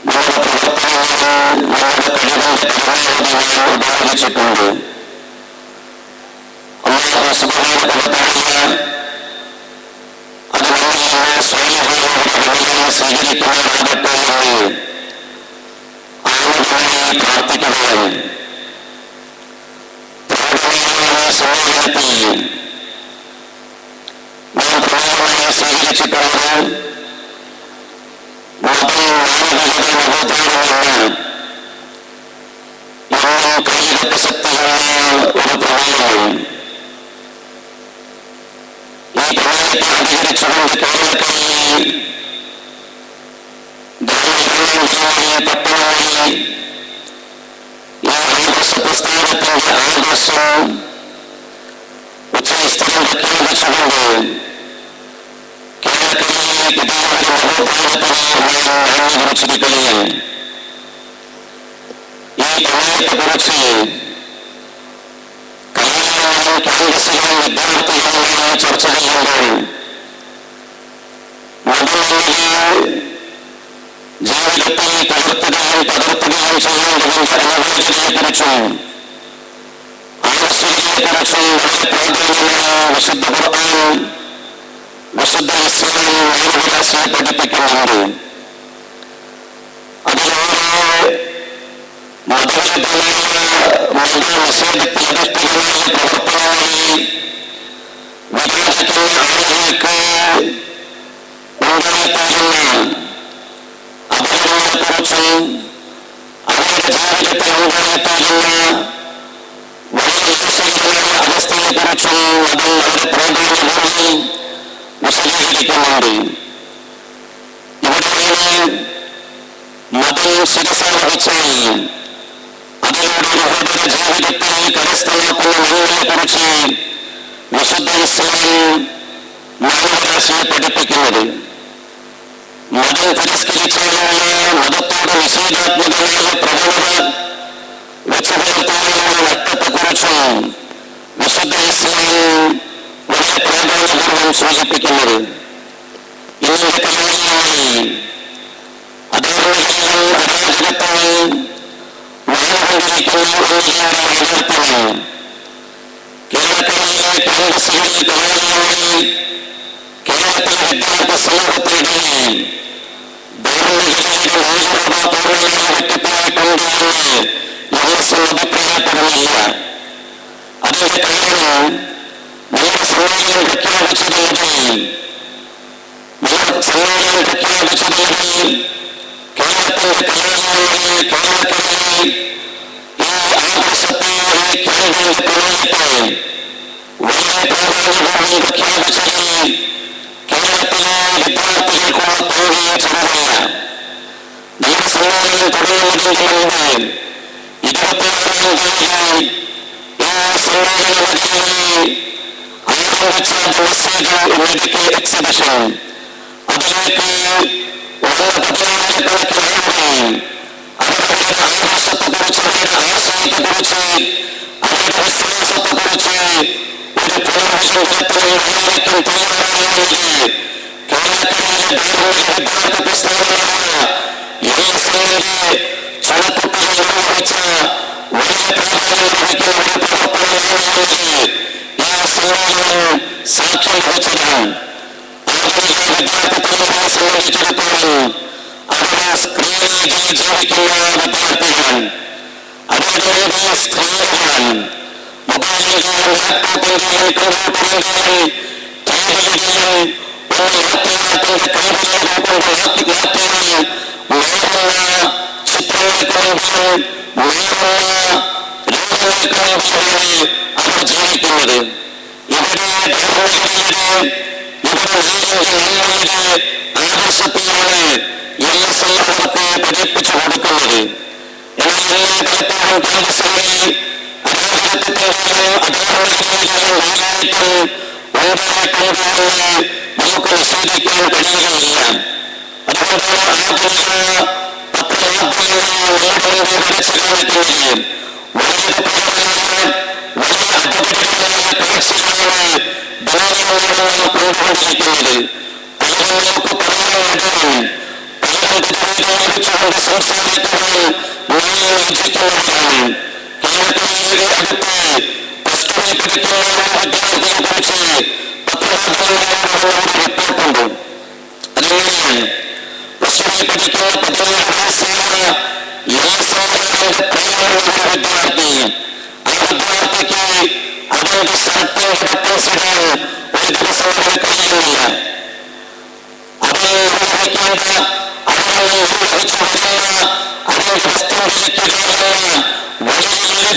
നമ്മുടെ പ്രവർത്തനങ്ങളും നമ്മുടെ കഴിവിന്റെ പരമാവധി ഉപയോഗിച്ചിട്ടുണ്ട്. അല്ലാഹു സുബ്ഹാനഹു വ തആല അത് നമ്മിൽ നിന്ന് സ്വയം സ്വീകരിക്കുന്നതാകട്ടെ എന്ന് ആമുഖമായി പ്രാർത്ഥിക്കുകയാണ്. സമ്മേളനത്തിൽ നാം പ്രധാനമായി സ്വീകരിച്ചിട്ടുള്ളത് കായിക പ്രസക്തിയുള്ള ഒരു പ്രമേയവും ഈ പ്രമേയത്തെ അധികരിച്ചുകൊണ്ട് കേരളക്കരയിൽ ഗ്രാമങ്ങളിൽ പട്ടണങ്ങളിൽ ഈ ആദർശ പ്രസ്ഥാനത്തിന്റെ ആദർശം ഉച്ചസ്ഥലം പ്രഖ്യാപിച്ചുകൊണ്ട് കേരളക്കരയിലെ പിതാവിന്റെ മഹോത്ഥാനത്തിന് ഞാൻ കുറിച്ചിരിക്കുകയാണ്. ഈ പ്രമേയത്തെക്കുറിച്ച് കലാലയങ്ങളും ക്യാമ്പസുകളും വിദ്യാർത്ഥികളുമായി ചർച്ച ചെയ്യുമ്പോൾ ജീവിതത്തിൽ പകർത്തുകയും ചെയ്യേണ്ടതിന്റെ അനിവാര്യതയെക്കുറിച്ചും ആവശ്യകതയെക്കുറിച്ചും വളരെ പ്രാധാന്യമായ വിശുദ്ധ ഖുർആൻ വിശുദ്ധ ഇസ്ലാം മാനവരാശിയെ പഠിപ്പിക്കുന്നുണ്ട്. അതിലൂടെ മതപരമായ മതനിഷേധത്തിൽ അധിഷ്ഠിതമായ പ്രവർത്തനങ്ങളിൽ വിരാജിക്കുന്ന ആളുകൾക്ക് ഉണ്ടായിത്തീരുന്ന അപകടങ്ങളെക്കുറിച്ചും അവരുടെ ജീവിതത്തിൽ ഉണ്ടായിത്തീരുന്ന വളരെ ദോഷകരമായ അവസ്ഥയെക്കുറിച്ചും അത് വളരെ പ്രാധാന്യപൂർവ്വം വിശദീകരിക്കുന്നുണ്ട്. ഇവിടെയാണ് മതം ശിരസാവഹിച്ചാൽ അതിലൂടെ മഹോദര ജീവിതത്തിൽ കരസ്ഥമാക്കുന്ന നന്മയെക്കുറിച്ച് വിശുദ്ധ ഇസ്ലാം മാനവരാശിയെ പഠിപ്പിക്കുന്നത്. മതം തിരസ്കരിച്ചാലുള്ള മതത്തോട് നിഷേധാത്മകമായ പ്രവണത വെച്ചു പുലർത്താനുള്ള നഷ്ടത്തെക്കുറിച്ചും വിശുദ്ധ ഇസ്ലാം വളരെ പ്രാധാന്യപൂർവ്വം സൂചിപ്പിക്കുന്നത്. ഇന്നത്തെ കാലങ്ങളിൽ അധാർമികതയും അരാജകത്വവും വളർന്നുകൊണ്ടിരിക്കുന്ന യാഥാർത്ഥ്യമാണ്. കേരളക്കരയിലെ ക്യാമ്പസുകളിൽ കലാലയങ്ങളിൽ കേരളത്തിലെ വിദ്യാർത്ഥി സമൂഹത്തിനിടയിൽ ധാർമ്മികതയുടെ ആചരണ പൂർണ്ണമായി വെട്ടിപ്പോയിട്ടുണ്ട് എന്ന് യോസം അഭിപ്രായപ്പെടുന്നില്ല. അതിന്റെ കാരണം നമ്മുടെ സമ്മേളനം പ്രഖ്യാപിച്ചതിൽ കേരളത്തിന്റെ കലാലയങ്ങളിൽ കേരളക്കരയിൽ ഈ ആദർശത്തെ ഈ കേരളത്തിന്റെ പ്രമേയത്തെ വളരെ പ്രാധാന്യപൂർവ്വം പ്രഖ്യാപിച്ചതിൽ കേരളത്തിലെ വിദ്യാർത്ഥികൾക്കുള്ള പങ്ക് ചെറുതല്ല. നമ്മുടെ സമ്മേളനം തുടങ്ങുന്നതിന് മുമ്പ് 26-ാം തീയതി ഈ സമ്മേളനത്തിൽ ആരംഭിച്ച മെസ്സേജ് മെഡിക്കൽ എക്സിബിഷൻ അതിലേക്ക് പതിനായിരക്കണക്കിന് ആളുകൾ അവരുടെ ആദർശത്തെക്കുറിച്ച് അവരുടെ ആശയത്തെക്കുറിച്ച് അവരുടെ വിശ്വാസത്തെക്കുറിച്ച് ഒരു പുനർവിചിന്തനത്തിന് ആയിരിക്കും തയ്യാറായത് കേരളത്തിലെ ധാർമ്മിക വിദ്യാർത്ഥി പ്രസ്ഥാനമായ യോസന്റെ ചുണക്കുട്ടികൾ നിർവഹിച്ച വളരെ പ്രാധാന്യം ലഭിക്കുന്ന ഒരു പ്രവർത്തനമാണ് ഈ സമ്മേളനം സാക്ഷ്യം വഹിച്ചതാണ്. വിദ്യാർത്ഥികളെ സംബന്ധിച്ചിടത്തോളം അവരുടെ സ്ക്രീനിൽ ജീവിക്കുന്ന വിദ്യാർത്ഥികൾ അവരുടെ സ്ക്രീനുകൾ മൊബൈലിന്റെയും ലാപ്ടോപ്പിന്റെയും കമ്പ്യൂട്ടറിന്റെയും ടേബിളിന്റെയും ലാപ്ടോപ്പിന്റെ കൈകളിലും കൊണ്ട് ലാപ്ടോപ്പിൽ മാറുന്ന ചിത്രങ്ങൾക്ക് മുമ്പിലും മാറുന്ന ലോകങ്ങൾക്ക് മുമ്പിലാണ് അവർ ജീവിക്കുന്നത്. ഇവിടെ ആദർശത്തെയാണ് അവർക്ക് പഠിപ്പിച്ചു കൊടുക്കുന്നത്. എന്നാൽ പലപ്പോഴും ക്യാമ്പസുകളിൽ അധാർമികത്വത്തിന്റെയും അധാർമികതയുടെയും വേലായത്വം ഉണ്ടായിട്ടുണ്ടെന്ന് നമുക്ക് നിഷേധിക്കാൻ കഴിയുകയില്ല. അതുകൊണ്ടാണ് ആധുനിക പത്രമാധ്യമങ്ങൾ വരച്ചു കാണിക്കുന്നത് വളരെ പ്രധാനമായ വലിയ അപകടകരമായ കാഴ്ചകളാണ് കൊണ്ടുകൊണ്ടിരിക്കുന്നത്. പലരും നമുക്ക് പറയാനുണ്ടാകും, പലരും തെറ്റിദ്ധരിച്ചുകൊണ്ട് സംസാരിക്കുന്നത് വിജയിക്കുന്നവരാണ്. കേരളത്തിലെ അടുത്ത് പ്ലസ് ടുവിൽ പഠിക്കുന്ന വിദ്യാർത്ഥിയെ കുറിച്ച് പത്രമാധ്യമങ്ങളിൽ റിപ്പോർട്ടുണ്ട്. അതിങ്ങനെയാണ്, പ്ലസ് ടുവിൽ പഠിക്കുന്ന 17 വയസ്സായ വിദ്യാർത്ഥി ആ വിദ്യാർത്ഥിക്ക് അവരുടെ ഷർട്ടിന്റെ ബട്ടൺസ് ഇടാൻ ഒരു ദിവസം അവരെ കഴിയുന്നില്ല. അത് നിർവഹിക്കേണ്ട അവരെ നിർവഹിച്ചു വരുന്ന അവരുടെ വസ്ത്രം ധരിക്കുകയെന്ന വലിയ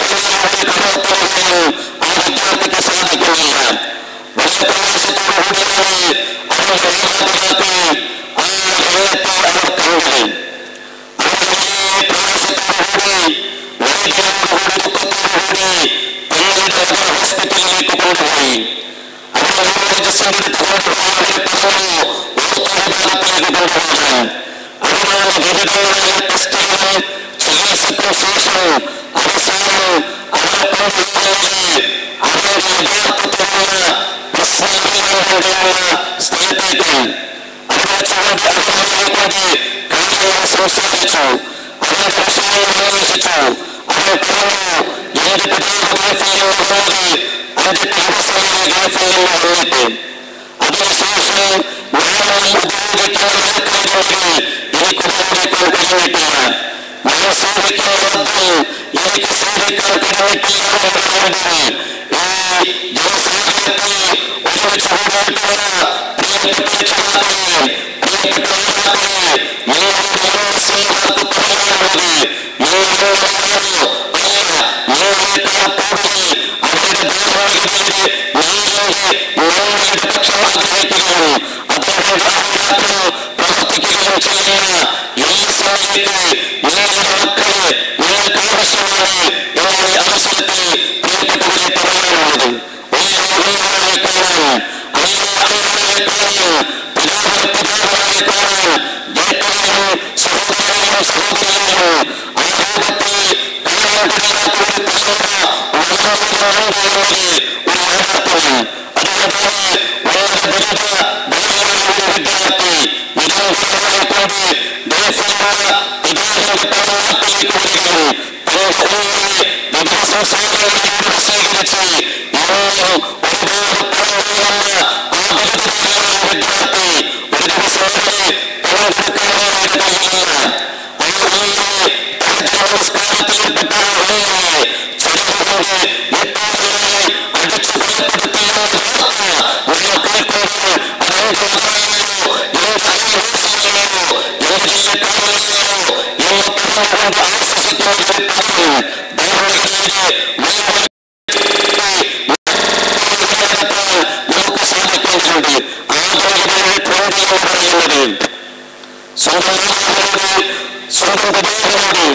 ഹോസ്പിറ്റലിലേക്ക് കൊണ്ടുപോയി. കൊണ്ടുപോകാൻ അതിനാണ് വിവിധങ്ങളായ ടെസ്റ്റുകളും ചികിത്സയ്ക്കും ശേഷം അവസാനം അവരെ കൊണ്ടുപോകുന്നത് അവരുടെ യഥാർത്ഥത്തിലുള്ള സ്ഥലത്തേക്ക് അവിടെ വെച്ചുകൊണ്ട് അവരെ കൊണ്ട് കാര്യങ്ങൾ സംസാരിച്ചു, അവരുടെ വിഷയങ്ങൾ അന്വേഷിച്ചു. അവർ പറഞ്ഞു, എന്റെ പിതാവ് ഗൾഫിൽ നിന്ന് വന്നത് 5 ദിവസമായി ഗൾഫിൽ നിന്ന് വന്നിട്ട് അതിനുശേഷം ഞാനും ഉപയോഗിക്കുന്ന മഴക്കാലങ്ങളിൽ എനിക്ക് ഉപയോഗിക്കാൻ കഴിഞ്ഞിട്ടില്ല. ഞാൻ സേവിക്കുന്ന റബ്ബ് എനിക്ക് സേവിക്കാൻ കഴിഞ്ഞിട്ടില്ല എന്നതുകൊണ്ട് ഈ ജനസാഗരത്തിൽ ഒരുമിച്ച് കൂടിയിട്ടുള്ള പ്രിയപ്പെട്ട രക്ഷിതാക്കളെ, പ്രിയപ്പെട്ട നേതാക്കളെ, നിങ്ങളുടെ യുവസിമാർക്ക് പറയാനുള്ളത് നിങ്ങളെക്കാൾ കൂടുതൽ അവരുടെ ധാർമ്മികതയുടെ നന്മയുടെ പക്ഷം ആഗ്രഹിക്കുകയും അതിനുവേണ്ടി അഹോരാത്രം പ്രവർത്തിക്കുകയും ചെയ്യുന്ന സമയത്ത് നിങ്ങളുടെ മക്കളെ നിങ്ങൾക്ക് ആവശ്യമാണ് എന്നാണ് ഈ അവസരത്തിൽ പ്രിയപ്പെട്ടവരെ പറയാനുള്ളത്. പിതാവിനെ കാണാൻ, പിതാവിനെ കാണാൻ ജേട്ടനെയും സഹോദരനെയും സഹോദരിയെയും ആ രൂപത്തിൽ കാണാൻ കഴിയാത്ത ഒരു തലമുറ വളർന്നുവരുന്നുണ്ട് എന്നത് ഒരു യാഥാർത്ഥ്യം. അതുകൊണ്ടാണ് വളരെ ബലിയായ ഒരു വിദ്യാർത്ഥി നിരന്തരമായിക്കൊണ്ട് ഗൾഫിലുള്ള പിതാവിന്റെ നാട്ടിലേക്ക് വരികയും തന്റെ വിവിധ സംസ്ഥാനങ്ങളിലൂടെ സ്വീകരിച്ച് ഇന്നും ഒരുപാട് പണങ്ങളുള്ള ആ ബലിതരായ വിദ്യാർത്ഥി ഒരു ദിവസം പങ്കെടുക്കാനായിട്ട് കഴിയില്ല. നമസ്കാരത്തിൽപ്പെട്ട ചെറുതുകൊണ്ട് മുട്ടോടെ അടിച്ചു കൊലപ്പെടുത്തിയ വാർത്ത നിങ്ങൾ കേൾക്കുന്നത് അതെന്റെ മകനാണോ, എന്റെ അയൽവാസിയാണോ, എന്റെ ജില്ലക്കാരനാണോ എന്ന് പറഞ്ഞുകൊണ്ട് ആശ്വസിക്കുന്ന ഒരു കാര്യം ധാർമ്മികതയുടെ നമുക്ക് സാധിക്കേണ്ടതുണ്ട്. ആധുനികതയുടെ ട്രെൻഡ് എന്ന് പറയുന്നത് സ്വന്തം സ്വന്തം പിതാവിനോട്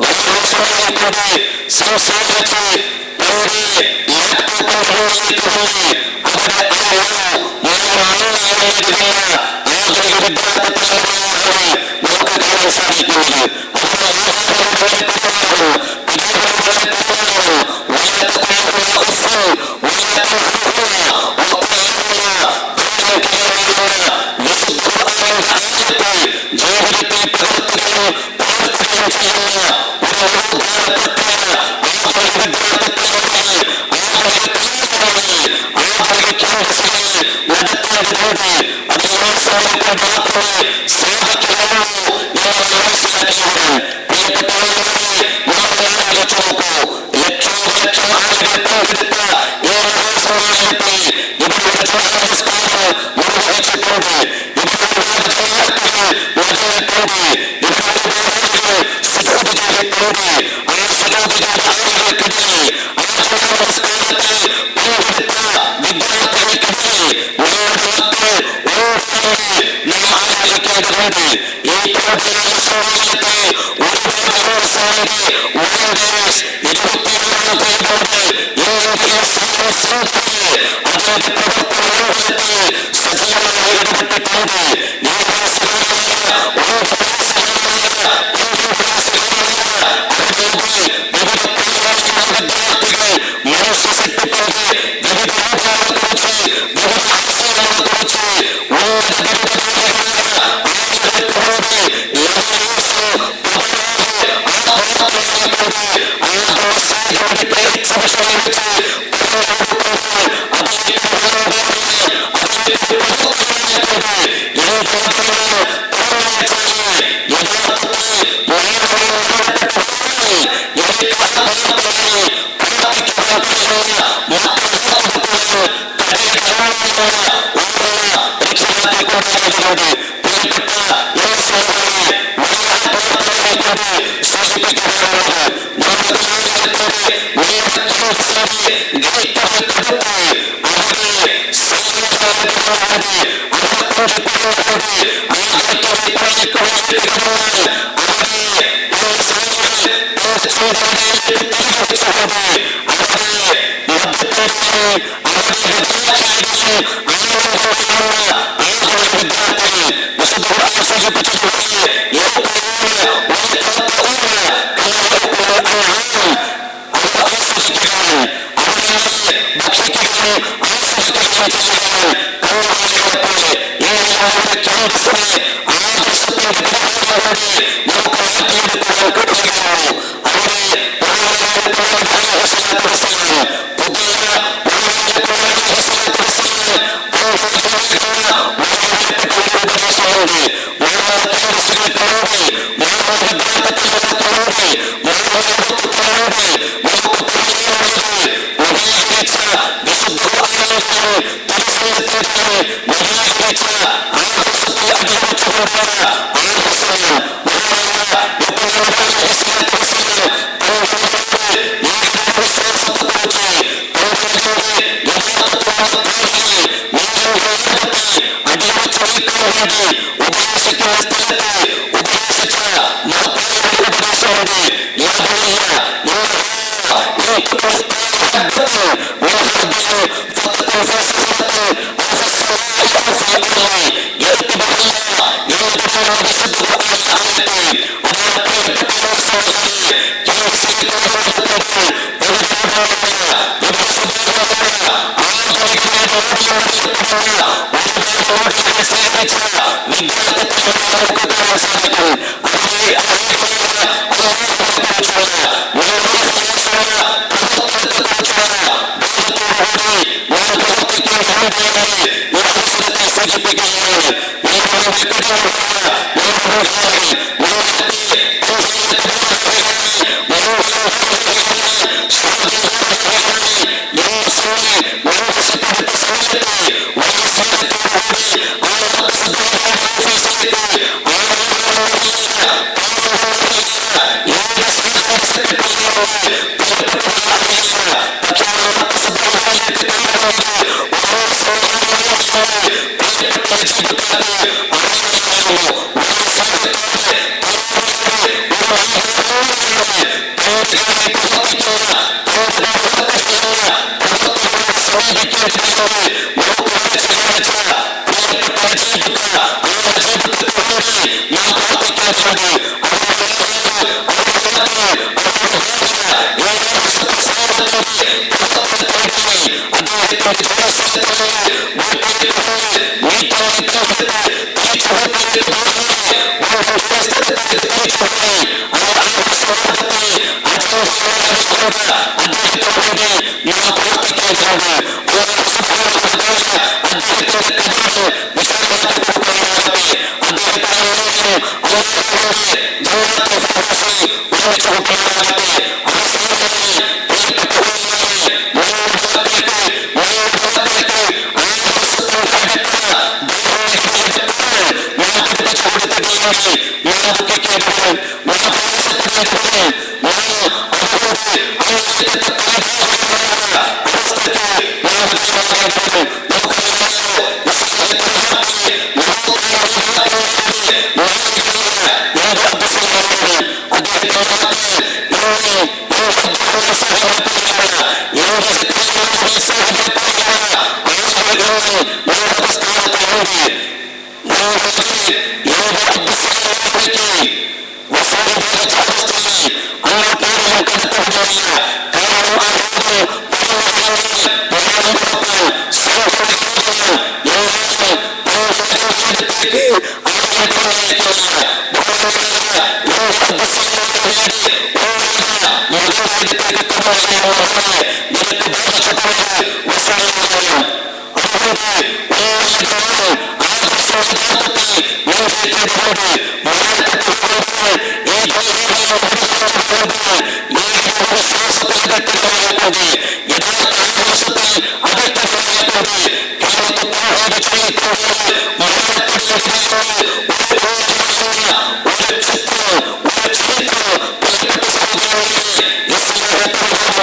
വളരെ മോശമായിക്കൊണ്ട് സംസാരിച്ച് തന്റെ ലാപ്ടോപ്പിന്റെ മുന്നിലേക്ക് വന്ന് അവിടെ നേരിടുന്ന ആധുനിക വിദ്യാർത്ഥികളാണ് നമുക്ക് കാണാൻ സാധിക്കുന്നത്. ജീവിതത്തിൽ പകർത്തുകയും പ്രവർത്തിക്കുകയും ചെയ്യുന്ന ഒരു പ്രധാനപ്പെട്ട ആധുനിക വിദ്യാർത്ഥികളാണ് ആധുനിക കലാകാരനാണ് ആധുനിക ക്യാമ്പസുകളിൽ നടത്തേണ്ടതുണ്ട്. അത് മനസ്സിലാക്കാൻ മാത്രമേ സാധിക്കുകയുള്ളൂ എന്ന് മനസ്സിലാക്കിയവരാണ്. പ്രിയപ്പെട്ടവരെ, നമ്മൾ ആലോചിച്ചു നോക്കൂ, ലക്ഷം ആളുകൾ പങ്കെടുത്ത ഈ മഹാസമ്മേളനത്തിൽ ഇവിടെ നമസ്കാരം നിർവഹിച്ചിട്ടുണ്ട്. ഇവിടെ നടന്നിട്ടുണ്ട്. ഇവിടെ സുജൂദ് ചെയ്തിട്ടുണ്ട്. ആ സുജൂദ് ചെയ്ത ആളുകൾക്കിടയിൽ ആ നമസ്കാരത്തിൽ പങ്കെടുത്ത വിദ്യാർത്ഥികൾക്കിടയിൽ നമ്മുടെ മക്കൾ ഓരോരുത്തരെ നാം ആലോചിക്കേണ്ടതുണ്ട്. ഈ പ്രവർത്തന സമ്മേളനത്തിൽ ഒരുപാട് ദിവസങ്ങളുടെ വോളണ്ടിയേഴ്സ് 24 പേരുണ്ട്. ഇന്ത്യയിലെ സെന്ററിൽ അതിന്റെ പ്രവർത്തന മണ്ഡലത്തിൽ സജീവമായി ഇടപെട്ടിട്ടുണ്ട്. വിദ്യാർത്ഥികൾ മനസ്സെട്ടിട്ടുണ്ട്. വിവിധ രൂപങ്ങളെക്കുറിച്ച്, വിവിധ ആശയങ്ങളെക്കുറിച്ച് അവരെ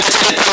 ചരിത്രം